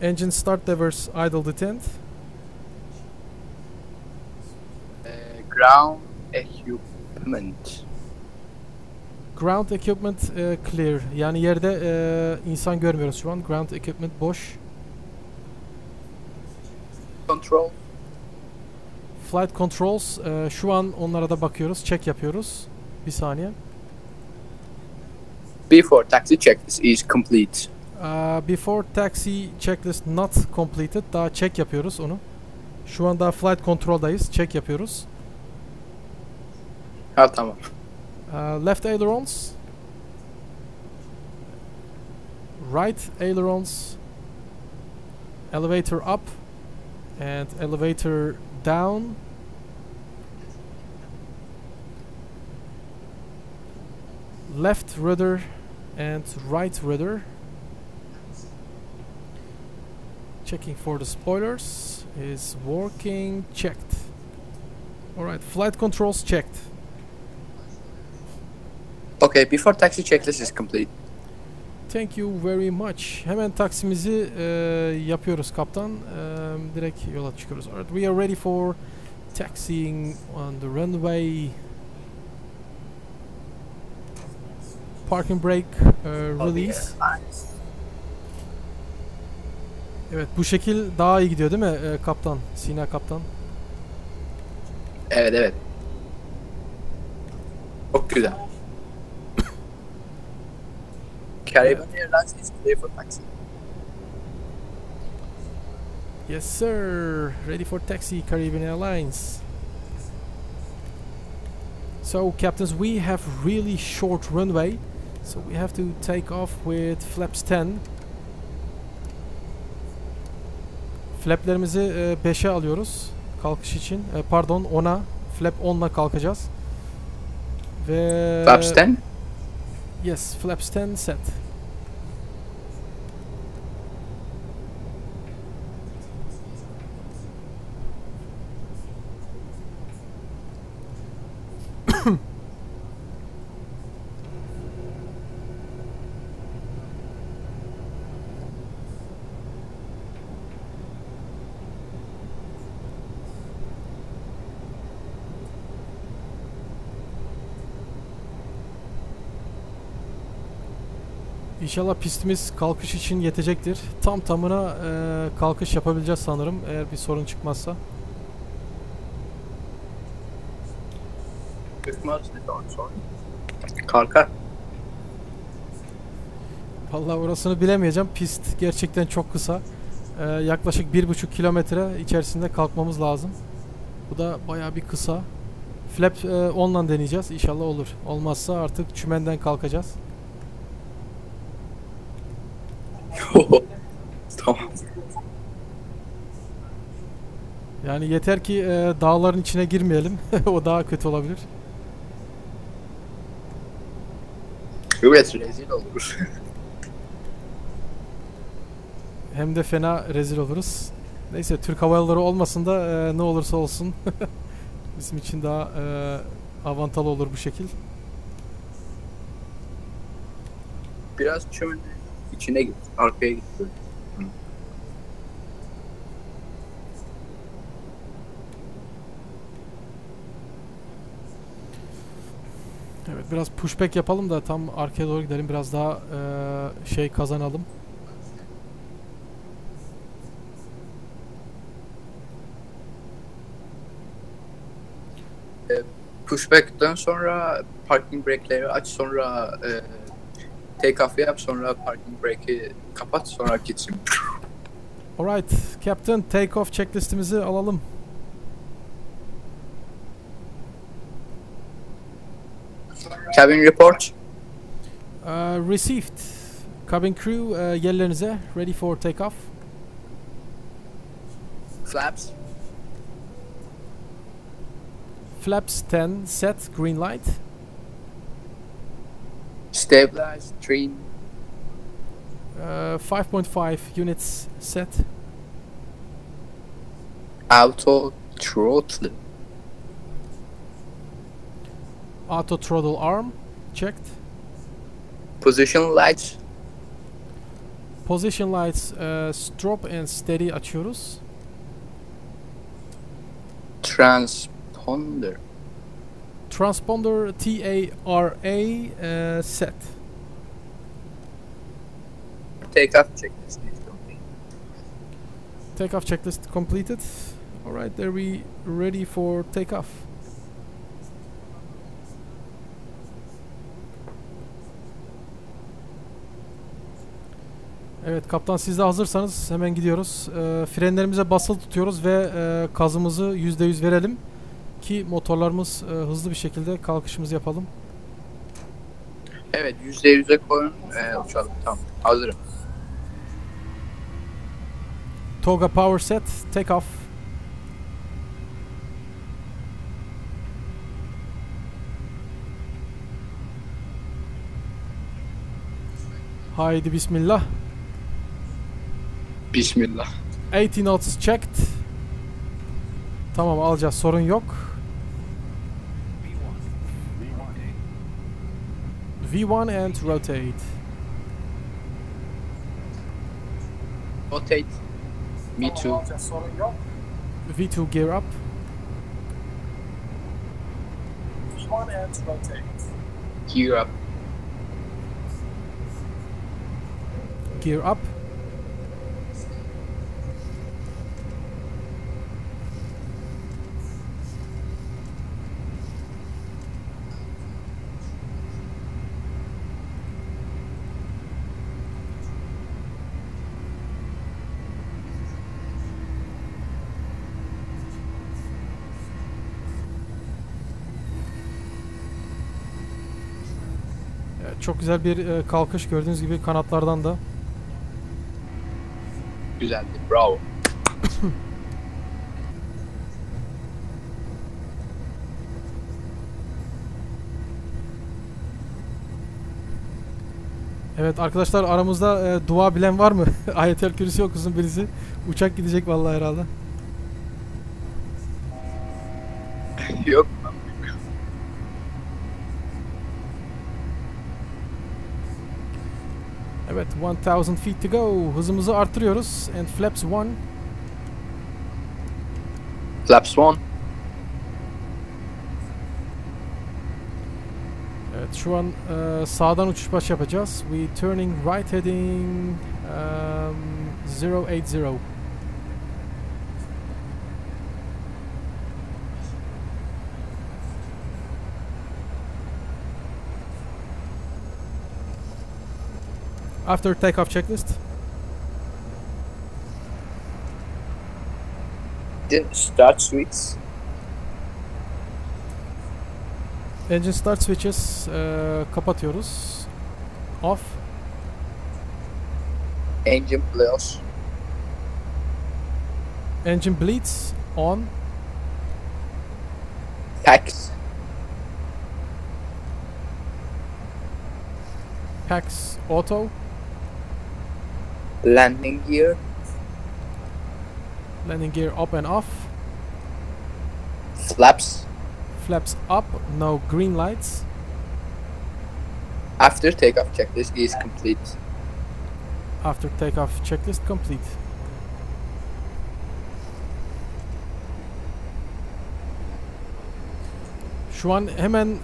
S1: Engine start levers idle detent.
S3: Ground equipment.
S1: Ground equipment clear. Yani yerde insan görmüyoruz şu an. Ground equipment boş.
S3: Control.
S1: Flight controls şu an onlara da bakıyoruz. Check yapıyoruz. Bir saniye.
S3: Before taxi checklist is complete.
S1: Before taxi checklist not completed. Daha check yapıyoruz onu. Şu an daha flight control'dayız. Check yapıyoruz.
S3: Ha tamam.
S1: Left ailerons. Right ailerons. Elevator up. And elevator down. Left rudder and right rudder. Checking for the spoilers. Is working. Checked. Alright, flight controls checked.
S3: Okay, before taxi checklist is complete.
S1: Thank you very much. Hemen taksimizi yapıyoruz kaptan. Direkt yola çıkıyoruz. Alright, we are ready for taxiing on the runway. Parking brake release. Evet, bu şekil daha iyi gidiyor değil mi kaptan? Sina kaptan.
S3: Evet evet. Çok güzel. Carribean Airlines is clear for taxi.
S1: Yes sir, ready for taxi, Caribbean Airlines. So captains, we have really short runway, so we have to take off with flaps 10. Flaplerimizi 5'e alıyoruz kalkış için. Pardon, 10'a. Flap 10'la kalkacağız. Ve
S3: Flaps 10?
S1: Yes, flaps 10 set. İnşallah pistimiz kalkış için yetecektir. Tam tamına kalkış yapabileceğiz sanırım eğer bir sorun çıkmazsa.
S3: Çıkmaz ne zaman sonra? Kalkar.
S1: Vallahi orasını bilemeyeceğim. Pist gerçekten çok kısa. Yaklaşık 1,5 kilometre içerisinde kalkmamız lazım. Bu da bayağı bir kısa. Flap 10'la deneyeceğiz. İnşallah olur. Olmazsa artık çümenden kalkacağız.
S3: Tamam.
S1: Yani yeter ki dağların içine girmeyelim. O daha kötü olabilir.
S3: Evet, rezil olur.
S1: Hem de fena rezil oluruz. Neyse, Türk Hava Yolları olmasın da ne olursa olsun. Bizim için daha avantalı olur bu şekil.
S3: Biraz çömün içine git. Arkaya git böyle.
S1: Evet, biraz pushback yapalım da tam arkaya doğru gidelim. Biraz daha şey kazanalım.
S3: Pushback'ten sonra parking brake'leri aç, sonra take off yap, sonra parking brake'i kapat, sonra gitsin.
S1: Alright, Captain, take off checklistimizi alalım.
S3: Cabin report.
S1: Received. Cabin crew, yerlerinize. Ready for take off.
S3: Flaps.
S1: Flaps 10 set, green light.
S3: Stabilize, trim.
S1: 5.5 units set.
S3: Auto throttle.
S1: Auto throttle arm checked.
S3: Position lights.
S1: Position lights strop and steady açıyoruz.
S3: Transponder.
S1: Transponder TARA set.
S3: Take off checklist is complete.
S1: Takeoff checklist completed. Alright, are we ready for takeoff? Evet kaptan, siz de hazırsanız hemen gidiyoruz. Frenlerimize basılı tutuyoruz ve gazımızı %100 verelim ki motorlarımız hızlı bir şekilde kalkışımızı yapalım.
S3: Evet, %100'e koyun, uçalım. Tamam, hazırım.
S1: Toga power set, take off. Haydi bismillah.
S3: Bismillah.
S1: 80 knots checked. Tamam, alacağız, sorun yok. V1 and rotate.
S3: Rotate. Me too.
S1: V2 gear up.
S3: Gear up.
S1: Gear up. Evet, çok güzel bir kalkış, gördüğünüz gibi kanatlardan da.
S3: Güzeldi, bravo.
S1: Evet arkadaşlar, aramızda dua bilen var mı? Ayetel Kürsi okusun birisi. Uçak gidecek vallahi herhalde.
S3: Yok.
S1: Evet, 1000 feet to go. Hızımızı artırıyoruz. And flaps 1.
S3: Flaps 1.
S1: Evet, şu an sağdan uçuş baş yapacağız. We turning right heading 080. After takeoff checklist.
S3: Then start switch.
S1: Engine start switches kapatıyoruz. Off.
S3: Engine bleeds.
S1: Engine bleeds on.
S3: Packs.
S1: Packs auto.
S3: Landing gear.
S1: Landing gear up and off.
S3: Flaps.
S1: Flaps up, no green lights.
S3: After takeoff checklist is complete.
S1: After takeoff checklist complete. Şu an hemen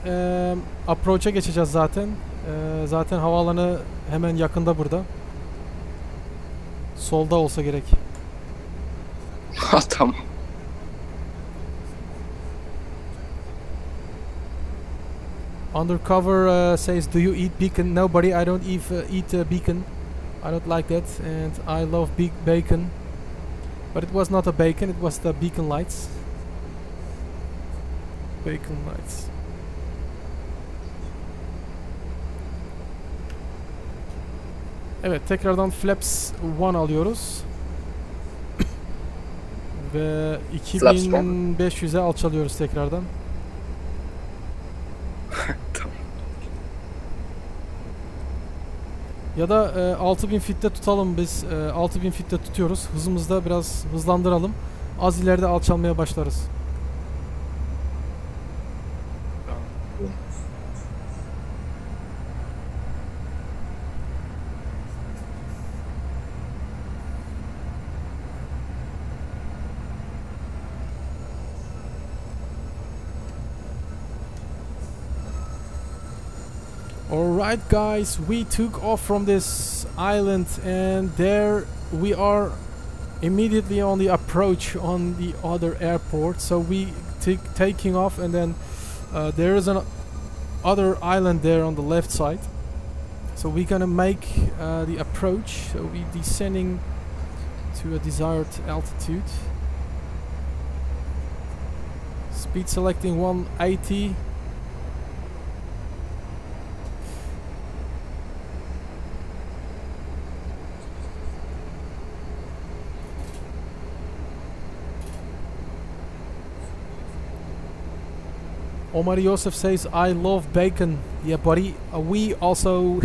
S1: approach'a geçeceğiz zaten. Zaten havaalanı hemen yakında burada. Solda olsa gerek.
S3: Ha tamam.
S1: Undercover says, "Do you eat bacon?" No, buddy, I don't eat bacon. I don't like that, and I love big bacon. But it was not a bacon; it was the beacon lights. Bacon lights. Evet, tekrardan flaps 1 alıyoruz. Ve 2500'e alçalıyoruz tekrardan.
S3: Tamam.
S1: Ya da 6000 feet'te tutalım biz. 6000 feet'te tutuyoruz. Hızımızı da biraz hızlandıralım. Az ileride alçalmaya başlarız. Alright guys, we took off from this island and there we are immediately on the approach on the other airport. So we taking off, and then there is an other island there on the left side. So we're gonna make the approach. So we descending to a desired altitude. Speed selecting 180. Omar Yosef says, "I love bacon." Yeah, buddy. We also.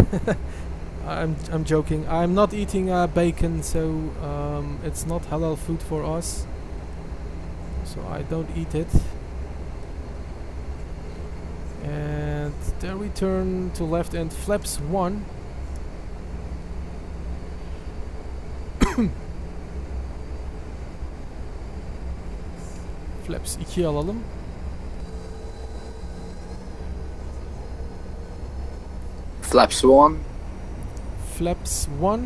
S1: I'm joking. I'm not eating bacon, so it's not halal food for us. So I don't eat it. And there we turn to left and flaps 1. Flaps 2 alalım.
S3: Flaps 1.
S1: Flaps 1.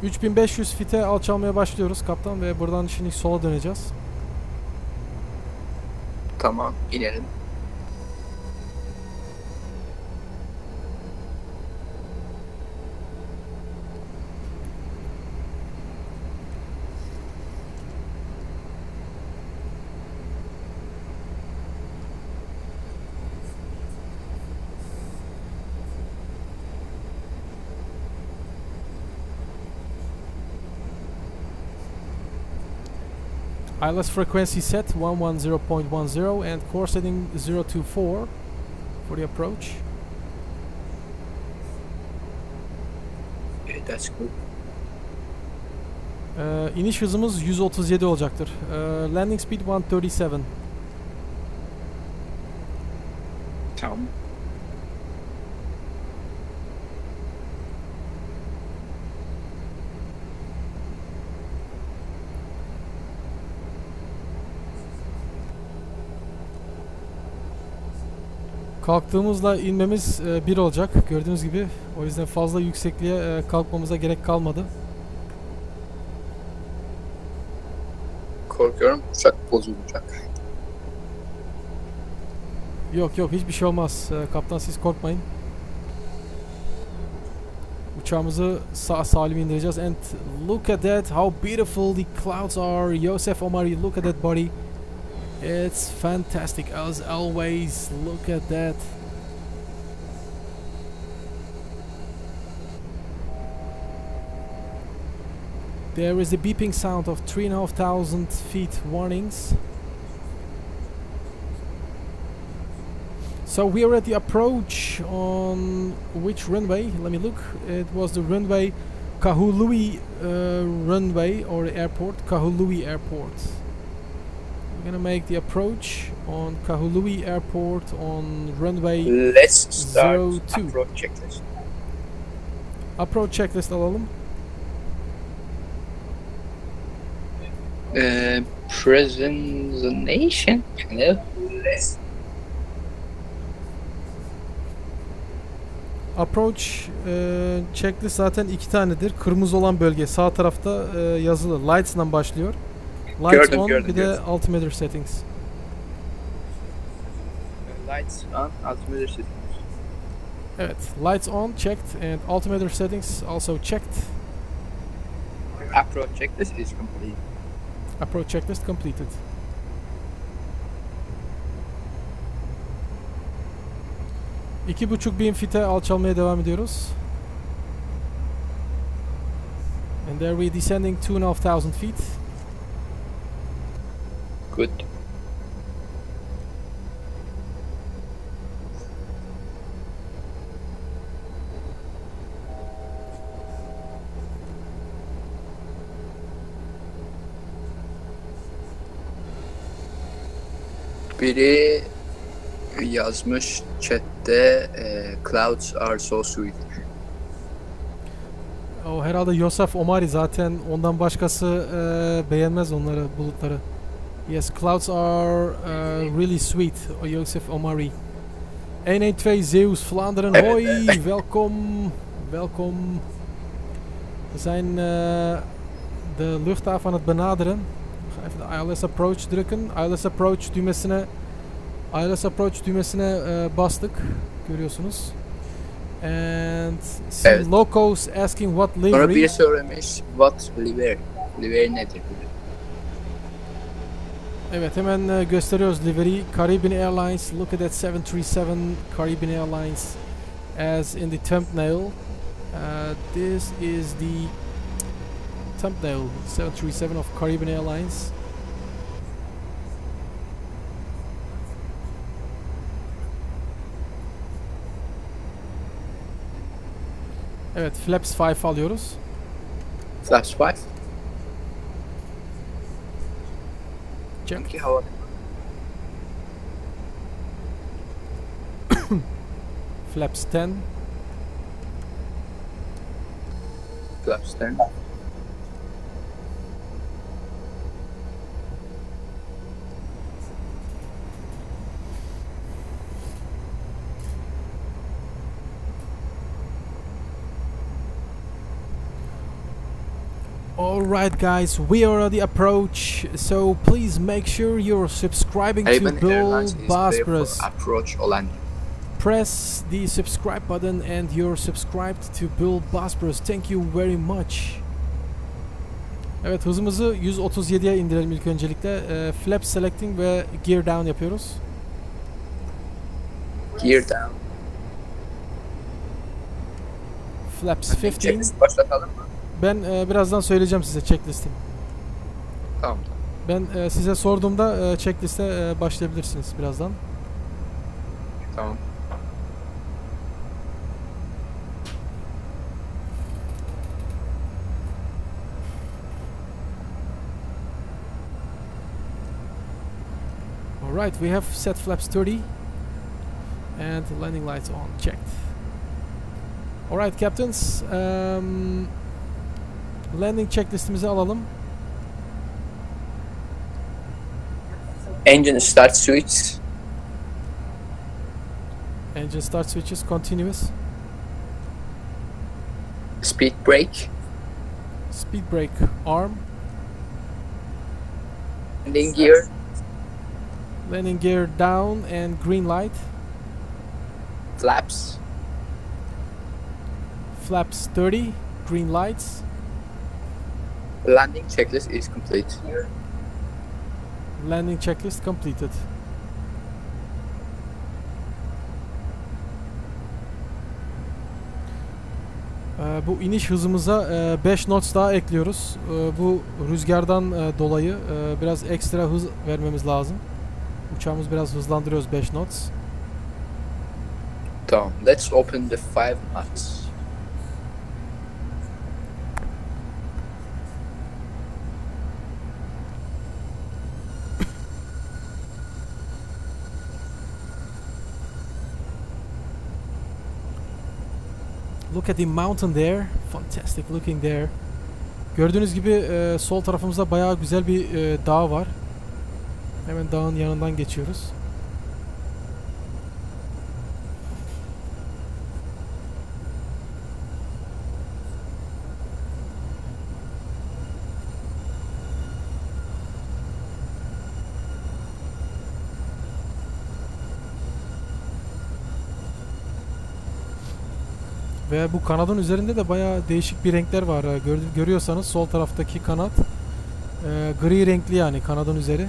S1: ...3500 fite alçalmaya başlıyoruz kaptan ve buradan şimdi sola döneceğiz.
S3: Tamam, inelim.
S1: ILS frequency set 110.10 and core setting 024 for the approach.
S3: Okay, that's good.
S1: İniş hızımız 137 olacaktır. Landing speed 137.
S3: Tamam.
S1: Kalktığımızda inmemiz 1 olacak gördüğünüz gibi. O yüzden fazla yüksekliğe kalkmamıza gerek kalmadı.
S3: Korkuyorum uçak bozulacak.
S1: Yok yok, hiçbir şey olmaz. Kaptan siz korkmayın. Uçağımızı sağ salim indireceğiz. And look at that, how beautiful the clouds are. Joseph Omari, look at that body. It's fantastic as always. Look at that. There is the beeping sound of 3,500 feet warnings. So we are at the approach on which runway? Let me look. It was the runway Kahului runway or airport, Kahului Airport. We're gonna make the approach on Kahului Airport on runway
S3: Let's start
S1: 02.
S3: approach checklist.
S1: Approach checklist alalım.
S3: Presentation. Let's.
S1: Approach checklist zaten 2 tanedir. Kırmızı olan bölge sağ tarafta yazılı. Lights'dan başlıyor. Lights
S3: Gördüm,
S1: on,
S3: gördüm,
S1: bir de
S3: gördüm.
S1: altimeter settings.
S3: Lights on, altimeter settings.
S1: Evet, lights on checked and altimeter settings also checked.
S3: Approach checklist is complete.
S1: Approach checklist completed. İki buçuk bin fite alçalmaya devam ediyoruz. And there we descending 2,500 feet.
S3: Good. Biri yazmış chatte clouds are so sweet.
S1: O herhalde Yosef Omari, zaten ondan başkası beğenmez onları, bulutları. Yes, clouds are really sweet. O Yosef Omari. 112 Zeus Vlaanderen, hoi, welkom, welkom. We zijn de luchthaven aan het benaderen. Even de ILS approach drukken. ILS approach düğmesine bastık. Görüyorsunuz. And some
S3: Evet.
S1: locals asking what
S3: Sonra
S1: livery.
S3: biri söylemiş what liver. Liver nedir?
S1: Evet, hemen gösteriyoruz livery. Caribbean Airlines. Look at that 737 Caribbean Airlines as in the thumbnail. This is the thumbnail 737 of Caribbean Airlines. Evet, flaps 5 alıyoruz.
S3: Flaps 5.
S1: Check.
S3: Çünkü hava.
S1: Flaps 10.
S3: Flaps 10.
S1: Alright guys, we are at the approach, so please make sure you're subscribing to
S3: Caribbean Airlines is
S1: BullBosphorus.
S3: for approach olan.
S1: Press the subscribe button and you're subscribed to BullBosphorus. Thank you very much. Evet, hızımızı 137'ye indirelim ilk öncelikle. Flap selecting ve gear down yapıyoruz.
S3: Gear down.
S1: Flaps 15.
S3: Checklist başlatalım mı?
S1: Ben birazdan söyleyeceğim size checklist'i.
S3: Tamam.
S1: Ben size sorduğumda checklist'e başlayabilirsiniz birazdan.
S3: Tamam.
S1: Alright, we have set flaps 30 and landing lights on, checked. Alright captains, landing checklistimizi alalım.
S3: Engine start switch.
S1: Engine start switches continuous.
S3: Speed brake.
S1: Speed brake arm.
S3: Landing gear.
S1: Landing gear down and green light.
S3: Flaps.
S1: Flaps 30, green lights.
S3: Landing checklist is complete.
S1: Landing checklist completed. Bu iniş hızımıza 5 knots daha ekliyoruz. Bu rüzgardan dolayı biraz ekstra hız vermemiz lazım. Uçağımız biraz hızlandırıyoruz 5 knots.
S3: Tamam. Let's open the 5 knots.
S1: Look at the mountain there. Fantastic looking there. Gördüğünüz gibi sol tarafımızda bayağı güzel bir dağ var. Hemen dağın yanından geçiyoruz. Ve bu kanadın üzerinde de bayağı değişik bir renkler var. Görüyorsanız sol taraftaki kanat gri renkli, yani kanadın üzeri.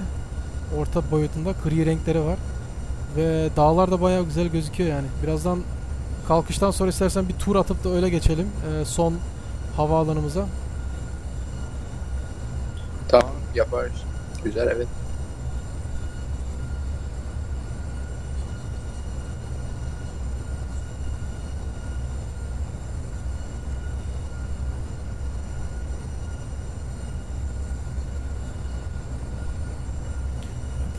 S1: Orta boyutunda gri renkleri var. Ve dağlar da bayağı güzel gözüküyor yani. Birazdan kalkıştan sonra istersen bir tur atıp da öyle geçelim son havaalanımıza.
S3: Tamam, yaparız. Güzel, evet.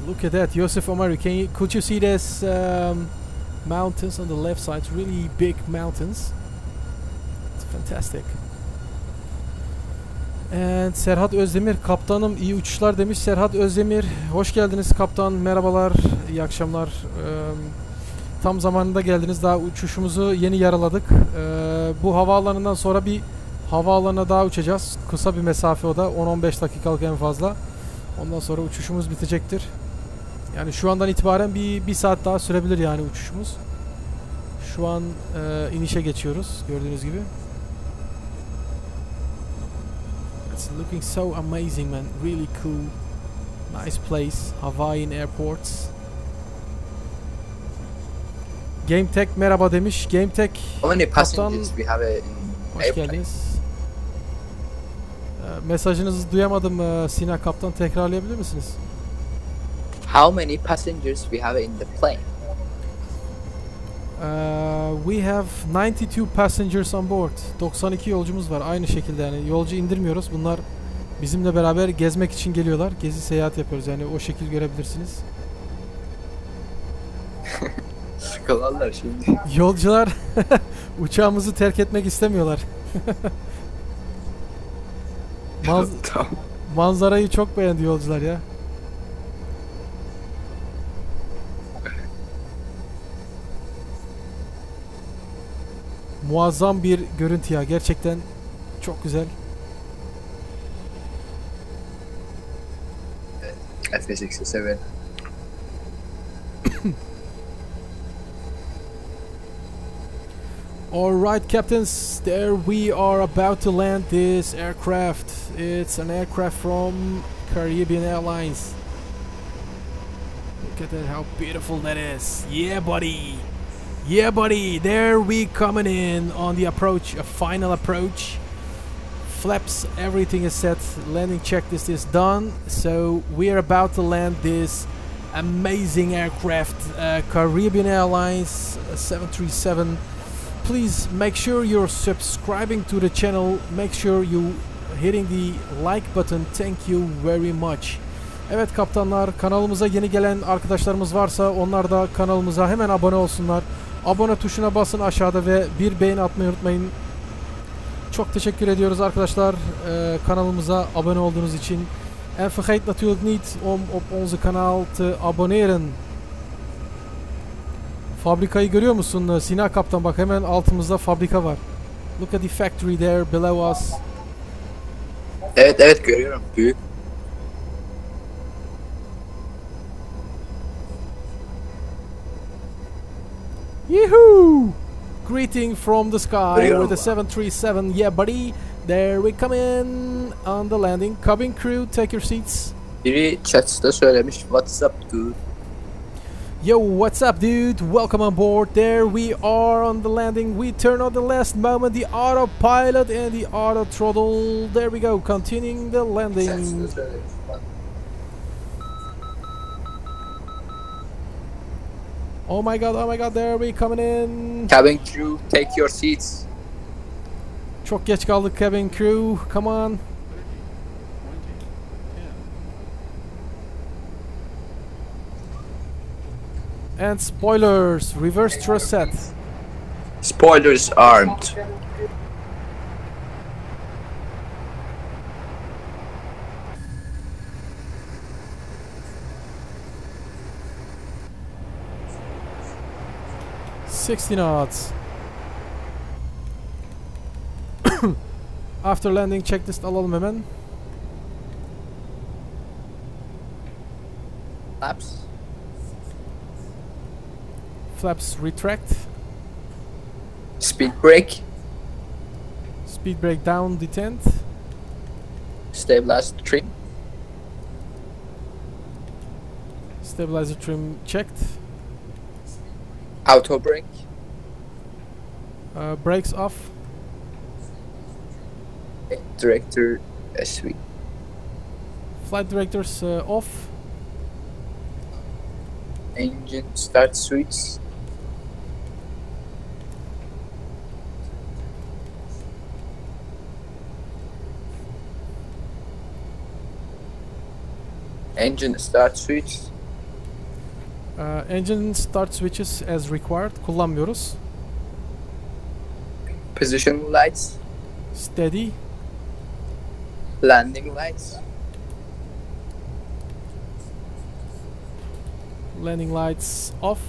S1: Look at that, Joseph Omari. Could you see this mountains on the left side? It's really big mountains. It's fantastic. And Serhat Özdemir, kaptanım iyi uçuşlar demiş. Serhat Özdemir, hoş geldiniz kaptan. Merhabalar, iyi akşamlar. Tam zamanında geldiniz. Daha uçuşumuzu yeni yaraladık. Bu havaalanından sonra bir havaalanına daha uçacağız. Kısa bir mesafe o da. 10-15 dakikalık en fazla. Ondan sonra uçuşumuz bitecektir. Yani şu andan itibaren bir saat daha sürebilir yani uçuşumuz. Şu an inişe geçiyoruz gördüğünüz gibi. It's looking so amazing, man. Really cool. Nice place. Hawaiian airports. GameTech merhaba demiş. GameTech
S3: How many
S1: kaptan,
S3: passengers we have in
S1: hoş
S3: airplane?
S1: geldiniz. Mesajınızı duyamadım Sina kaptan, tekrarlayabilir misiniz?
S3: How many passengers we have in the plane?
S1: We have 92 passengers on board. 92 yolcumuz var aynı şekilde, yani yolcu indirmiyoruz. Bunlar bizimle beraber gezmek için geliyorlar. Gezi seyahat yapıyoruz, yani o şekil görebilirsiniz.
S3: Sıkılarlar şimdi.
S1: Yolcular uçağımızı terk etmek istemiyorlar.
S3: Tamam.
S1: Manzarayı çok beğendi yolcular ya. Muazzam bir görüntü ya, gerçekten çok güzel.
S3: F-67.
S1: Alright captains, there we are about to land this aircraft. It's an aircraft from Carribean Airlines. Look at that, how beautiful that is. Yeah buddy! Yeah buddy! There we coming in on the approach, a final approach. Flaps, everything is set, landing checklist is done. So we are about to land this amazing aircraft, Caribbean Airlines 737. Please make sure you're subscribing to the channel. Make sure you hitting the like button. Thank you very much. Evet kaptanlar, kanalımıza yeni gelen arkadaşlarımız varsa onlar da kanalımıza hemen abone olsunlar. Abone tuşuna basın aşağıda ve bir beğeni atmayı unutmayın. Çok teşekkür ediyoruz arkadaşlar kanalımıza abone olduğunuz için. En vergeet natuurlijk niet om op onze kanaal te abonneren. Fabrikayı görüyor musun Sina kaptan? Bak hemen altımızda fabrika var. Look at the factory there below us.
S3: Evet görüyorum. Büyük.
S1: Yee-hoo! Greeting from the sky
S3: Duyuyorum
S1: with the
S3: ben.
S1: 737. Yeah, buddy. There we come in on the landing. Cabin crew, take your seats.
S3: Biri chat'ta söylemiş. What's up dude?
S1: Yo, what's up, dude? Welcome on board. There we are on the landing. We turn on the last moment, the autopilot and the auto throttle. There we go, continuing the landing.
S3: Chat'ta söylemiş.
S1: Oh my god, there we coming in.
S3: Cabin crew, take your seats.
S1: Çok geç kaldık cabin crew. Come on. And spoilers, reverse thrust set.
S3: Spoilers armed.
S1: $60 knots. After landing checklist alalım hemen.
S3: Flaps.
S1: Flaps retract.
S3: Speed brake.
S1: Speed brake down, detent.
S3: Stabilizer trim.
S1: Stabilizer trim checked.
S3: Auto brake.
S1: Brakes off.
S3: Director SV.
S1: Flight directors off.
S3: Engine start switch. Engine start switch.
S1: Engine start switches as required. Kullanmıyoruz.
S3: Position lights.
S1: Steady.
S3: Landing lights.
S1: Landing lights off.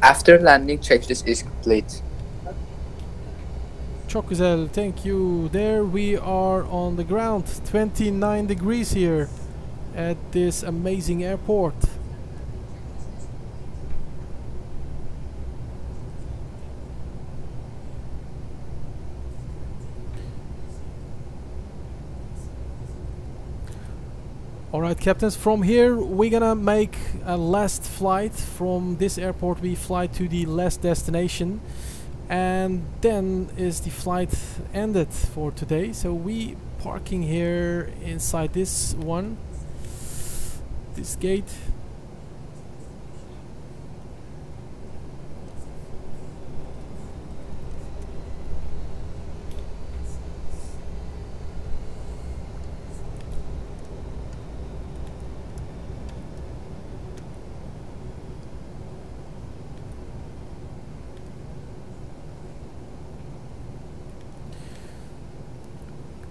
S3: After landing checklist is complete.
S1: Çok güzel. Thank you. There we are on the ground. 29 degrees here at this amazing airport. Alright, captains, from here we're gonna make a last flight. From this airport we fly to the last destination, and then is the flight ended for today. So we parking here inside this one, this gate.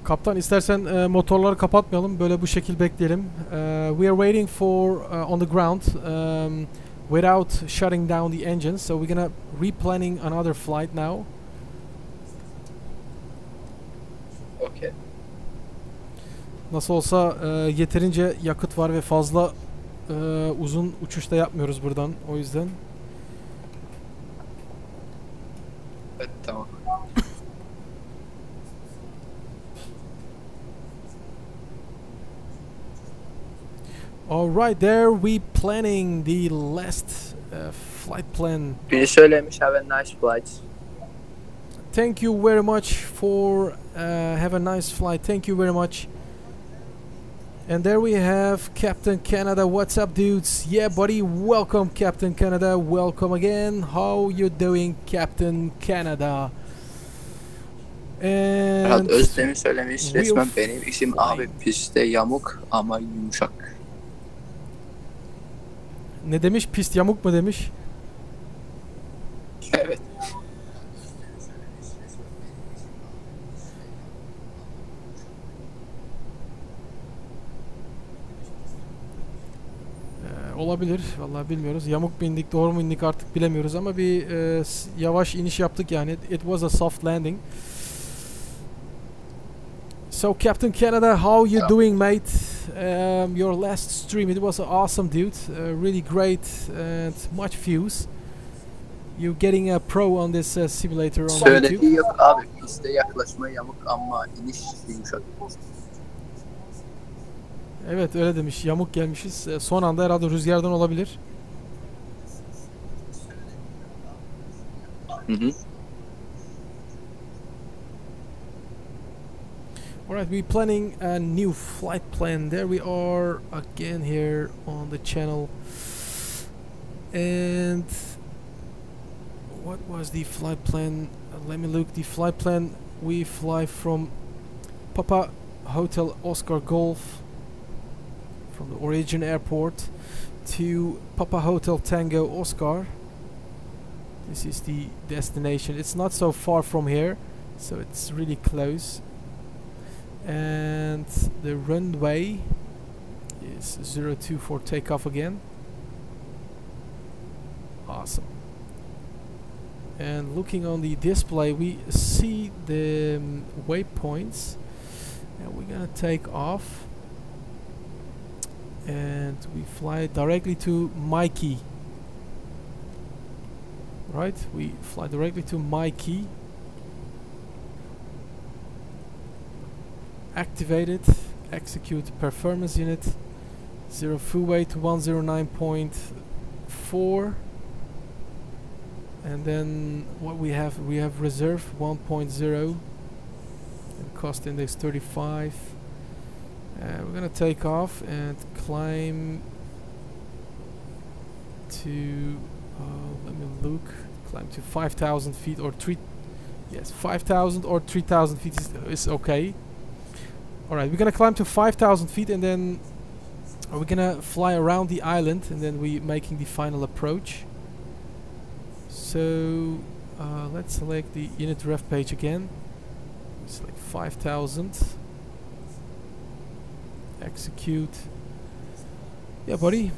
S1: Kaptan, istersen motorları kapatmayalım, böyle bu şekil bekleyelim. We are waiting for on the ground without shutting down the engines, so we're gonna replanning another flight now.
S3: Okay.
S1: Nasıl olsa yeterince yakıt var ve fazla uzun uçuşta yapmıyoruz buradan, o yüzden.
S3: Evet, tamam.
S1: Alright, there we planning the last flight plan.
S3: Biri söylemiş have a nice flight.
S1: Thank you very much for have a nice flight. Thank you very much. And there we have Captain Canada. What's up, dudes? Yeah, buddy. Welcome, Captain Canada. Welcome again. How you doing, Captain Canada?
S3: Ferhat
S1: And
S3: Özdemir söylemiş
S1: we'll
S3: resmen benim isim
S1: fly.
S3: abi piste yamuk ama yumuşak.
S1: Ne demiş? Pist yamuk mu demiş?
S3: Evet.
S1: Olabilir. Vallahi bilmiyoruz. Yamuk mu indik, doğru mu indik artık bilemiyoruz ama bir yavaş iniş yaptık yani. It was a soft landing. So Captain Canada, how you doing, mate? Your last stream, it was awesome, dude. Really great and much views. you getting a pro on this simulator on
S2: Söylediği
S1: YouTube.
S2: yok abi. Piste yaklaşma yamuk ama iniş yumuşak.
S1: Evet öyle demiş. Yamuk gelmişiz. Son anda herhalde rüzgardan olabilir.
S2: Hı hı.
S1: Alright, we're planning a new flight plan. There we are again here on the channel. And what was the flight plan? Let me look. The flight plan, we fly from Papa Hotel Oscar Golf from the origin airport to Papa Hotel Tango Oscar. This is the destination. It's not so far from here, so it's really close. And the runway is 02 for takeoff again. Awesome. And looking on the display, we see the waypoints, and we're gonna take off, and we fly directly to Mikey. Right, we fly directly to Mikey. Activate it, execute performance unit, 0 full weight to 109.4, and then what we have reserve 1.0 and cost index 35. We're gonna take off and climb to let me look, climb to 5,000 feet or 5,000 or 3,000 feet is okay. Alright, we're gonna climb to 5,000 feet, and then we're gonna fly around the island, and then we're making the final approach. So let's select the unit ref page again. Select 5,000. Execute. Yeah, buddy.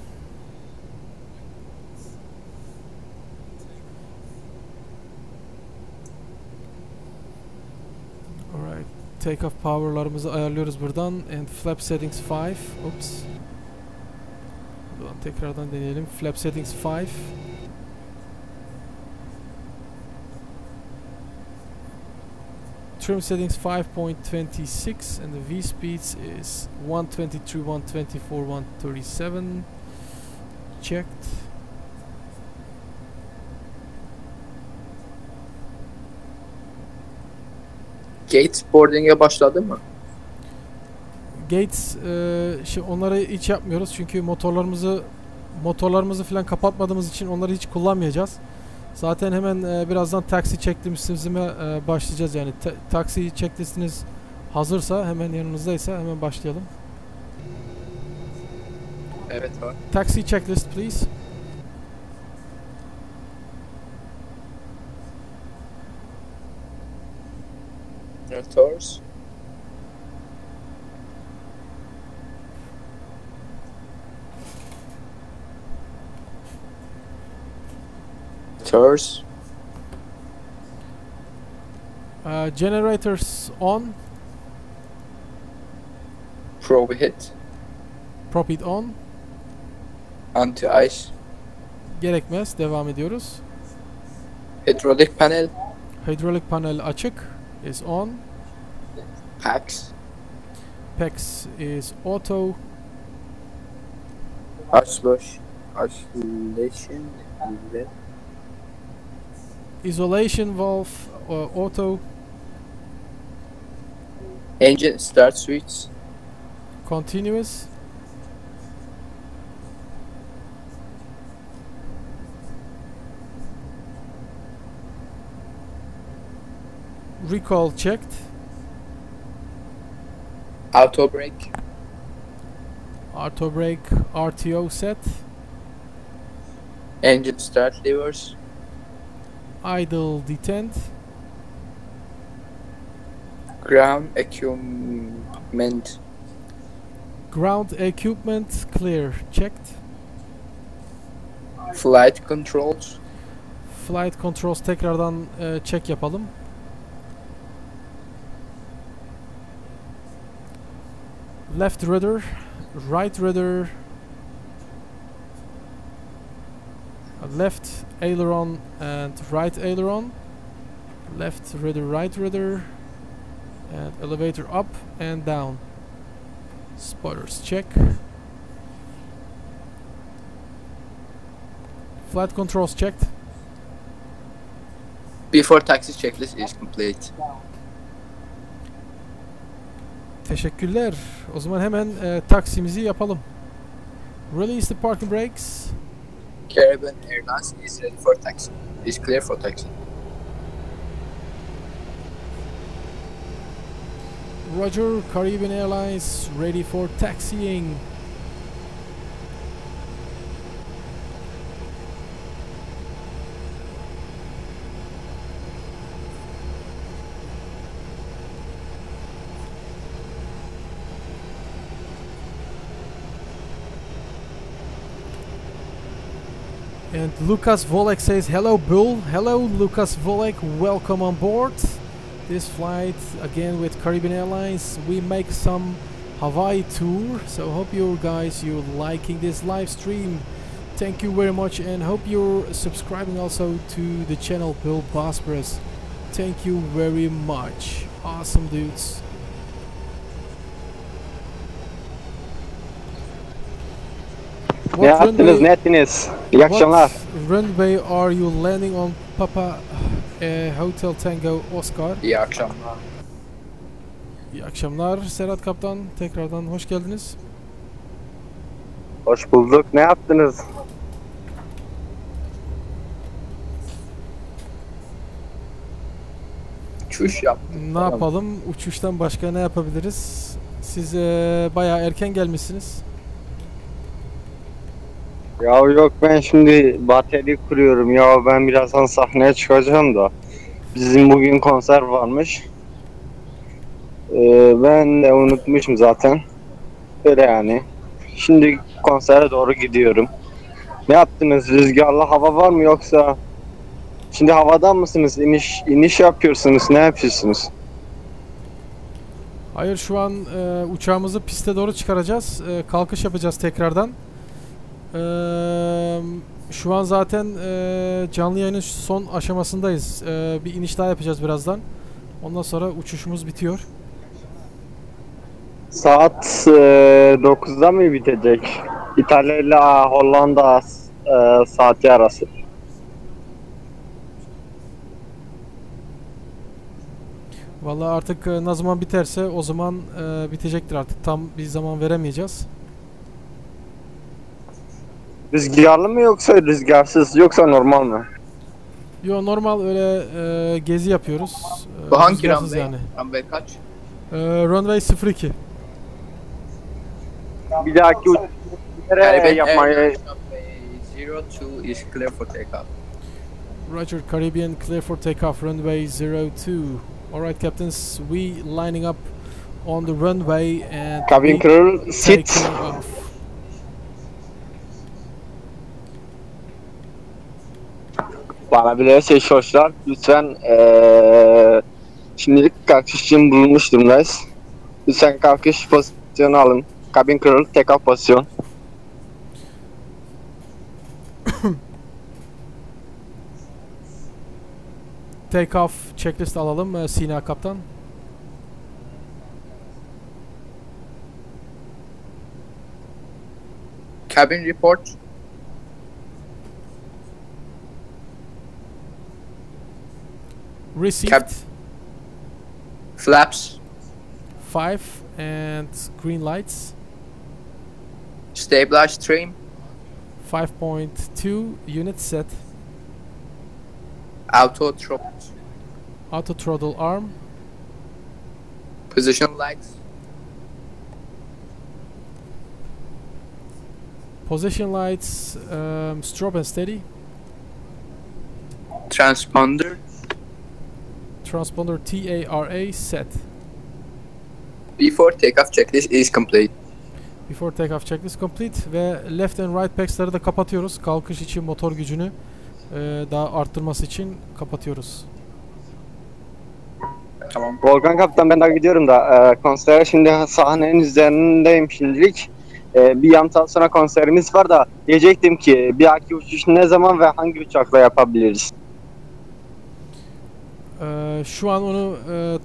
S1: Alright. Takeoff power'larımızı ayarlıyoruz buradan. And flap settings 5. Oops. Buradan tekrardan deneyelim. Flap settings 5. Trim settings 5.26, and the V speeds is 123, 124, 137. Checked.
S3: Gates boarding'e başladı mı?
S1: Gates onları hiç yapmıyoruz çünkü motorlarımızı falan kapatmadığımız için onları hiç kullanmayacağız. Zaten hemen birazdan taksi checklistimize başlayacağız, yani taksi checklistiniz hazırsa, hemen yanınızdaysa hemen başlayalım.
S3: Evet var.
S1: Taxi checklist please.
S3: Tours. Tours.
S1: Generators on.
S3: Probe hit.
S1: Prop it on.
S3: Anti-ice.
S1: Gerekmez. Devam ediyoruz.
S3: Hydraulic panel.
S1: Hydraulic panel açık. Is on.
S3: Packs.
S1: PEX is auto.
S3: Isolation.
S1: Isolation valve auto.
S3: Engine start switch.
S1: Continuous. Recall checked.
S3: Auto brake.
S1: Auto brake RTO set.
S3: Engine start levers.
S1: Idle detent.
S3: Ground equipment.
S1: Ground equipment clear checked.
S3: Flight controls.
S1: Flight controls tekrardan check yapalım. Left rudder, right rudder. left aileron and right aileron, left rudder, right rudder, and elevator up and down. Spoilers check. Flight controls checked.
S3: Before taxi checklist is complete.
S1: Teşekkürler. O zaman hemen taksimizi yapalım. Release the parking brakes.
S3: Carribean Airlines is ready for taxi. Is clear for taxi.
S1: Roger, Caribbean Airlines ready for taxiing. And Lucas Volek says, hello Bull. Hello Lucas Volek, welcome on board. This flight again with Caribbean Airlines. We make some Hawaii tour, so hope you guys you're liking this live stream. Thank you very much, and hope you're subscribing also to the channel BullBosphorus. Thank you very much. Awesome dudes.
S4: Ne yaptınız, ne ettiniz? İyi akşamlar.
S1: What runway are you landing on, Papa Hotel Tango Oscar?
S3: İyi akşamlar.
S1: İyi akşamlar Serhat Kaptan. Tekrardan hoş geldiniz.
S4: Hoş bulduk. Ne yaptınız?
S3: Uçuş yaptım.
S1: Ne yapalım? Uçuştan başka ne yapabiliriz? Siz bayağı erken gelmişsiniz.
S4: Ya yok, ben şimdi bateri kuruyorum ya, ben birazdan sahneye çıkacağım da. Bizim bugün konser varmış. Ben de unutmuşum zaten. Öyle yani. Şimdi konsere doğru gidiyorum. Ne yaptınız? Rüzgarlı hava var mı yoksa? Şimdi havadan mısınız? İniş yapıyorsunuz. Ne yapıyorsunuz?
S1: Hayır, şu an uçağımızı piste doğru çıkaracağız. Kalkış yapacağız tekrardan. Şu an zaten canlı yayının son aşamasındayız. Bir iniş daha yapacağız birazdan. Ondan sonra uçuşumuz bitiyor.
S4: Saat 9'da mı bitecek? İtalya ile Hollanda saati arası.
S1: Vallahi artık ne zaman biterse o zaman bitecektir artık. Tam bir zaman veremeyeceğiz.
S4: Rüzgarlı mı yoksa rüzgarsız yoksa normal mi?
S1: Yo, normal öyle gezi yapıyoruz.
S3: Bu hangi
S1: Rüzgarsız
S3: runway?
S1: yani.
S3: Runway kaç?
S1: Runway 02.
S4: Bir dahaki
S3: Caribbean
S4: yapmayı...
S3: Airlines runway 02 is clear for takeoff.
S1: Roger, Caribbean clear for takeoff, runway 02. Alright captains, we lining up on the runway and
S4: Cabin crew, sit.
S1: taking off.
S4: Bana bile çocuklar, lütfen şimdilik kalkış için bulunmuş durumdayız. Lütfen kalkış pozisyonu alın. Cabin crew, take off pozisyon.
S1: Take off checklist alalım Sina kaptan.
S3: Cabin report.
S1: Received.
S3: Flaps.
S1: 5 and green lights.
S3: Stabilize trim.
S1: 5.2 unit set.
S3: Auto throttle.
S1: Auto throttle arm.
S3: Position lights.
S1: Position lights, strobe and steady.
S3: Transponder.
S1: Transponder TARA set.
S3: Before takeoff checklist is complete.
S1: Before takeoff checklist complete ve left and right packs'ları da kapatıyoruz. Kalkış için motor gücünü daha arttırması için kapatıyoruz.
S3: Tamam.
S4: Volkan kaptan, ben daha gidiyorum da konsere şimdi sahnenin üzerindeyim şimdilik. Bir yarım sonra konserimiz var da diyecektim ki bir dahaki uçuş ne zaman ve hangi uçakla yapabiliriz?
S1: Şu an onu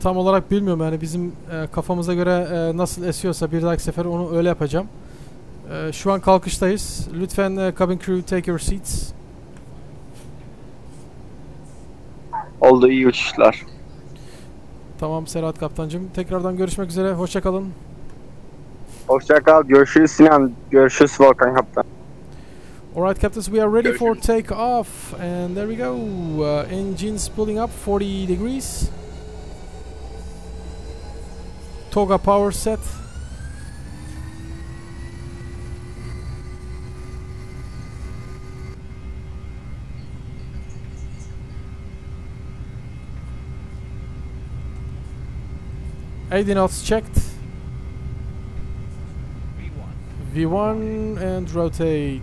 S1: tam olarak bilmiyorum, yani bizim kafamıza göre nasıl esiyorsa bir dahaki sefer onu öyle yapacağım. Şu an kalkıştayız. Lütfen cabin crew take your seats.
S4: Oldu, iyi uçuşlar.
S1: Tamam Serhat Kaptancığım. Tekrardan görüşmek üzere. Hoşça kalın.
S4: Hoşça kal. Görüşürüz Sinan. Görüşürüz Volkan Kaptan.
S1: Alright, captains, we are ready for takeoff, and there we go. Engines pulling up 40 degrees. Toga power set. ADDONS checked. V1 and rotate.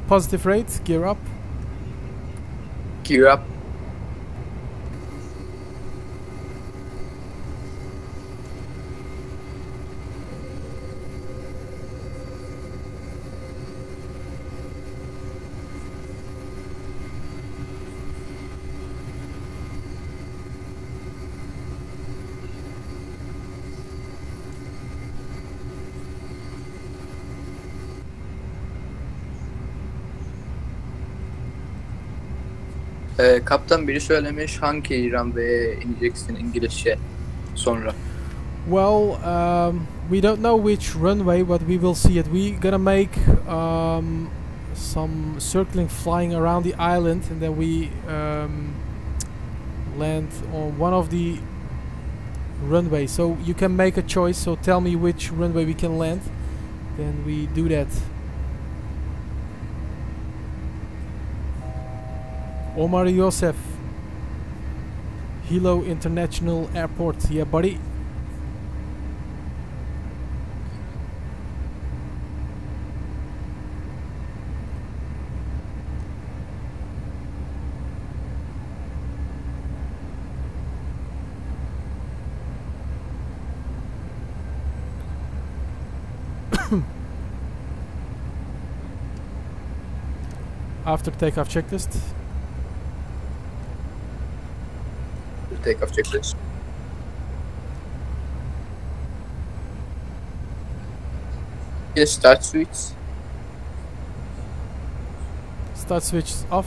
S1: Positive rate, gear up.
S3: Gear up. Kaptan biri söylemiş hangi runway'e ineceksin İngilizce sonra.
S1: Well, we don't know which runway, but we will see it. We're gonna make some circling, flying around the island, and then we land on one of the runways. So you can make a choice. So tell me which runway we can land, then we do that. Omar Yosef, Hilo International Airport. Yeah, buddy. After takeoff checklist.
S3: Takeoff checklist. Yes, start switch.
S1: Start switch off.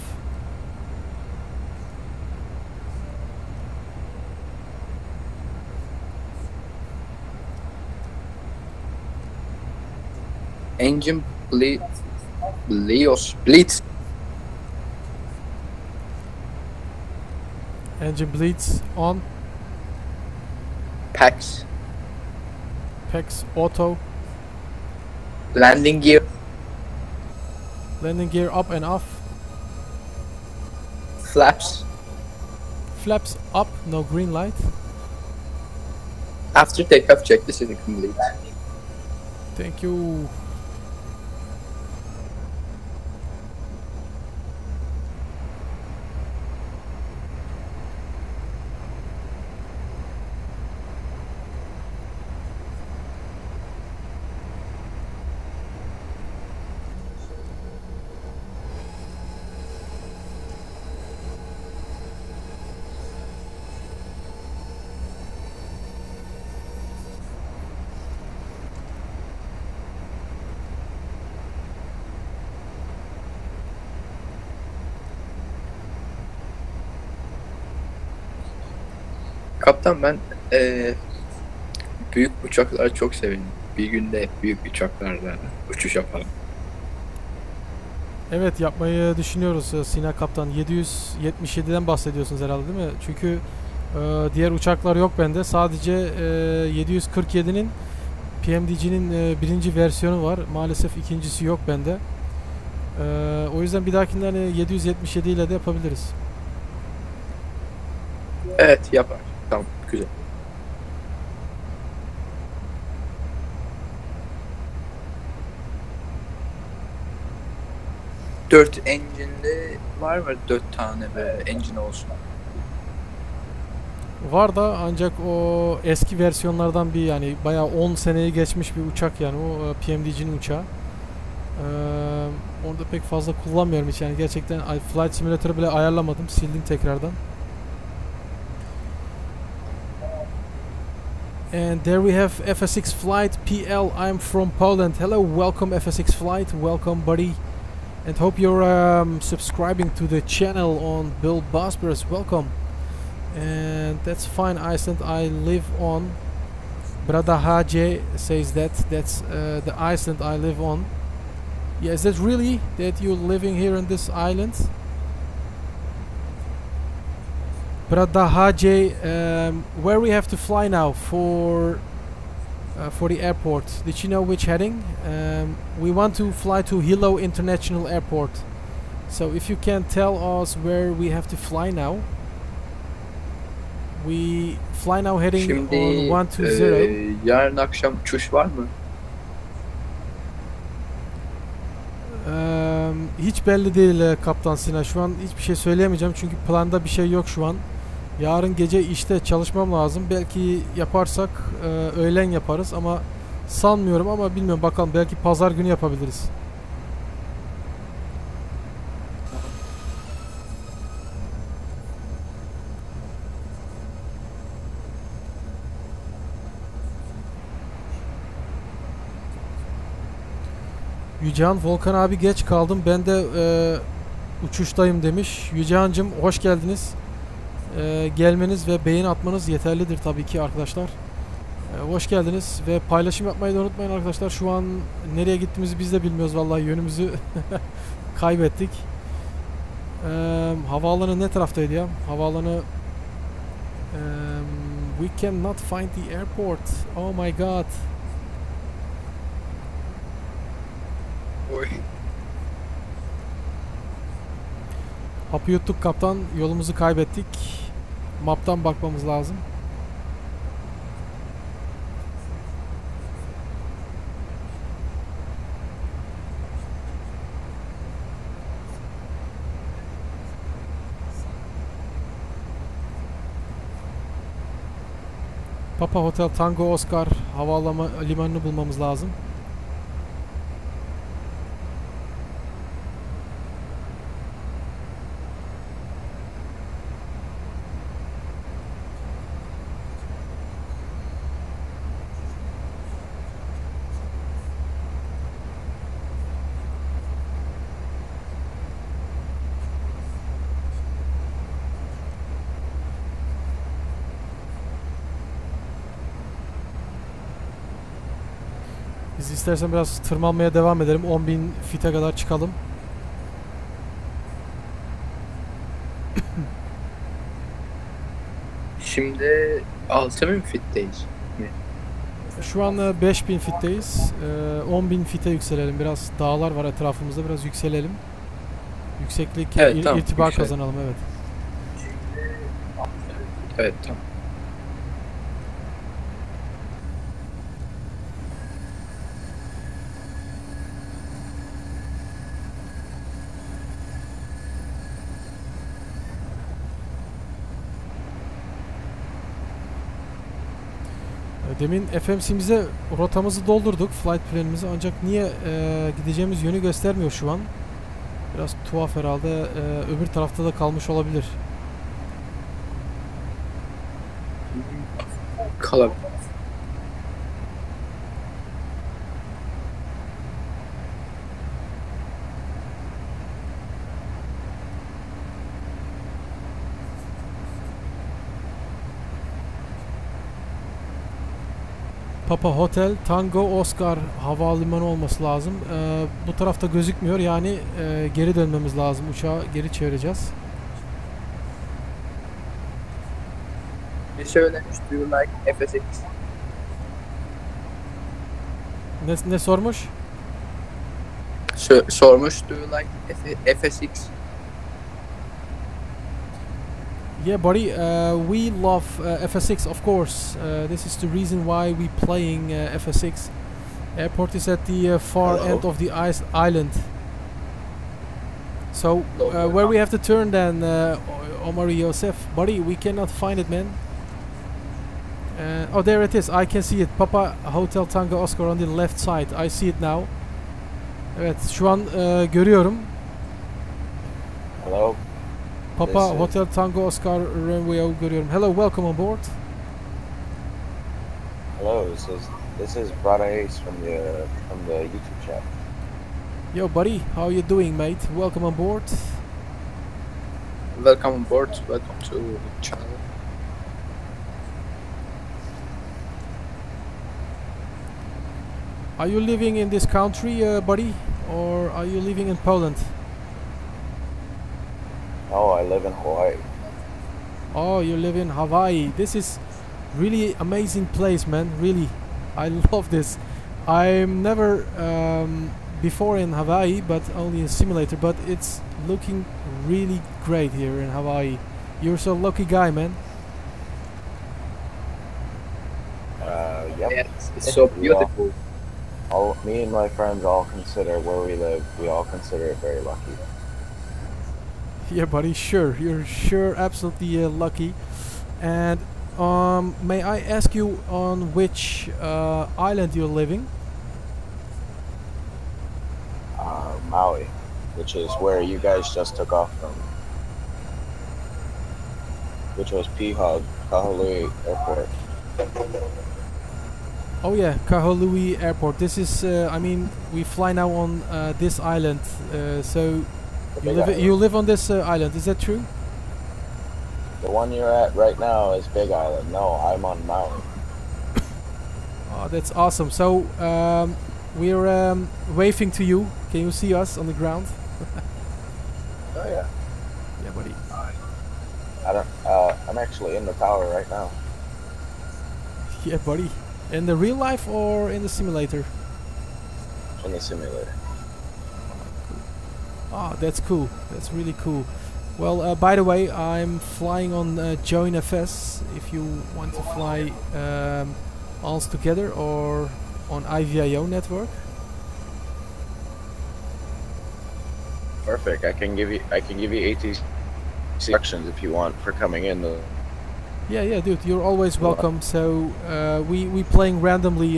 S3: Engine bleed.
S1: Engine bleeds on.
S3: Packs.
S1: Auto.
S3: Landing gear.
S1: Landing gear up and off.
S3: Flaps.
S1: Flaps up, no green light.
S3: After takeoff checklist is complete.
S1: Thank you.
S3: Kaptan ben büyük uçakları çok severim. Bir günde büyük uçaklarla uçuş yapalım.
S1: Evet, yapmayı düşünüyoruz Sinan Kaptan. 777'den bahsediyorsunuz herhalde, değil mi? Çünkü diğer uçaklar yok bende. Sadece 747'nin PMDG'nin birinci versiyonu var. Maalesef ikincisi yok bende. O yüzden bir dahakinden 777 ile de yapabiliriz.
S3: Evet, yapar. Tamam, güzel. Dört engine'de var mı? 4 tane be engine olsun.
S1: Var da ancak o eski versiyonlardan bir, yani bayağı 10 seneyi geçmiş bir uçak, yani o PMDG'nin uçağı. Orada pek fazla kullanmıyorum hiç, yani gerçekten Flight Simulator'ı bile ayarlamadım, sildim tekrardan. And there we have FSX Flight PL. I'm from Poland. Hello, welcome FSX Flight, welcome buddy, and hope you're subscribing to the channel on BullBosphorus. Welcome. And that's fine, Iceland I live on. Brada HJ says that's the Iceland I live on. Yeah, is that really that you're living here in this island? Brada HJ, where we have to fly now for the airport? Did you know which heading? We want to fly to Hilo International Airport. So if you can tell us where we have to fly now. We fly now heading on 120.
S3: Yarın akşam uçuş var mı?
S1: Hiç belli değil Kaptan Sina. Şu an hiçbir şey söyleyemeyeceğim çünkü planda bir şey yok şu an. Yarın gece işte çalışmam lazım. Belki yaparsak öğlen yaparız ama sanmıyorum, ama bilmiyorum, bakalım, belki pazar günü yapabiliriz. Yücehan, Volkan abi geç kaldım, ben de uçuştayım demiş. Yücehan'cım hoş geldiniz. Gelmeniz ve beğeni atmanız yeterlidir tabii ki arkadaşlar. Hoş geldiniz ve paylaşım yapmayı da unutmayın arkadaşlar. Şu an nereye gittiğimizi biz de bilmiyoruz vallahi, yönümüzü kaybettik. Havaalanı ne taraftaydı ya? Havaalanı we cannot find the airport. Oh my god.
S3: Oy.
S1: Hapı yuttuk kaptan, yolumuzu kaybettik. Map'tan bakmamız lazım. Papa Hotel Tango Oscar limanını bulmamız lazım. Biz istersen biraz tırmanmaya devam edelim. 10.000 fite kadar çıkalım.
S3: Şimdi 6.000 fitteyiz mi?
S1: Şu an 5.000 fitteyiz. 10.000 fite yükselelim. Biraz dağlar var etrafımızda. Biraz yükselelim. Yükseklik,
S3: evet, tamam,
S1: irtibar kazanalım. Evet.
S3: Evet, tamam.
S1: Demin FMC'mize rotamızı doldurduk, flight planimizi, ancak niye gideceğimiz yönü göstermiyor şu an. Biraz tuhaf herhalde, öbür tarafta da kalmış olabilir.
S3: Kalabilir.
S1: Papa Hotel Tango Oscar havalimanı olması lazım. Bu tarafta gözükmüyor, yani geri dönmemiz lazım, uçağı geri çevireceğiz.
S3: Bir söylemiş, do you like FSX?
S1: Ne sormuş?
S3: Sormuş, do you like FSX?
S1: Yeah, buddy, we love FSX, of course. This is the reason why we playing FSX. Airport is at the far end of the island. So, where we have to turn then, Omar Yosef? Buddy, we cannot find it, man. Oh, there it is. I can see it. Papa Hotel Tango Oscar on the left side. I see it now. Evet, şu an görüyorum.
S5: Hello.
S1: Papa Hotel Tango Oscar runway görüyorum. Hello, welcome on board.
S5: Hello, this is RAAS from the YouTube chat.
S1: Yo, buddy, how you doing, mate? Welcome on board.
S3: Welcome on board. Welcome to the channel.
S1: Are you living in this country, buddy, or are you living in Poland?
S5: Oh, I live in Hawaii.
S1: Oh, you live in Hawaii. This is really amazing place, man. Really, I love this. I'm never before in Hawaii, but only in simulator. But it's looking really great here in Hawaii. You're so lucky guy, man.
S5: Yep.
S3: Yes, it's so beautiful.
S5: Me and my friends all consider where we live. We all consider it very lucky.
S1: Yeah, buddy. Sure, you're sure absolutely lucky. And may I ask you on which island you're living?
S5: Maui, which is where you guys just took off from, which was Kahului Airport.
S1: Oh yeah, Kahului Airport. This is, I mean, we fly now on this island. So you live on this island. Is that true?
S5: The one you're at right now is Big Island. No, I'm on Maui.
S1: Oh, that's awesome. So we're waving to you. Can you see us on the ground?
S5: Oh yeah.
S1: Yeah, buddy.
S5: I'm actually in the tower right now.
S1: Yeah, buddy. In the real life or in the simulator?
S5: In the simulator.
S1: Oh, that's cool. That's really cool. Well, by the way, I'm flying on Joinfs. If you want to fly all together or on IVIO network.
S5: Perfect. I can give you ATC instructions if you want for coming in.
S1: Yeah, dude, you're always welcome. So we playing randomly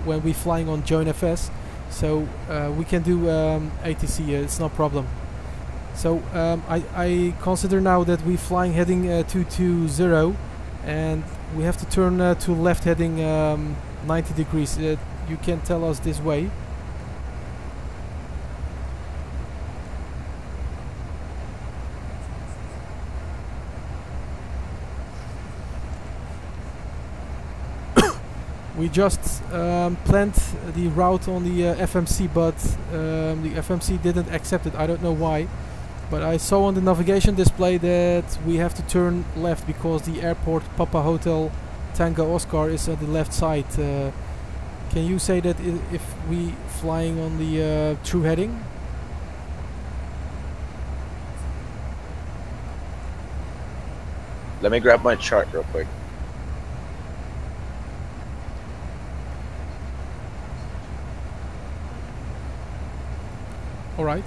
S1: when we flying on Joinfs, so we can do ATC. It's no problem. So I consider now that we flying heading 220, and we have to turn to left heading 90 degrees. You can tell us this way. We just planned the route on the FMC, but the FMC didn't accept it. I don't know why, but I saw on the navigation display that we have to turn left because the airport Papa Hotel Tango Oscar is on the left side. Can you say that if we flying on the true heading?
S5: Let me grab my chart real quick.
S1: Alright.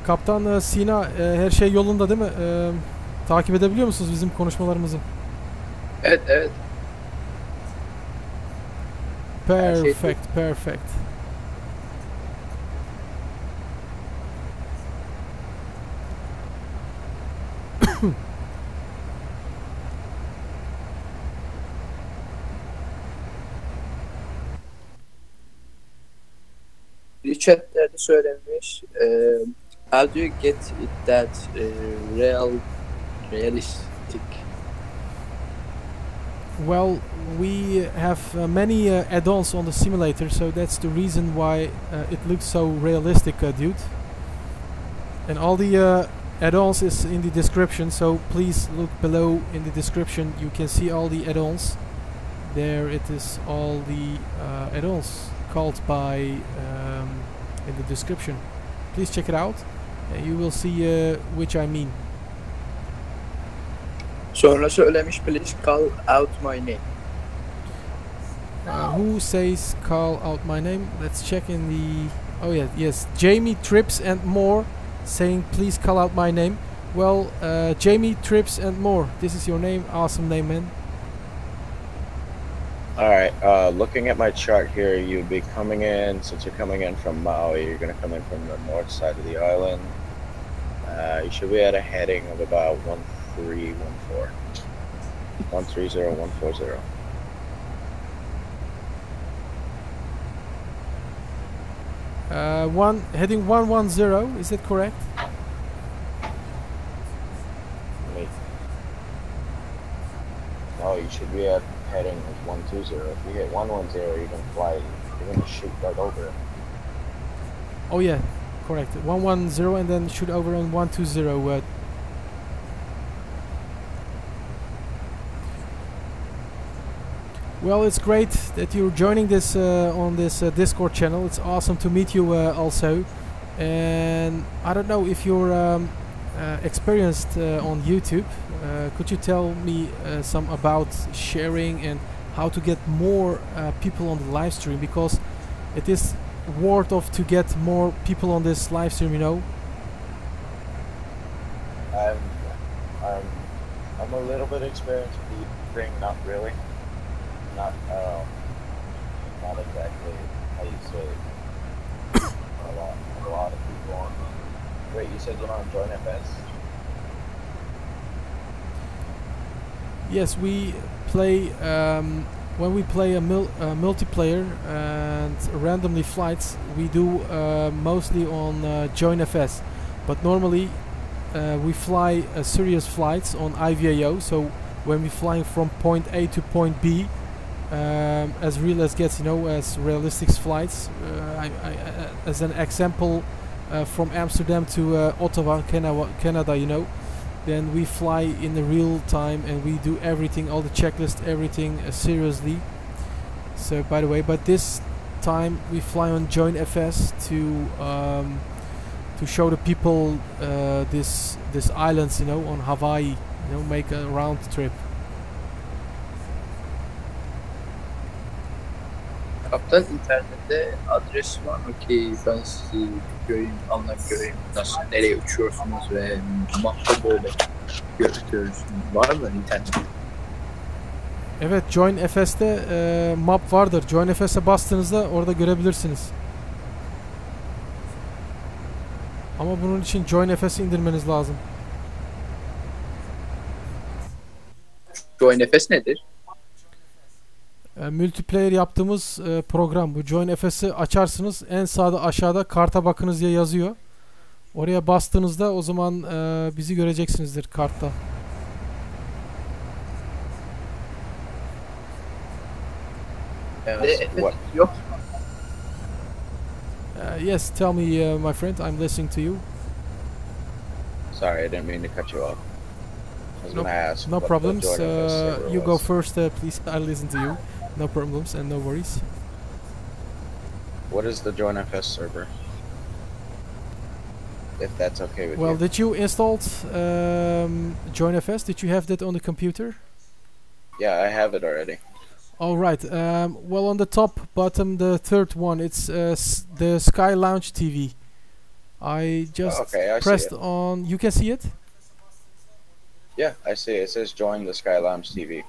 S1: Kaptan Sina, her şey yolunda değil mi? Takip edebiliyor musunuz bizim konuşmalarımızı?
S3: Evet.
S1: Perfect.
S3: Chatlerde söylenmiş. How do you get it that realistic?
S1: Well, we have many add-ons on the simulator, so that's the reason why it looks so realistic, dude. And all the add-ons is in the description, so please look below in the description. You can see all the add-ons. There it is, all the add-ons called by in the description. Please check it out and you will see which I mean.
S3: Sonra söylemiş, please call out my name.
S1: Who says call out my name? Let's check in the... Oh yeah, yes, Jamie Trips and more saying please call out my name. Well, Jamie Trips and More. This is your name. Awesome name, man.
S5: Alright, looking at my chart here, you'd be coming in, since you're coming in from Maui, you're going to come in from the north side of the island. You should be at a heading of about 1314. 130140.
S1: Heading 110, is that correct?
S5: Wait. No, you should be at heading 120. If you hit 110, you can fly, you're going to shoot right over it.
S1: Oh yeah, correct. 110 and then shoot over on 120. Well, it's great that you're joining this on this Discord channel. It's awesome to meet you also. And I don't know if you're experienced on YouTube. Could you tell me some about sharing and how to get more people on the live stream? Because it is worth of to get more people on this live stream, you know.
S5: I'm a little bit experienced with the thing, not really. Not exactly how you say it. a lot of people on. Wait, you said you're on Joinfs?
S1: Yes, we play when we play a multiplayer and randomly flights. We do mostly on Joinfs, but normally we fly serious flights on IVAO. So when we're flying from point A to point B, as real as gets, you know, as realistic flights. As an example, from Amsterdam to Ottawa, Canada, you know, then we fly in the real time and we do everything, all the checklist, everything seriously. So by the way, but this time we fly on Joinfs to show the people this islands, you know, on Hawaii, you know, make a round trip.
S3: Kaptan, internette adres var mı ki ben sizi göreyim, anlayıp göreyim nasıl, nereye uçuyorsunuz ve mapta böyle gözüküyorsunuz. Var mı internet?
S1: Evet, Joinfs'te map vardır. Joinfs'e bastığınızda orada görebilirsiniz. Ama bunun için Joinfs'i indirmeniz lazım.
S3: Joinfs nedir?
S1: Multiplayer yaptığımız program bu. Joinfs'i açarsınız, en sağda aşağıda karta bakınız diye yazıyor. Oraya bastığınızda o zaman bizi göreceksinizdir kartta.
S3: Yok.
S1: Yes, tell me, my friend, I'm listening to you.
S5: Sorry, I didn't mean to cut you off. I was going to ask.
S1: No
S5: what the
S1: problems.
S5: Joinfs server
S1: You
S5: was.
S1: go first, please. I'll listen to you. No problems and no worries.
S5: What is the Joinfs server? If that's okay with
S1: Well,
S5: you.
S1: did you install Joinfs? Did you have that on the computer?
S5: Yeah, I have it already.
S1: All right. Well, on the top bottom, the third one, it's the Sky Lounge TV. I just
S5: okay, I
S1: pressed
S5: see it.
S1: on. You can see it.
S5: Yeah, I see it. It says join the Sky Lounge TV.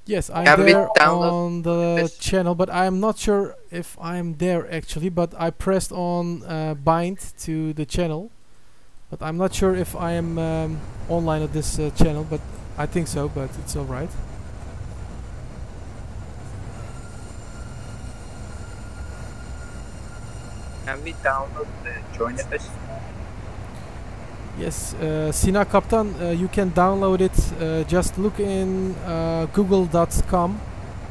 S1: Yes, I'm
S3: Have we
S1: there
S3: download
S1: on the
S3: this?
S1: channel, but I'm not sure if I'm there actually. But I pressed on bind to the channel, but I'm not sure if I am online at this channel. But I think so. But it's all right.
S3: Can we download the Joinfs?
S1: Yes, Sina Kaptan, you can download it. Just look in google.com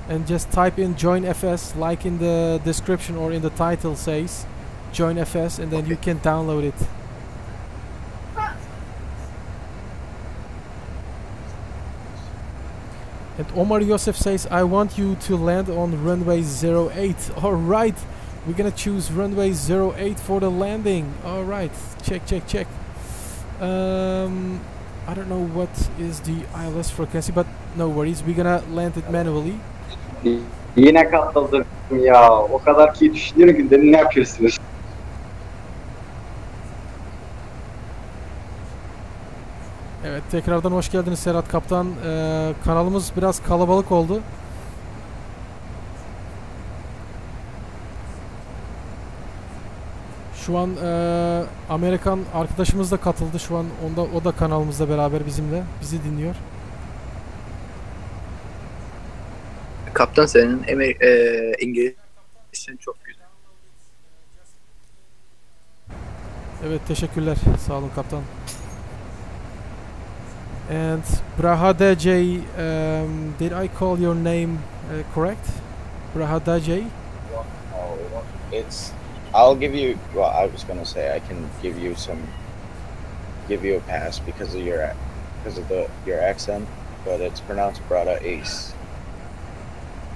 S1: and just type in Joinfs, like in the description or in the title says Joinfs, and then you can download it. And Omar Yosef says, I want you to land on runway 08. Alright, we're gonna choose runway 08 for the landing. Alright, check. I don't know what is the ILS frequency, but no worries, we're gonna land it manually.
S4: Yine katıldım ya. O kadar ki düşünüyorum ki dedim ne yapıyorsunuz?
S1: Evet, tekrardan hoş geldiniz Serhat Kaptan. Kanalımız biraz kalabalık oldu. Şu an Amerikan arkadaşımız da katıldı. Şu an o da kanalımızda beraber bizimle. Bizi dinliyor.
S3: Kaptan senin İngilizcen çok güzel.
S1: Evet, teşekkürler. Sağ olun kaptan. And Brahadaj, did I call your name correct? Brahadaj?
S5: I'll give you, well, I was gonna say I can give you a pass because of your accent, but it's pronounced Brada Ace.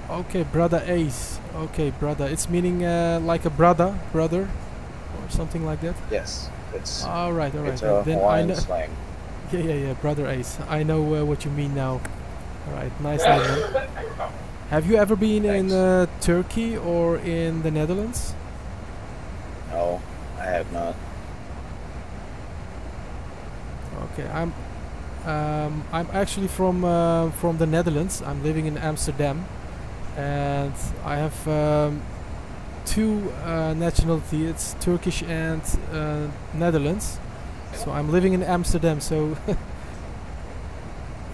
S1: Okay, Brada Ace. Okay, Brada. It's meaning like a brother, or something like that.
S5: Yes, it's.
S1: All right.
S5: It's a
S1: Then
S5: Hawaiian slang.
S1: Yeah, Brother Ace. I know what you mean now. All right, nice name, man. Have you ever been in Turkey or in the Netherlands?
S5: No, I have not.
S1: Okay, I'm actually from the Netherlands. I'm living in Amsterdam, and I have two nationality. It's Turkish and Netherlands. So I'm living in Amsterdam. So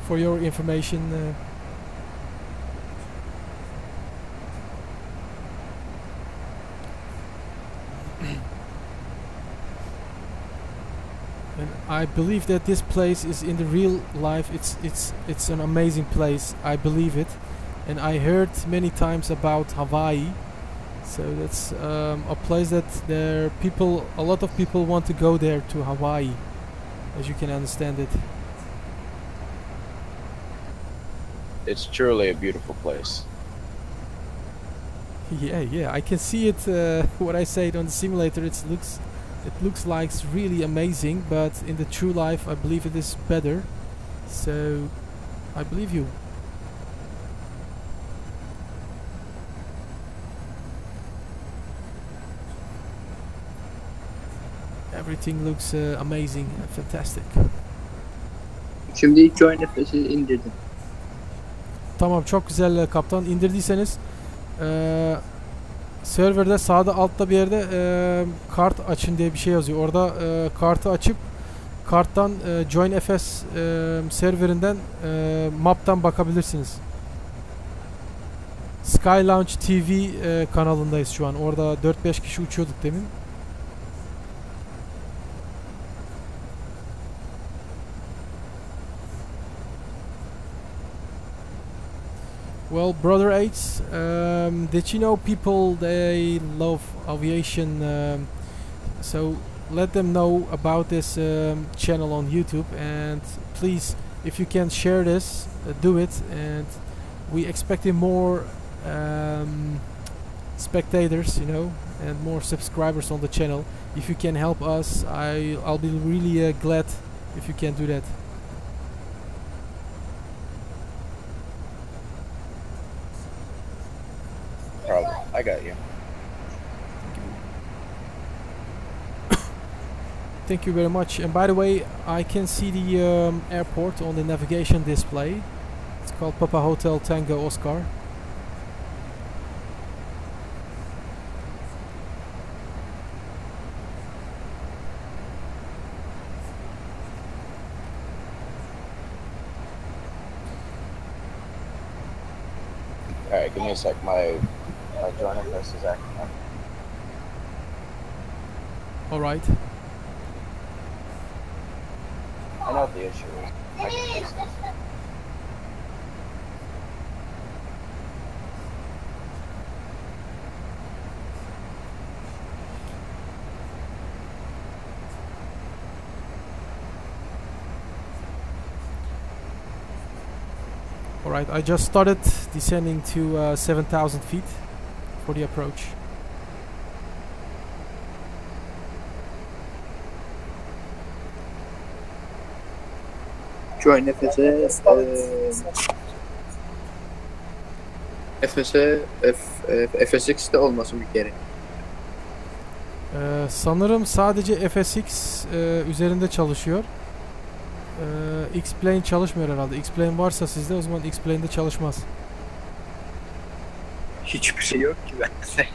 S1: for your information. And I believe that this place is in the real life. It's an amazing place. I believe it, and I heard many times about Hawaii. So that's a place that a lot of people want to go there, to Hawaii, as you can understand it.
S5: It's truly a beautiful place.
S1: Yeah, I can see it. What I said on the simulator, it looks like it's really amazing, but in the true life, I believe it is better. So I believe you. Everything looks amazing and fantastic.
S3: Şimdi Joinfs'i indirdim.
S1: Tamam, çok güzel kaptan. İndirdiyseniz serverda sağda altta bir yerde kart açın diye bir şey yazıyor. Orada kartı açıp karttan Joinfs serverinden map'tan bakabilirsiniz. Sky Launch TV kanalındayız şu an. Orada 4-5 kişi uçuyorduk demin. Well, Brother H, did you know people, they love aviation, so let them know about this channel on YouTube, and please, if you can share this, do it, and we expecting more spectators, you know, and more subscribers on the channel. If you can help us, I'll be really glad if you can do that.
S5: Problem. I got you.
S1: Thank you very much. And by the way, I can see the airport on the navigation display. It's called Papa Hotel Tango Oscar.
S5: Alright, give me a sec. My Joinfs is acting up.
S1: Alright.
S5: I know what the issue is. I can fix this.
S1: Alright, I just started descending to 7,000 feet for the approach.
S3: Joinfs'e FSX'te olması bir kere.
S1: Sanırım sadece FSX üzerinde çalışıyor. X-Plane çalışmıyor herhalde. X-Plane varsa sizde o zaman X-Plane'de çalışmaz.
S3: Hiçbir şey yok ki bende.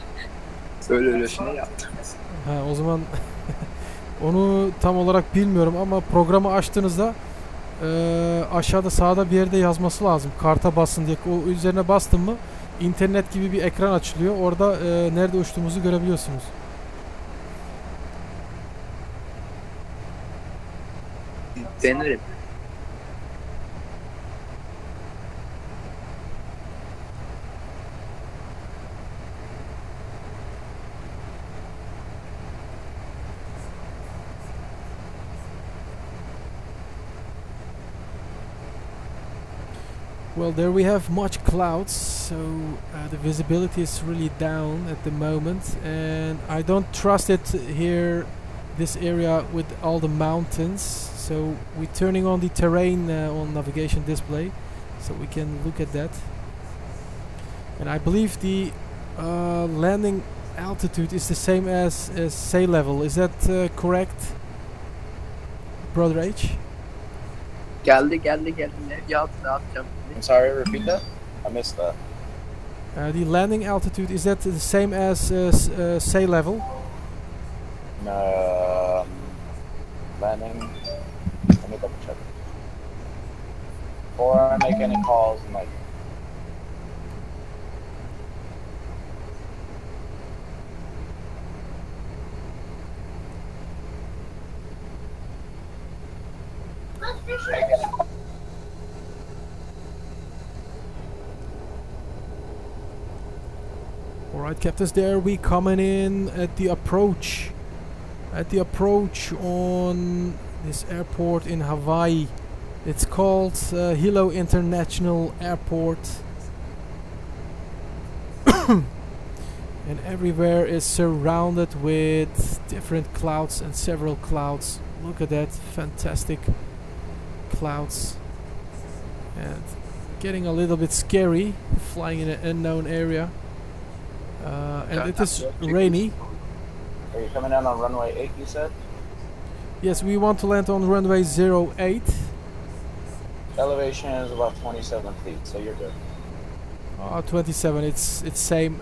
S3: Öylesine yaptım.
S1: Ha, o zaman onu tam olarak bilmiyorum ama programı açtığınızda aşağıda sağda bir yerde yazması lazım. Karta basın diye. O üzerine bastım mı internet gibi bir ekran açılıyor. Orada nerede uçtuğumuzu görebiliyorsunuz.
S3: Denerim.
S1: Well, there we have much clouds, so the visibility is really down at the moment, and I don't trust it here, this area with all the mountains. So we're turning on the terrain on navigation display, so we can look at that. And I believe the landing altitude is the same as sea level. Is that correct, Brother H?
S3: Geldi. Ne yapacağım?
S5: I'm sorry, repeat that? I missed that.
S1: The landing altitude, is that the same as sea level?
S5: Landing. Let me double check. Before I make any calls, I'm like.
S1: Alright, captains, there we coming in at the approach. At the approach on this airport in Hawaii. It's called Hilo International Airport. And everywhere is surrounded with different clouds and several clouds. Look at that, fantastic clouds. And getting a little bit scary, flying in an unknown area. And it is rainy.
S5: Are you coming in on runway 8, you said?
S1: Yes, we want to land on runway 08.
S5: Elevation is about 27 feet, so you're good.
S1: 27, it's same,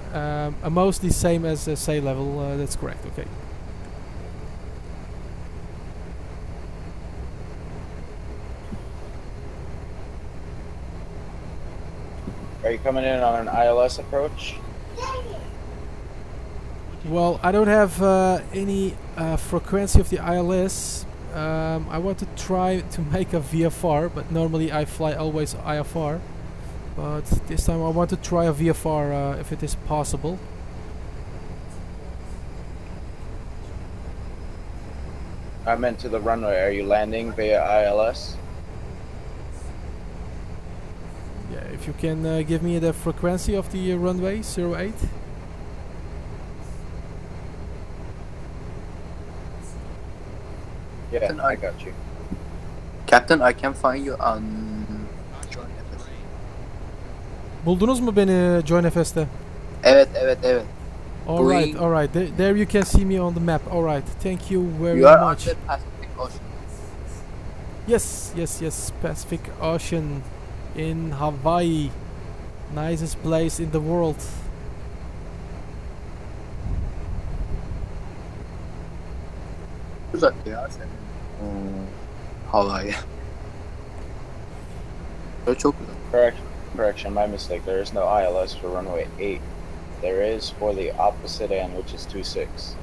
S1: mostly same as sea level, that's correct, okay.
S5: Are you coming in on an ILS approach?
S1: Well, I don't have any frequency of the ILS. I want to try to make a VFR, but normally I fly always IFR. But this time I want to try a VFR if it is possible.
S5: I meant to the runway. Are you landing via ILS?
S1: Yeah, if you can give me the frequency of the runway 08.
S5: Yeah, I got you.
S3: Captain, I can find you on Joinfs.
S1: Buldunuz mu beni Joinfs'te?
S3: Evet.
S1: Alright. There you can see me on the map. Alright, thank you very
S3: You are
S1: much.
S3: under Pacific Ocean.
S1: Yes, Pacific Ocean in Hawaii. Nicest place in the world.
S3: Uzak ya senin. Hawaii. Çok uzak.
S5: Correction, my mistake. There is no ILS for runway 8. There is for the opposite end, which is 26.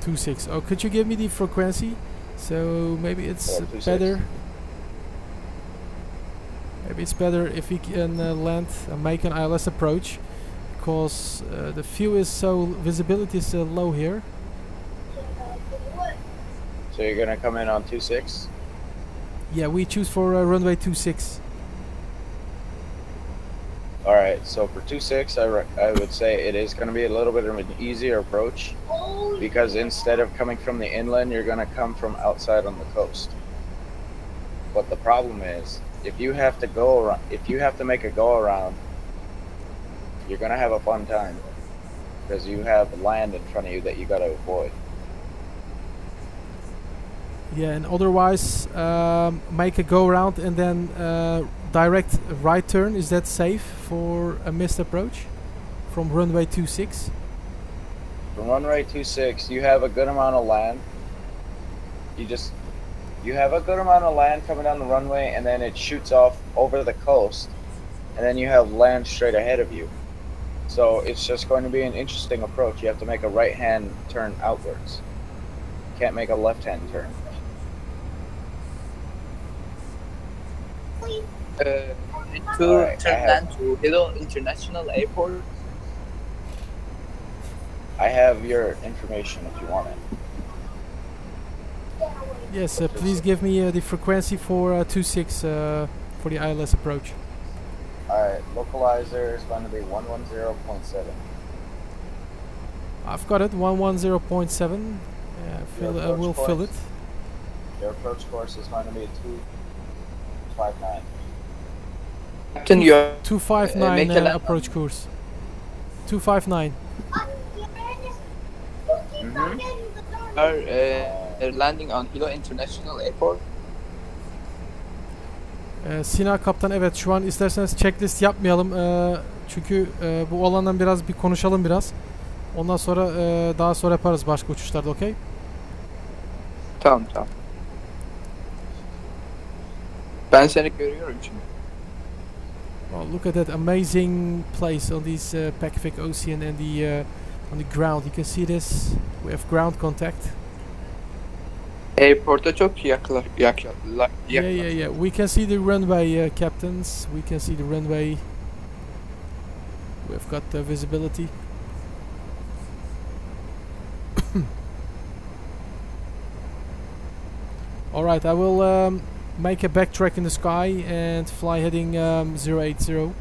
S1: 26. Oh, could you give me the frequency? So maybe it's better. Maybe it's better if we can land and make an ILS approach, because the view is visibility is low here.
S5: So you're gonna come in on 26?
S1: Yeah, we choose for runway 26.
S5: Alright, so for 26, I would say it is going to be a little bit of an easier approach, because instead of coming from the inland, you're going to come from outside on the coast. But the problem is, if you have to go around, if you have to make a go around, you're going to have a fun time, because you have land in front of you that you got to avoid.
S1: Yeah, and otherwise make a go around and then direct right turn. Is that safe for a missed approach from runway 26?
S5: From runway 26, you have a good amount of land. You have a good amount of land coming down the runway, and then it shoots off over the coast, and then you have land straight ahead of you. So it's just going to be an interesting approach. You have to make a right-hand turn outwards. You can't make a left-hand turn.
S3: To turn land to Hilo International Airport.
S5: I have your information if you want it.
S1: Yes, please give me the frequency for 26 for the ILS approach.
S5: Alright, localizer is going to be 110.7.
S1: I've got it, 110.7. We'll fill it.
S5: Your approach course is going to be 259.
S3: Captain, you
S1: 259 approach course. 259.
S3: are landing on Hilo International Airport.
S1: Sina kaptan, evet, şu an isterseniz checklist yapmayalım çünkü bu olandan biraz bir konuşalım biraz. Ondan sonra daha sonra yaparız başka uçuşlarda, okey?
S3: Tamam. Ben seni görüyorum şimdi.
S1: Well, look at that amazing place on this Pacific Ocean and on the ground. You can see this. We have ground contact.
S3: Airport'a çok yakla.
S1: Yeah. We can see the runway, captains. We can see the runway. We've got the visibility. Alright, I will make a backtrack in the sky and fly heading 080.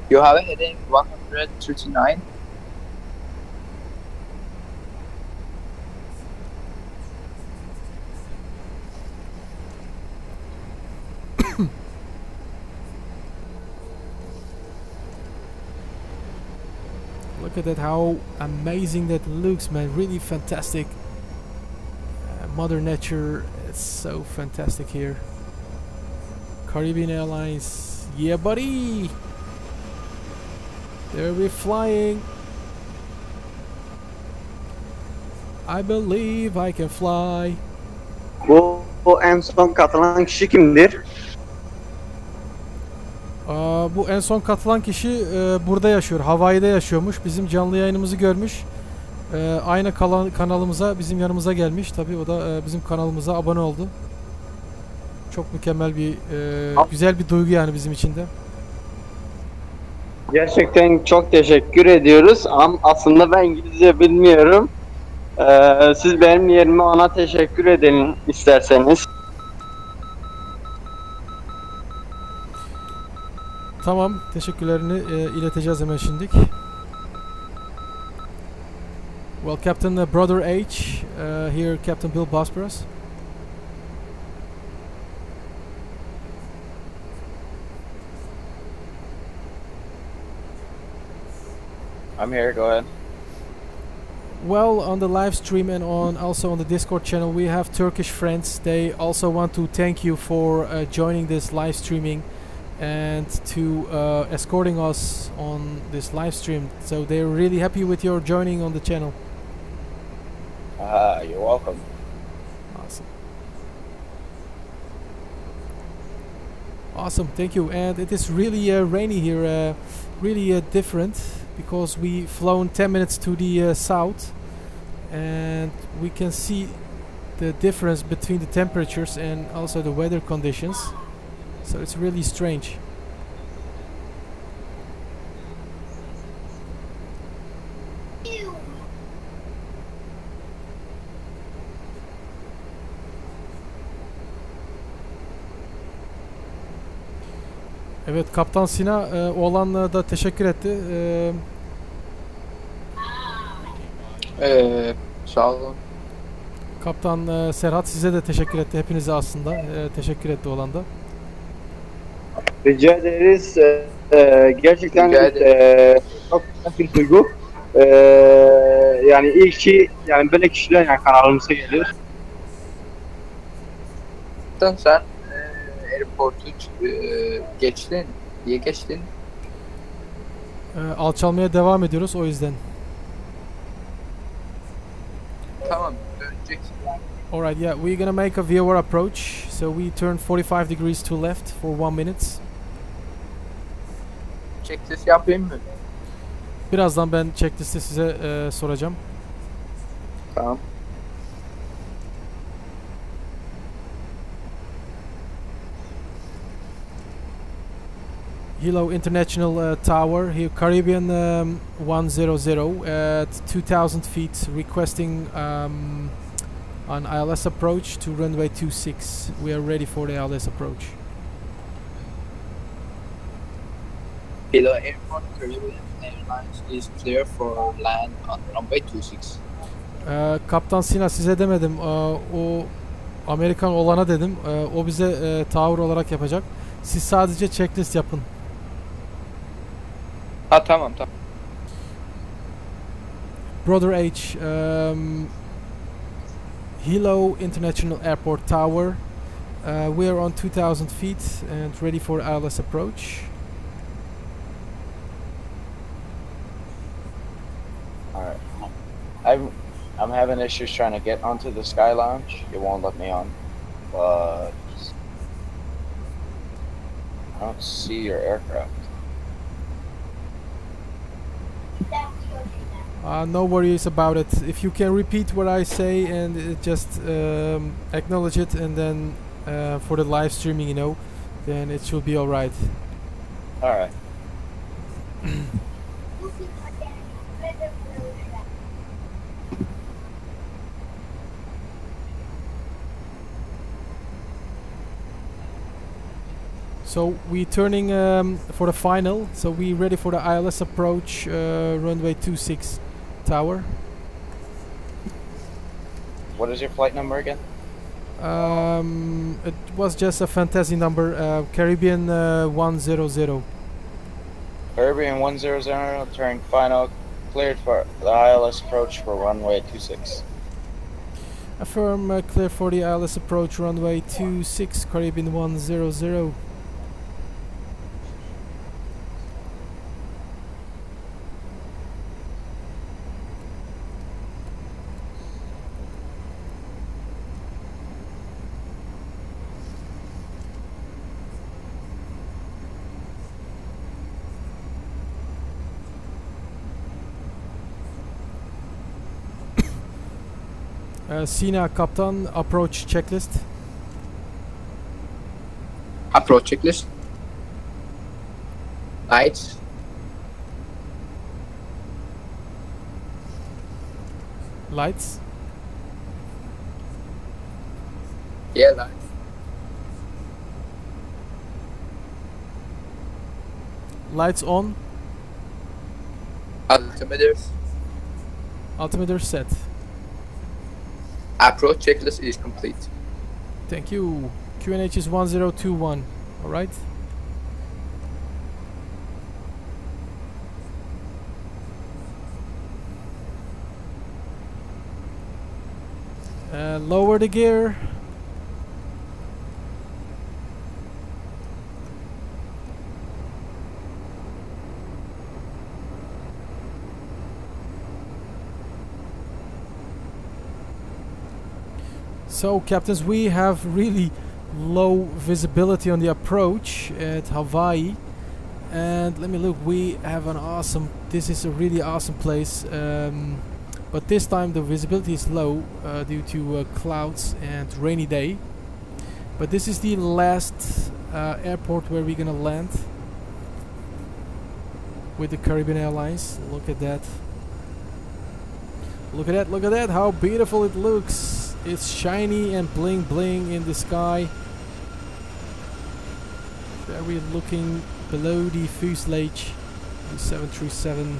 S3: You have a heading 139.
S1: Look at that, how amazing that looks, man. Really fantastic. Mother Nature, it's so fantastic here. Carribean Airlines, yeah buddy! There we're flying. I believe I can fly.
S4: Bu en son katılan kişi kimdir?
S1: Bu en son katılan kişi burada yaşıyor. Hawaii'de yaşıyormuş. Bizim canlı yayınımızı görmüş. Aynı kanalımıza, bizim yanımıza gelmiş. Tabii o da bizim kanalımıza abone oldu. Çok mükemmel bir, güzel bir duygu yani bizim için de.
S4: Gerçekten çok teşekkür ediyoruz. Ama aslında ben İngilizce bilmiyorum. Siz benim yerime ona teşekkür edin isterseniz.
S1: Tamam, teşekkürlerini ileteceğiz hemen şimdilik. Well, Captain Brother H, here Captain BullBosphorus.
S5: I'm here, go ahead.
S1: Well, on the live stream and also on the Discord channel, we have Turkish friends. They also want to thank you for joining this live streaming and to escorting us on this live stream. So they're really happy with your joining on the channel.
S5: You're welcome.
S1: Awesome. Awesome, thank you. And it is really rainy here, really different, because we flown 10 minutes to the south, and we can see the difference between the temperatures and also the weather conditions. So it's really strange. Evet, Kaptan Sina oğlanla da teşekkür etti.
S3: Sağ olun.
S1: Kaptan Serhat size de teşekkür etti. Hepinize aslında teşekkür etti olan da.
S6: Rica ederiz. Gerçekten çok güzel bir duygu. Yani iyi ki yani böyle kişiler yani kanalımıza geliyor.
S3: Sen airport'u geçtin. Niye geçtin?
S1: Alçalmaya devam ediyoruz o yüzden.
S3: Tamam, döneceksin.
S1: Alright, yeah, we're gonna make a VOR approach. So we turn 45 degrees to left for 1 minute.
S3: Checklist yapayım mı?
S1: Birazdan ben checklist'i size soracağım.
S3: Tamam.
S1: Hello International Tower, here Caribbean 100 at 2000 feet, requesting an ILS approach to runway 26. We are ready for the ILS approach.
S3: Below airport, Carribean Airlines is clear for land on runway 26.
S1: Kaptan Sina size demedim, o Amerikan olana dedim, o bize tower olarak yapacak. Siz sadece checklist yapın.
S3: Ha tamam.
S1: Brother H, Hilo International Airport Tower. We are on 2000 feet and ready for ILS approach.
S5: Alright. I'm having issues trying to get onto the Sky Lounge. It won't let me on. But I don't see your aircraft.
S1: No worries about it. If you can repeat what I say and just acknowledge it, and then for the live streaming, you know, then it should be alright.
S5: Alright.
S1: So we turning for the final. So we ready for the ILS approach, runway 26 tower.
S5: What is your flight number again?
S1: It was just a fantasy number, Caribbean 100.
S5: Caribbean 100, turning final, cleared for the ILS approach for runway 26.
S1: Affirm, clear for the ILS approach, runway 26, Caribbean 100. Sina, Kaptan, approach checklist.
S3: Approach checklist. Lights.
S1: Lights.
S3: Yeah, lights.
S1: Lights on.
S3: Altimeters.
S1: Altimeter set.
S3: Approach checklist is complete.
S1: Thank you. QNH is 1021. Alright. Lower the gear. So, captains, we have really low visibility on the approach at Hawaii, and let me look. We have an awesome. This is a really awesome place, but this time the visibility is low due to clouds and rainy day. But this is the last airport where we're gonna land with the Caribbean Airlines. Look at that! Look at that! Look at that! How beautiful it looks! It's shiny and bling bling in the sky. There we're looking below the fuselage, the 737.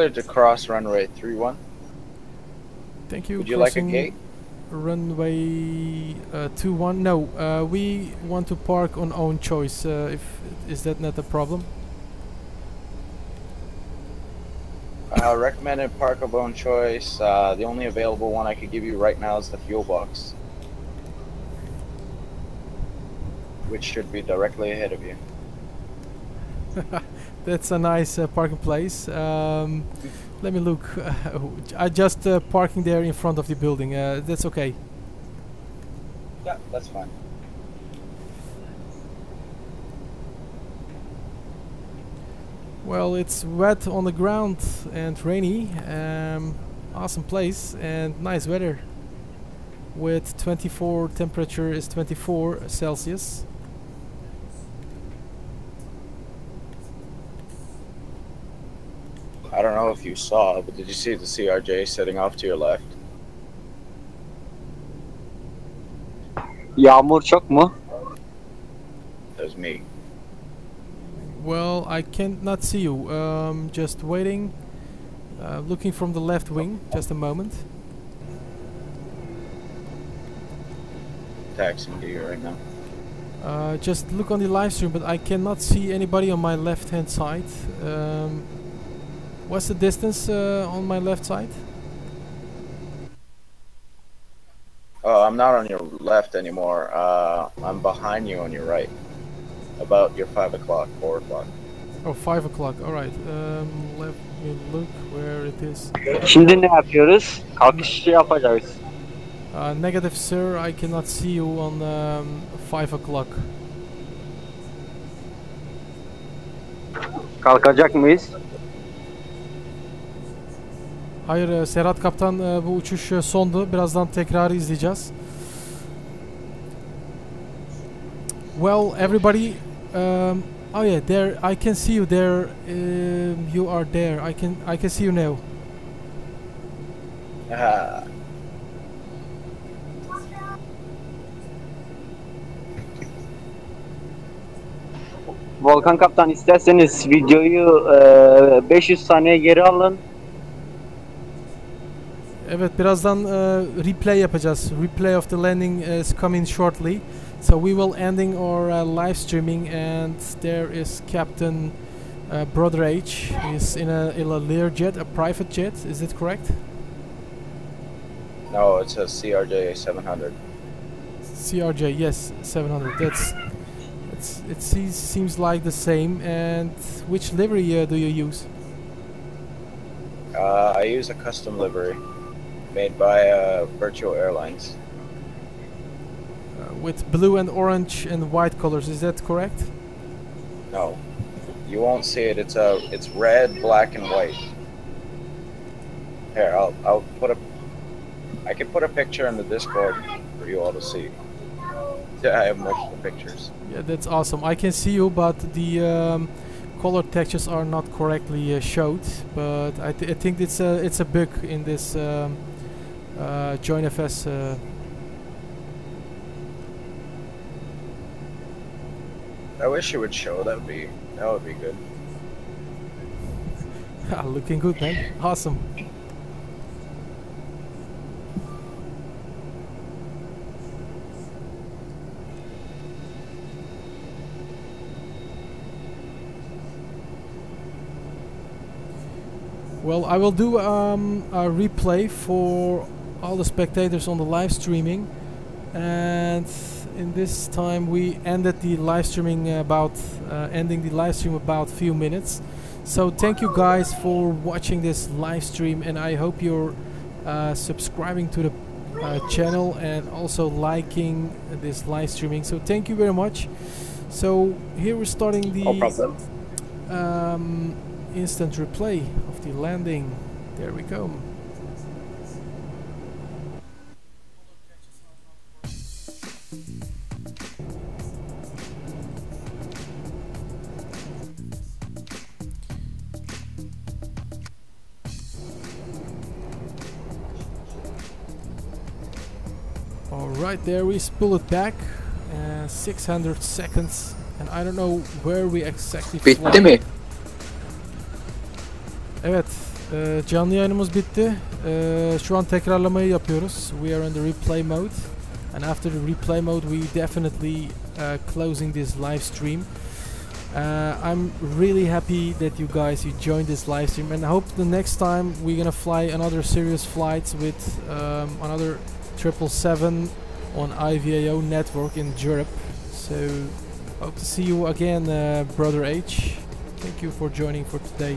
S5: cleared to cross runway 31.
S1: Thank you.
S5: Would you like a
S1: Crossing
S5: gate?
S1: Runway 21. No, we want to park on own choice. Is that not a problem?
S5: Recommended park of own choice. The only available one I could give you right now is the fuel box, which should be directly ahead of you.
S1: That's a nice parking place. Let me look. I just parking there in front of the building. That's okay.
S5: Yeah, that's fine.
S1: Well, it's wet on the ground and rainy. Awesome place and nice weather. With 24, temperature is 24 Celsius.
S5: I don't know if you saw, but did you see the CRJ setting off to your left?
S6: Yağmur çok mu?
S5: That was me.
S1: Well, I cannot see you. Just waiting. Looking from the left wing. Just a moment.
S5: Taxiing to you right now.
S1: Just look on the live stream, but I cannot see anybody on my left hand side. What's the distance on my left side?
S5: Oh, I'm not on your left anymore. I'm behind you on your right. About your 5 o'clock, 4 o'clock.
S1: Oh, 5 o'clock. Alright. Let me look where it is.
S6: Şimdi ne yapıyoruz? Kalkış yapacağız.
S1: Negative, sir. I cannot see you on 5 o'clock.
S6: Kalkacak mıyız?
S1: Hayır, Serhat Kaptan, bu uçuş sondu. Birazdan tekrarı izleyeceğiz. Well, everybody, oh yeah, there I can see you there. You are there. I can see you now.
S5: Ah.
S6: Volkan Kaptan, isterseniz videoyu 500 saniye geri alın.
S1: Evet, birazdan replay yapacağız. Replay of the landing is coming shortly. So we will ending our live streaming, and there is Captain Brother H. He's in a Learjet, a private jet. Is it correct?
S5: No, it's a CRJ 700.
S1: CRJ, yes, 700. It seems like the same. And which livery do you use?
S5: I use a custom livery made by Virtual Airlines.
S1: With blue and orange and white colors, is that correct?
S5: No, you won't see it. It's red, black, and white. Here, I'll put I can put a picture in the Discord for you all to see. Yeah, I have multiple pictures.
S1: Yeah, that's awesome. I can see you, but the color textures are not correctly showed. But I think it's a bug in this Joinfs.
S5: I wish it would show. That would be good.
S1: Looking good, man. Awesome. Well, I will do a replay for all the spectators on the live streaming, and in this time we ended the live streaming ending the live stream about few minutes. So thank you guys for watching this live stream, and I hope you're subscribing to the channel and also liking this live streaming. So thank you very much. So here we're starting the
S5: No problem.
S1: Instant replay of the landing. There we go. Alright, there we pull it back. 600 seconds, and I don't know where we exactly
S2: Bitti mi?
S1: Evet, Canlı yayınımız bitti. Şu an tekrarlamayı yapıyoruz. We are in the replay mode. And after the replay mode, we definitely closing this live stream. I'm really happy that you guys joined this live stream, and I hope the next time we're gonna fly another serious flights with another 777 on IVAO network in Europe. So hope to see you again, Brother H. Thank you for joining for today.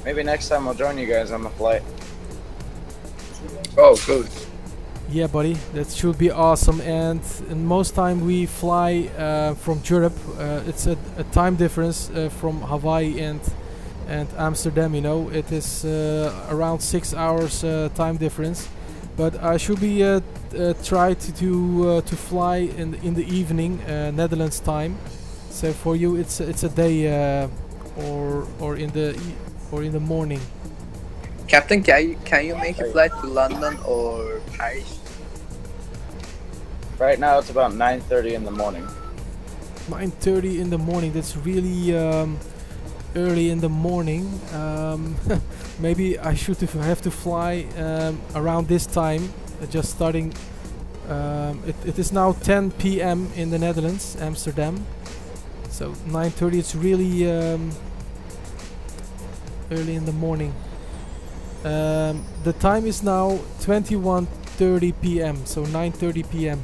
S5: Maybe next time I'll join you guys on the flight.
S3: Oh, good.
S1: Yeah, buddy, that should be awesome. And most time we fly from Europe. It's a time difference from Hawaii and Amsterdam. You know, it is around 6 hours time difference. But I should be try to fly in the evening, Netherlands time. So for you, it's a day or in the morning.
S3: Captain, can you make a flight to London or Paris?
S5: Right now it's about 9:30 in the morning.
S1: 9:30 in the morning. That's really early in the morning. Maybe I should have to fly around this time. Just starting. It is now 10 p.m. in the Netherlands, Amsterdam. So 9:30. It's really early in the morning. The time is now 21:30 p.m. So 9:30 p.m.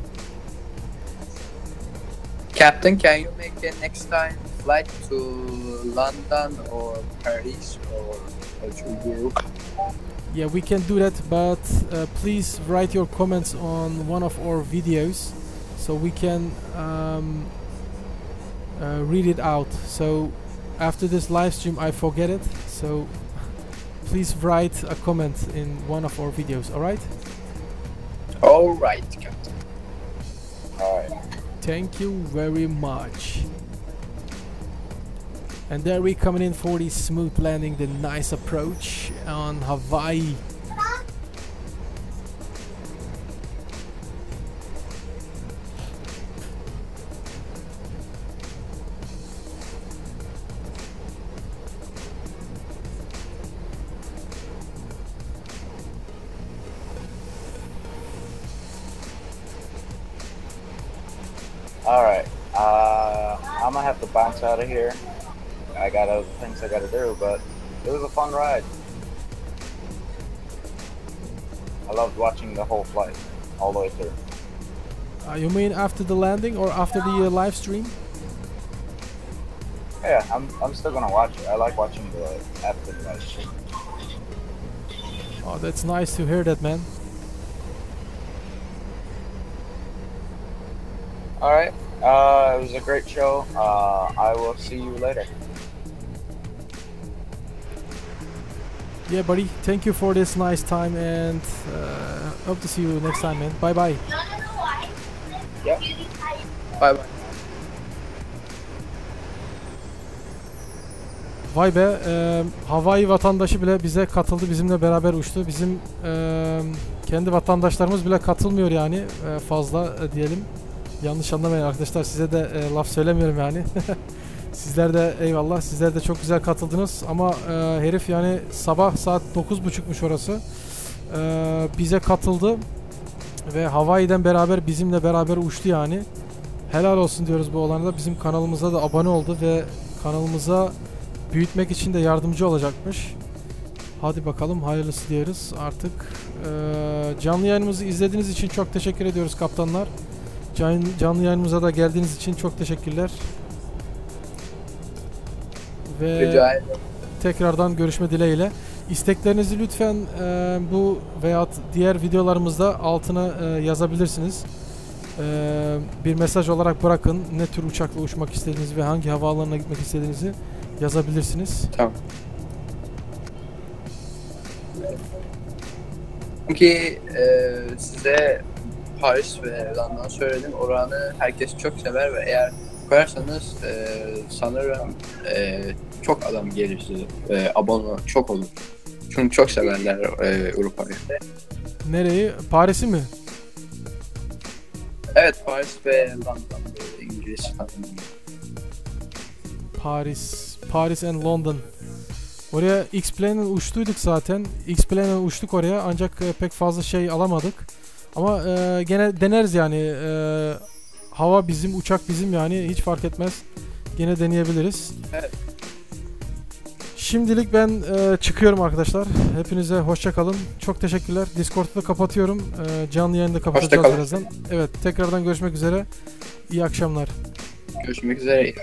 S3: Captain, can you make a next time flight to London or Paris or to Europe?
S1: Yeah, we can do that, but please write your comments on one of our videos so we can read it out. So after this live stream I forget it, so please write a comment in one of our videos, alright?
S3: Alright, Captain.
S5: Alright.
S1: Thank you very much. And there we coming in for the smooth landing, the nice approach on Hawaii.
S5: Alright, I'm gonna have to bounce out of here. I got other things I gotta do, but it was a fun ride. I loved watching the whole flight, all the way through.
S1: You mean after the landing or after the live stream?
S5: Yeah, I'm still gonna watch it. I like watching the after the live stream.
S1: Oh, that's nice to hear that, man.
S5: Alright, it was a great show. I will see you later.
S1: Yeah, buddy, thank you for this nice time, and hope to see you next time, man. Bye bye.
S5: Yep.
S3: Bye bye.
S1: Vay be, Hawaii vatandaşı bile bize katıldı, bizimle beraber uçtu. Bizim kendi vatandaşlarımız bile katılmıyor yani, fazla diyelim. Yanlış anlamayın arkadaşlar, size de laf söylemiyorum yani. Sizler de eyvallah, sizler de çok güzel katıldınız ama herif yani sabah saat 9.30'muş orası. Bize katıldı ve Hawaii'den beraber bizimle beraber uçtu yani. Helal olsun diyoruz bu olana da. Bizim kanalımıza da abone oldu ve kanalımıza büyütmek için de yardımcı olacakmış. Hadi bakalım, hayırlısı diyoruz artık. Canlı yayınımızı izlediğiniz için çok teşekkür ediyoruz kaptanlar. Canlı yayınımıza da geldiğiniz için çok teşekkürler. Ve tekrardan görüşme dileğiyle. İsteklerinizi lütfen bu veya diğer videolarımızda altına yazabilirsiniz. Bir mesaj olarak bırakın. Ne tür uçakla uçmak istediğinizi ve hangi havaalanına gitmek istediğinizi yazabilirsiniz.
S3: Tamam. Çünkü size Paris ve London söyledim. Oranı herkes çok sever ve eğer koyarsanız sanırım çok adam gelir size. Abone çok olur. Çünkü çok severler Avrupa'yı.
S1: Nereyi? Paris'i mi?
S3: Evet, Paris ve London, İngiliz.
S1: Paris Paris and London. Oraya X-Plane'le uçtuyduk zaten. X-Plane'le uçtuk oraya ancak pek fazla şey alamadık. Ama gene deneriz yani. Hava bizim, uçak bizim yani hiç fark etmez. Gene deneyebiliriz.
S3: Evet.
S1: Şimdilik ben çıkıyorum arkadaşlar. Hepinize hoşça kalın. Çok teşekkürler. Discord'u da kapatıyorum. Canlı yayını da kapatacağız birazdan. Evet, tekrardan görüşmek üzere. İyi akşamlar.
S3: Görüşmek üzere.